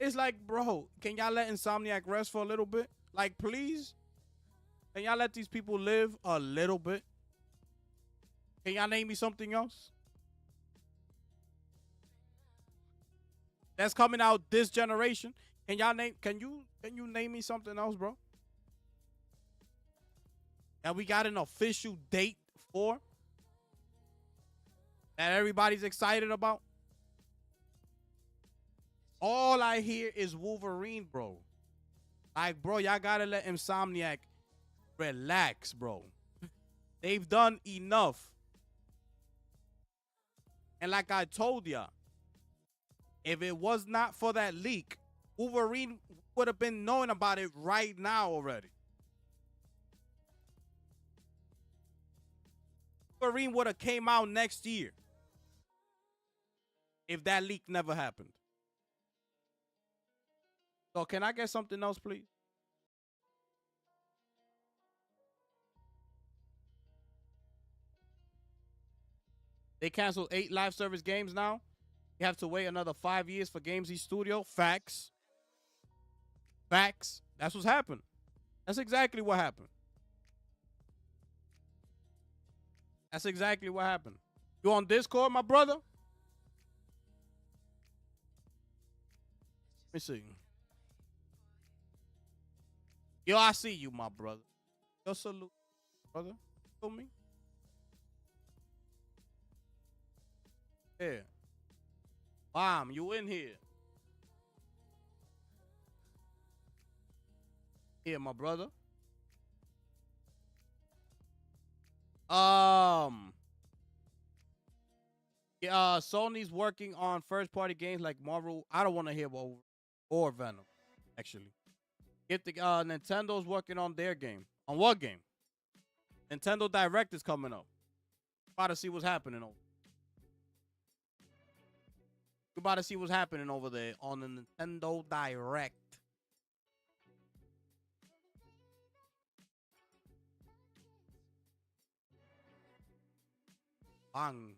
It's like, bro, can y'all let Insomniac rest for a little bit? Like, please? Can y'all let these people live a little bit? Can y'all name me something else that's coming out this generation? Can you name me something else, bro? And we got an official date for that everybody's excited about? All I hear is Wolverine, bro. Like, bro, y'all gotta let Insomniac relax, bro. They've done enough. And like I told y'all, if it was not for that leak, Wolverine would have been knowing about it right now already. Wolverine would have came out next year if that leak never happened. So can I get something else, please? They canceled 8 live service games now. You have to wait another 5 years for Games East Studio. Facts. Facts. That's what's happened. That's exactly what happened. That's exactly what happened. You on Discord, my brother? Let me see. Yo, I see you, my brother. Yo, salute, brother. Feel me? Yeah. Mom, you in here. Here, my brother. Yeah, Sony's working on first party games like Marvel. I don't want to hear about or Venom, actually. Get the Nintendo's working on their game. On what game? Nintendo Direct is coming up. About to see what's happening over. We're about to see what's happening over there on the Nintendo Direct. Bang.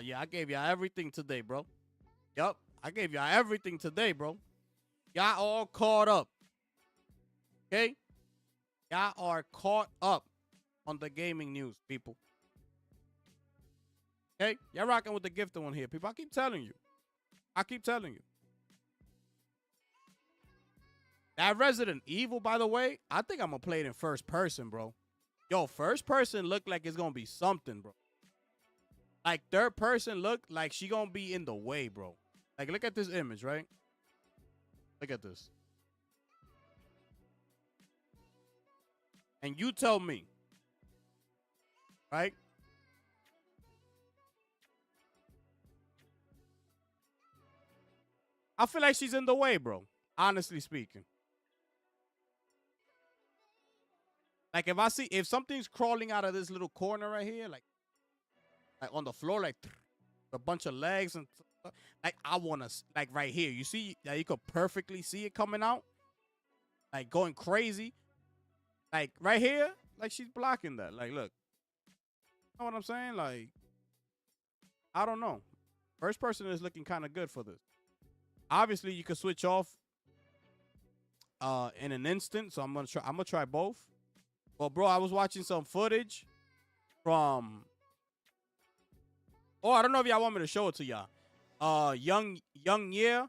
Yeah, I gave y'all everything today, bro. Yup, I gave y'all everything today, bro. Y'all all caught up. Okay? Y'all are caught up on the gaming news, people. Okay? Y'all rocking with the gifted one here, people. I keep telling you. That Resident Evil, by the way, I think I'm going to play it in first person, bro. Yo, first person look like it's going to be something, bro. Like, third person look like she going to be in the way, bro. Like, look at this image, right? Look at this. And you tell me, right? I feel like she's in the way, bro. Honestly speaking. Like, if something's crawling out of this little corner right here, like on the floor, like a bunch of legs and stuff, like I want to, like right here, you see that you could perfectly see it coming out, like going crazy. Like right here, like she's blocking that. Like, look, you know what I'm saying? Like, I don't know. First person is looking kind of good for this. Obviously, you can switch off in an instant. So I'm gonna try both. Well, bro, I was watching some footage from. Oh, I don't know if y'all want me to show it to y'all. Young Yeah.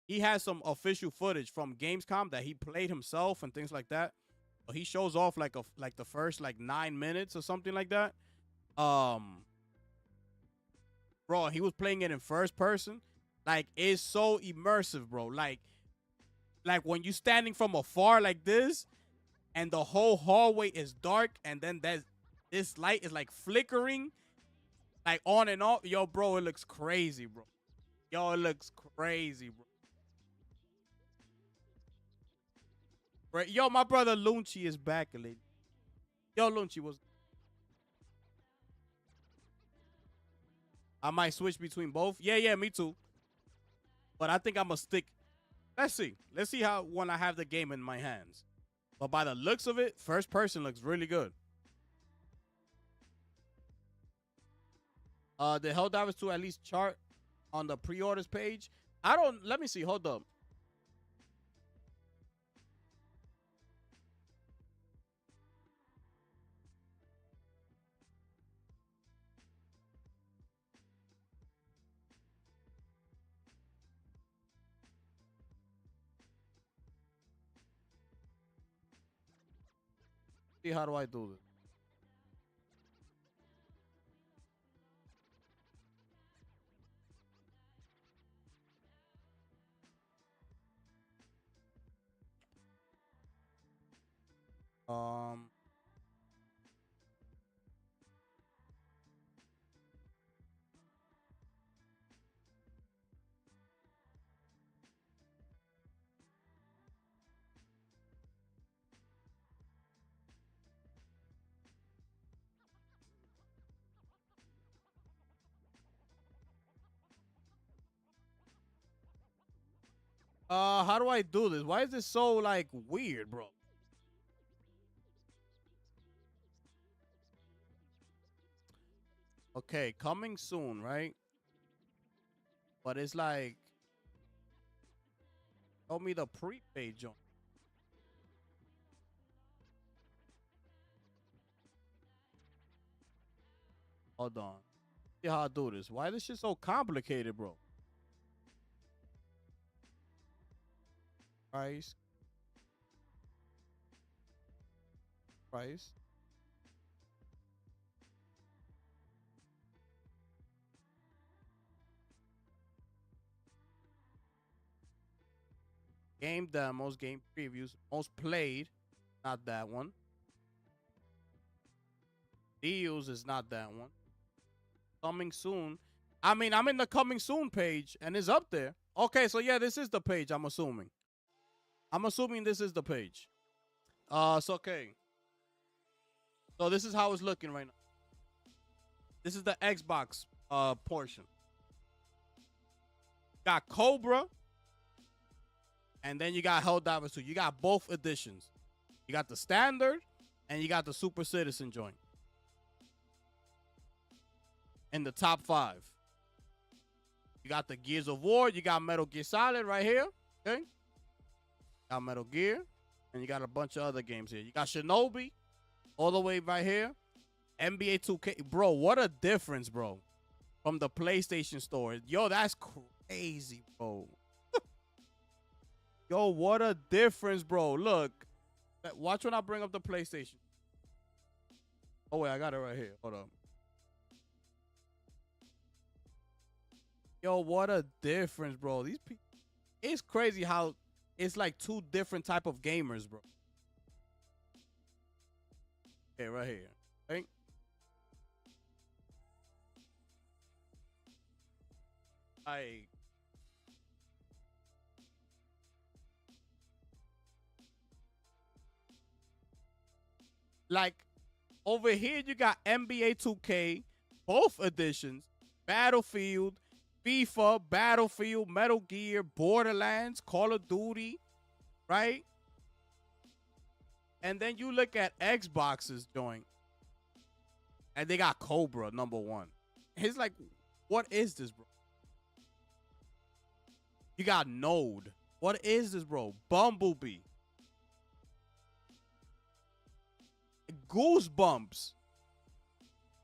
He has some official footage from Gamescom that he played himself and things like that. So he shows off like the first like 9 minutes or something like that. Bro, he was playing it in first person. Like, it's so immersive, bro. Like when you standing from afar like this, and the whole hallway is dark, and then this light is like flickering, like on and off. Yo, bro, it looks crazy, bro. Yo, it looks crazy, bro. Right. Yo, my brother Lunchi is back, lady. Yo, Lunchi was. I might switch between both. Yeah, me too. But I think I'm gonna stick. Let's see. Let's see how when I have the game in my hands. But by the looks of it, first person looks really good. The Helldivers 2 at least chart on the pre-orders page. Let me see. Hold up. See, how do I do this? Um, how do I do this? Why is this so like weird, bro? Okay, coming soon, right? But it's like, show me the prepaid joint. Hold on. See how I do this. Why this shit so complicated, bro? Price. Price. Game demos, game previews, most played. Not that one. Deals is not that one. Coming soon. I mean, I'm in the coming soon page and it's up there. Okay, so yeah, this is the page, I'm assuming. I'm assuming this is the page. So okay. So this is how it's looking right now. This is the Xbox portion. Got Cobra. And then you got Helldivers 2. You got both editions. You got the standard and you got the Super Citizen joint. In the top 5. You got the Gears of War. You got Metal Gear Solid right here. Okay. Got Metal Gear. And you got a bunch of other games here. You got Shinobi. All the way right here. NBA 2K. Bro, what a difference, bro. From the PlayStation Store. Yo, that's crazy, bro. Yo, what a difference, bro. Look. Watch when I bring up the PlayStation. Oh, wait. I got it right here. Hold up. Yo, what a difference, bro. These people. It's crazy how it's like two different type of gamers, bro. Okay, right here. Okay. Like over here you got NBA 2K, both editions, Battlefield, FIFA, Battlefield, Metal Gear, Borderlands, Call of Duty, right? And then you look at Xbox's joint, and they got Cobra #1. It's like, what is this, bro? You got Node. What is this, bro? Bumblebee. Goosebumps.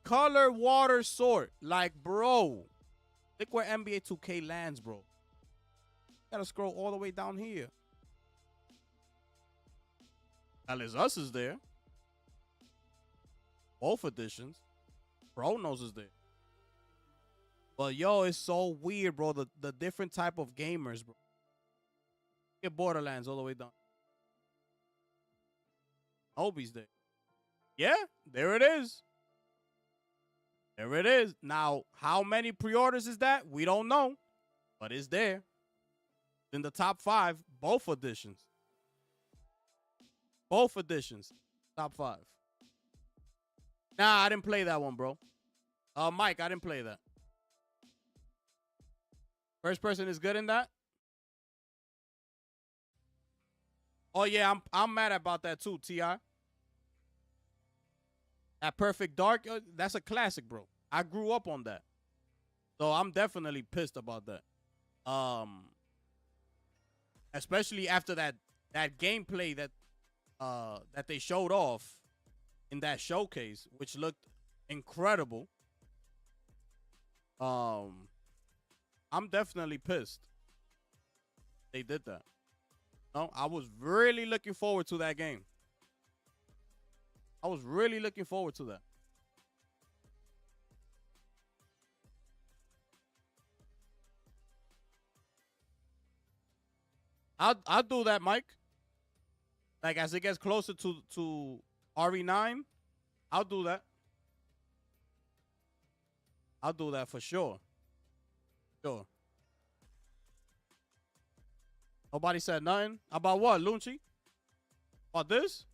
Color Water Sword. Like, bro. Look where NBA 2K lands, bro. Gotta scroll all the way down here. Alice Us is there. Both editions. Chronos is there. But yo, it's so weird, bro. The different type of gamers, bro. Get Borderlands all the way down. Obi's there. Yeah, there it is. There it is. Now, how many pre-orders is that? We don't know. But it's there. In the top 5, both editions. Both editions. Top 5. Nah, I didn't play that one, bro. Mike, I didn't play that. First person is good in that? Oh yeah, I'm mad about that too, T.I. That Perfect Dark, that's a classic, bro. I grew up on that. So I'm definitely pissed about that. Especially after that gameplay that they showed off in that showcase, which looked incredible. I'm definitely pissed they did that. No, I was really looking forward to that game. I was really looking forward to that. I'll do that, Mike. Like as it gets closer to RE9, I'll do that. I'll do that for sure. Sure. Nobody said nothing about what, Lunchi? About this?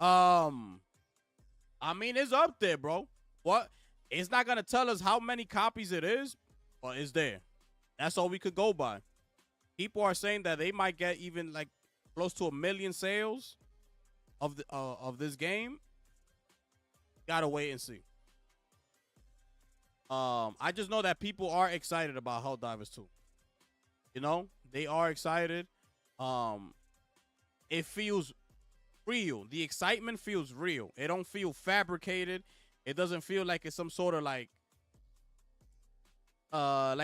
I mean, it's up there, bro. What? It's not gonna tell us how many copies it is, but it's there. That's all we could go by. People are saying that they might get even like close to 1 million sales of this game. Gotta wait and see. I just know that people are excited about Helldivers 2. You know, they are excited. It feels real. The excitement feels real. It don't feel fabricated. It doesn't feel like it's some sort of like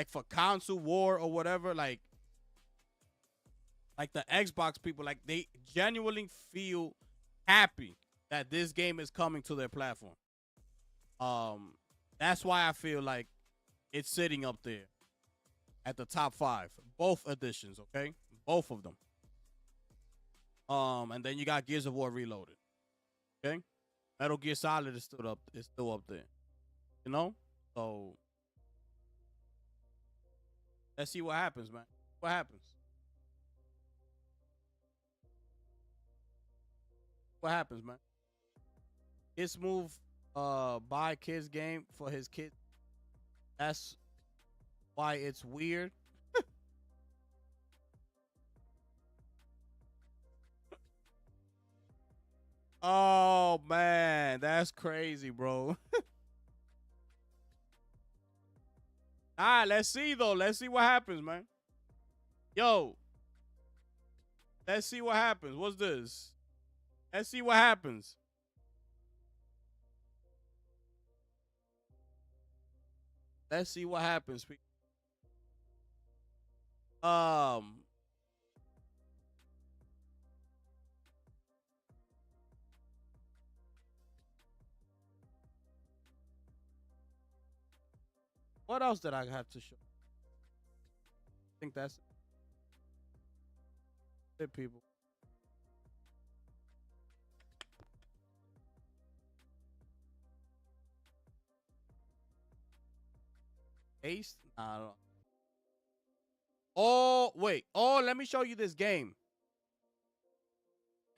for console war or whatever. Like the Xbox people, like they genuinely feel happy that this game is coming to their platform. That's why I feel like it's sitting up there at the top 5. Both editions, okay? Both of them. And then you got Gears of War Reloaded. Okay? Metal Gear Solid is still up there. You know? So let's see what happens, man. What happens? What happens, man? Kids move buy kids game for his kid. That's why it's weird. Oh man, that's crazy, bro. All right, let's see though. Let's see what happens, man. Yo, let's see what happens. What's this? Let's see what happens. Let's see what happens. What else did I have to show? I think that's it, people. Ace? Nah, I don't. Oh, wait. Oh, let me show you this game.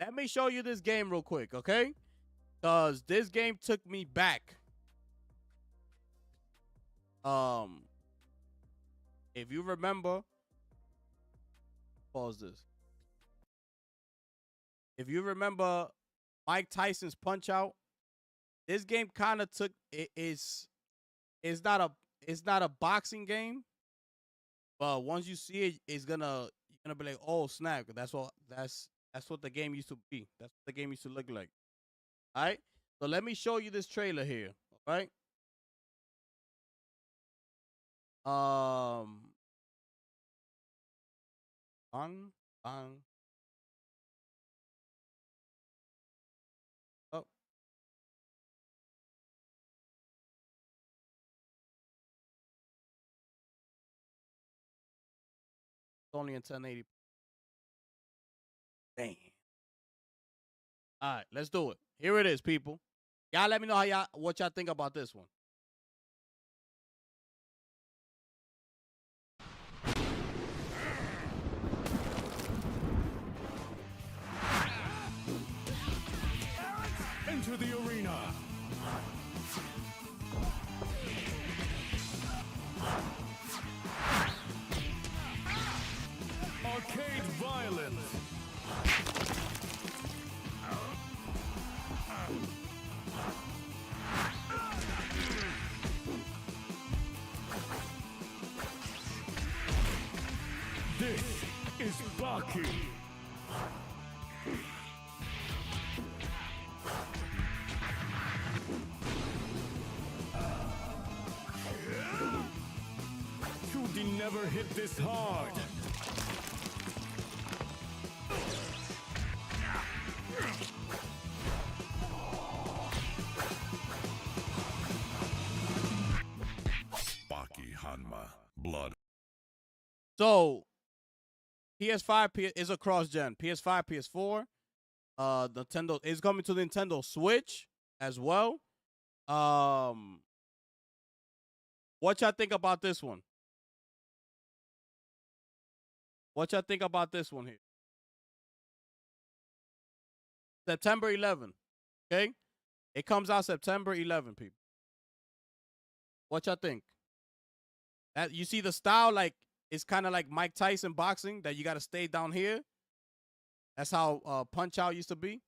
Let me show you this game real quick, okay? Because this game took me back. If you remember, pause this. if you remember Mike Tyson's Punch Out, this game kind of took it's not a boxing game, but once you see it, you're gonna be like, oh snap, that's what the game used to be. That's what the game used to look like. All right. So let me show you this trailer here. All right. Bang, bang. Oh, it's only in 1080. Damn. All right, let's do it. Here it is, people. Y'all let me know what y'all think about this one. Enter the arena. Arcade violence. This is Baki. You never hit this hard. Baki Hanma. Blood. So PS5 is a cross gen. PS5, PS4. Nintendo is coming to the Nintendo Switch as well. What y'all think about this one? What y'all think about this one here? September 11th. Okay? It comes out September 11th, people. What y'all think? That you see the style, like it's kind of like Mike Tyson boxing, that you got to stay down here. That's how Punch Out used to be.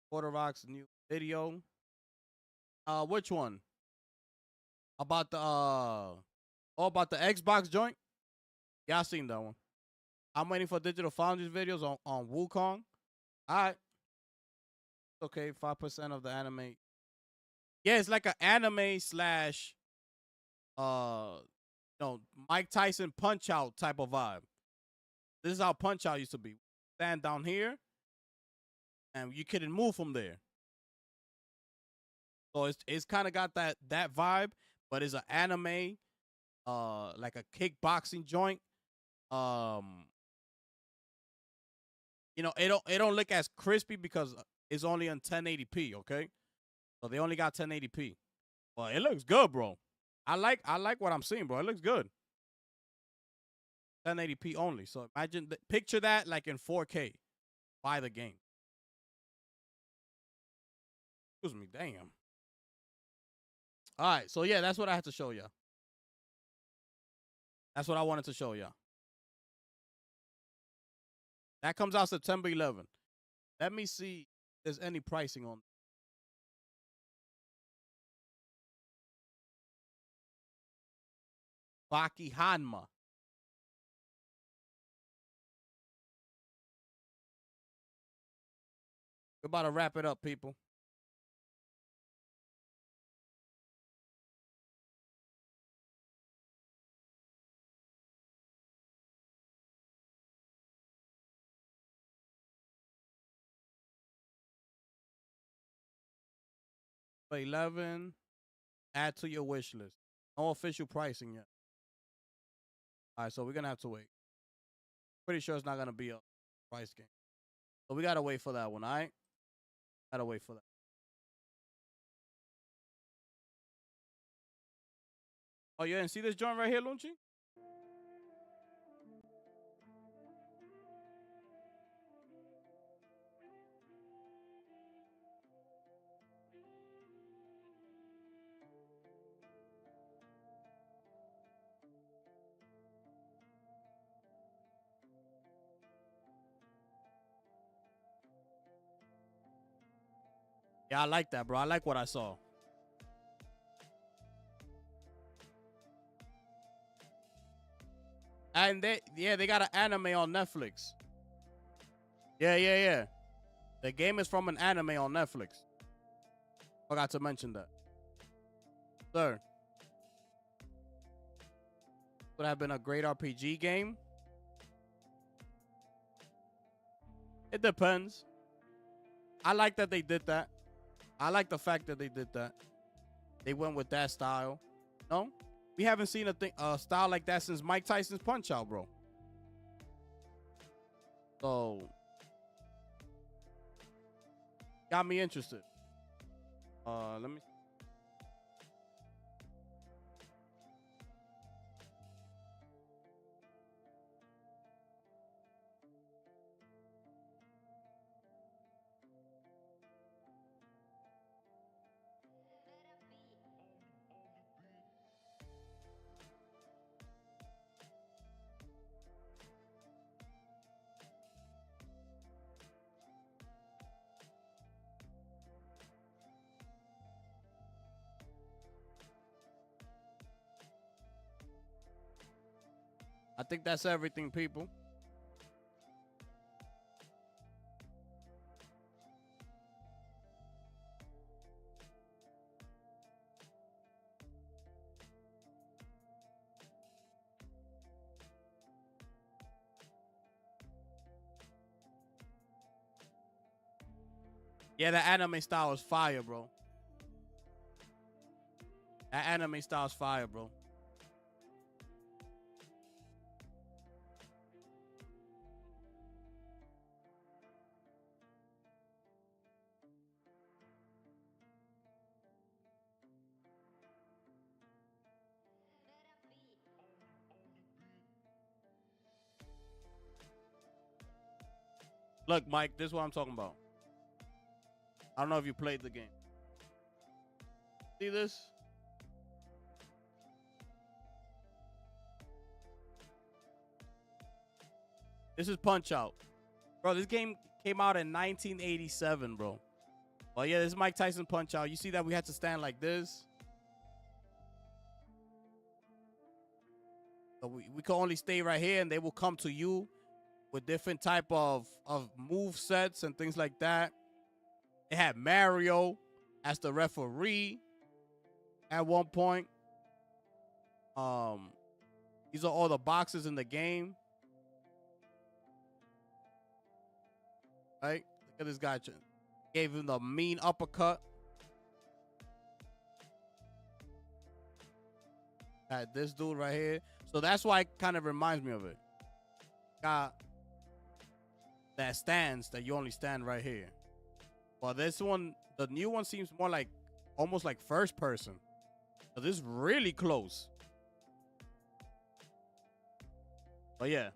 Quarter Rock's new video. Which one? About the about the Xbox joint? Yeah, I seen that one. I'm waiting for Digital Foundry's videos on Wukong. Alright. Okay, 5% of the anime. Yeah, it's like an anime slash Mike Tyson Punch Out type of vibe. This is how Punch Out used to be. Stand down here and you couldn't move from there. So it's kind of got that vibe, but it's an anime, like a kickboxing joint. It don't look as crispy because it's only on 1080p. Okay, so they only got 1080p, but it looks good, bro. I like what I'm seeing, bro. It looks good. 1080p only. So picture that like in 4K. Buy the game. Excuse me, damn. All right, so yeah, that's what I had to show y'all. That's what I wanted to show y'all. That comes out September 11th. Let me see if there's any pricing on. Baki Hanma. We're about to wrap it up, people. For 11, add to your wish list. No official pricing yet. All right, so we're gonna have to wait. Pretty sure it's not gonna be a price game, so we gotta wait for that one. All right, gotta wait for that. Oh, you didn't see this joint right here, Lunchi? Yeah, I like that, bro. I like what I saw. And they got an anime on Netflix. Yeah. The game is from an anime on Netflix. Forgot to mention that. Sir. Would have been a great RPG game. It depends. I like that they did that. I like the fact that they did that. They went with that style. No? We haven't seen a style like that since Mike Tyson's Punch Out, bro. So, got me interested. Let me. I think that's everything, people. Yeah, the anime style is fire, bro. That anime style is fire, bro. Look, Mike, this is what I'm talking about. I don't know if you played the game. See this? This is Punch Out. Bro, this game came out in 1987, bro. Well, yeah, this is Mike Tyson Punch Out. You see that we had to stand like this? So we can only stay right here, and they will come to you with different type of move sets and things like that. It had Mario as the referee at one point. These are all the boxes in the game. Right? Look at this guy. Gave him the mean uppercut. Had this dude right here. So that's why it kind of reminds me of it. Got that stance that you only stand right here. Well, this one, the new one seems more like almost like first person. So this is really close. But yeah.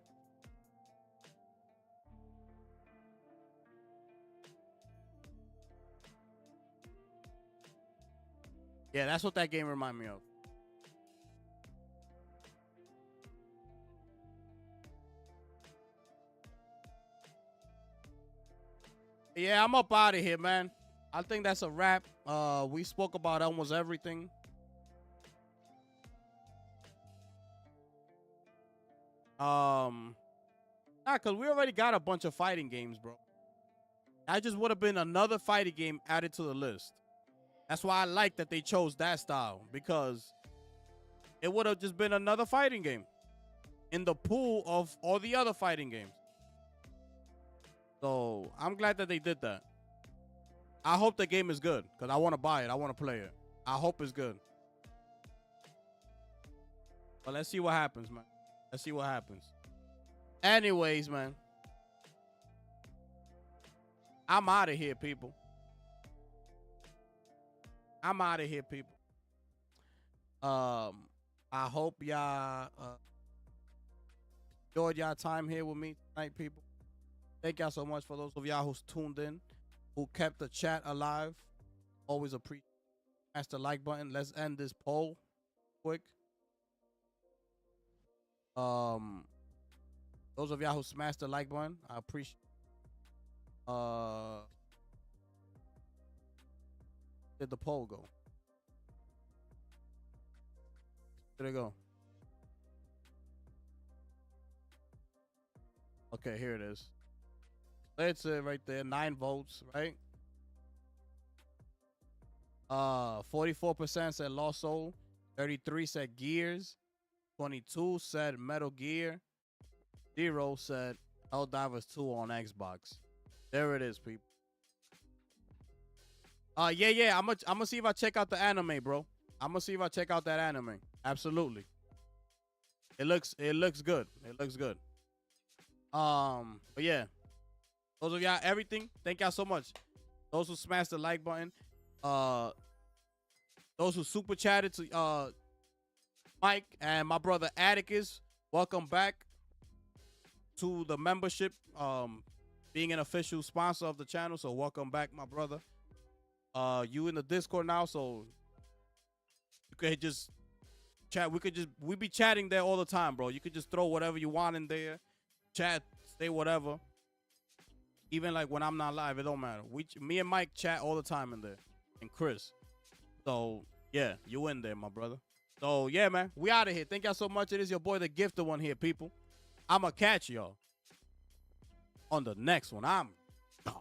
Yeah, that's what that game reminded me of. Yeah, I'm up out of here, man. I think that's a wrap. We spoke about almost everything. Cause we already got a bunch of fighting games, bro. I just would have been another fighting game added to the list. That's why I like that they chose that style, because it would have just been another fighting game in the pool of all the other fighting games. So I'm glad that they did that. I hope the game is good, because I want to buy it. I want to play it. I hope it's good. But let's see what happens, man. Let's see what happens. Anyways, man. I'm out of here, people. I'm out of here, people. I hope y'all enjoyed y'all time here with me tonight, people. Thank y'all so much for those of y'all who's tuned in, who kept the chat alive. Always appreciate. Smash the like button. Let's end this poll quick. Those of y'all who smashed the like button, I appreciate. Did the poll go? Where'd it go? Okay, here it is. That's it right there. 9 votes, right? 44% said Lost Soul. 33 said Gears. 22 said Metal Gear. 0 said Helldivers 2 on Xbox. There it is, people. Yeah. I'm gonna see if I check out the anime, bro. I'm gonna see if I check out that anime. Absolutely. It looks good. It looks good. But yeah. Those of y'all, everything. Thank y'all so much. Those who smashed the like button. Those who super chatted to Mike and my brother Atticus. Welcome back to the membership. Being an official sponsor of the channel. So welcome back, my brother. You in the Discord now, so you could just chat. We be chatting there all the time, bro. You could just throw whatever you want in there. Chat, say whatever. Even like when I'm not live, it don't matter. Me and Mike chat all the time in there. And Chris. So yeah, you in there, my brother. So yeah, man. We out of here. Thank y'all so much. It is your boy, the gifted one here, people. I'ma catch y'all on the next one. I'm gone.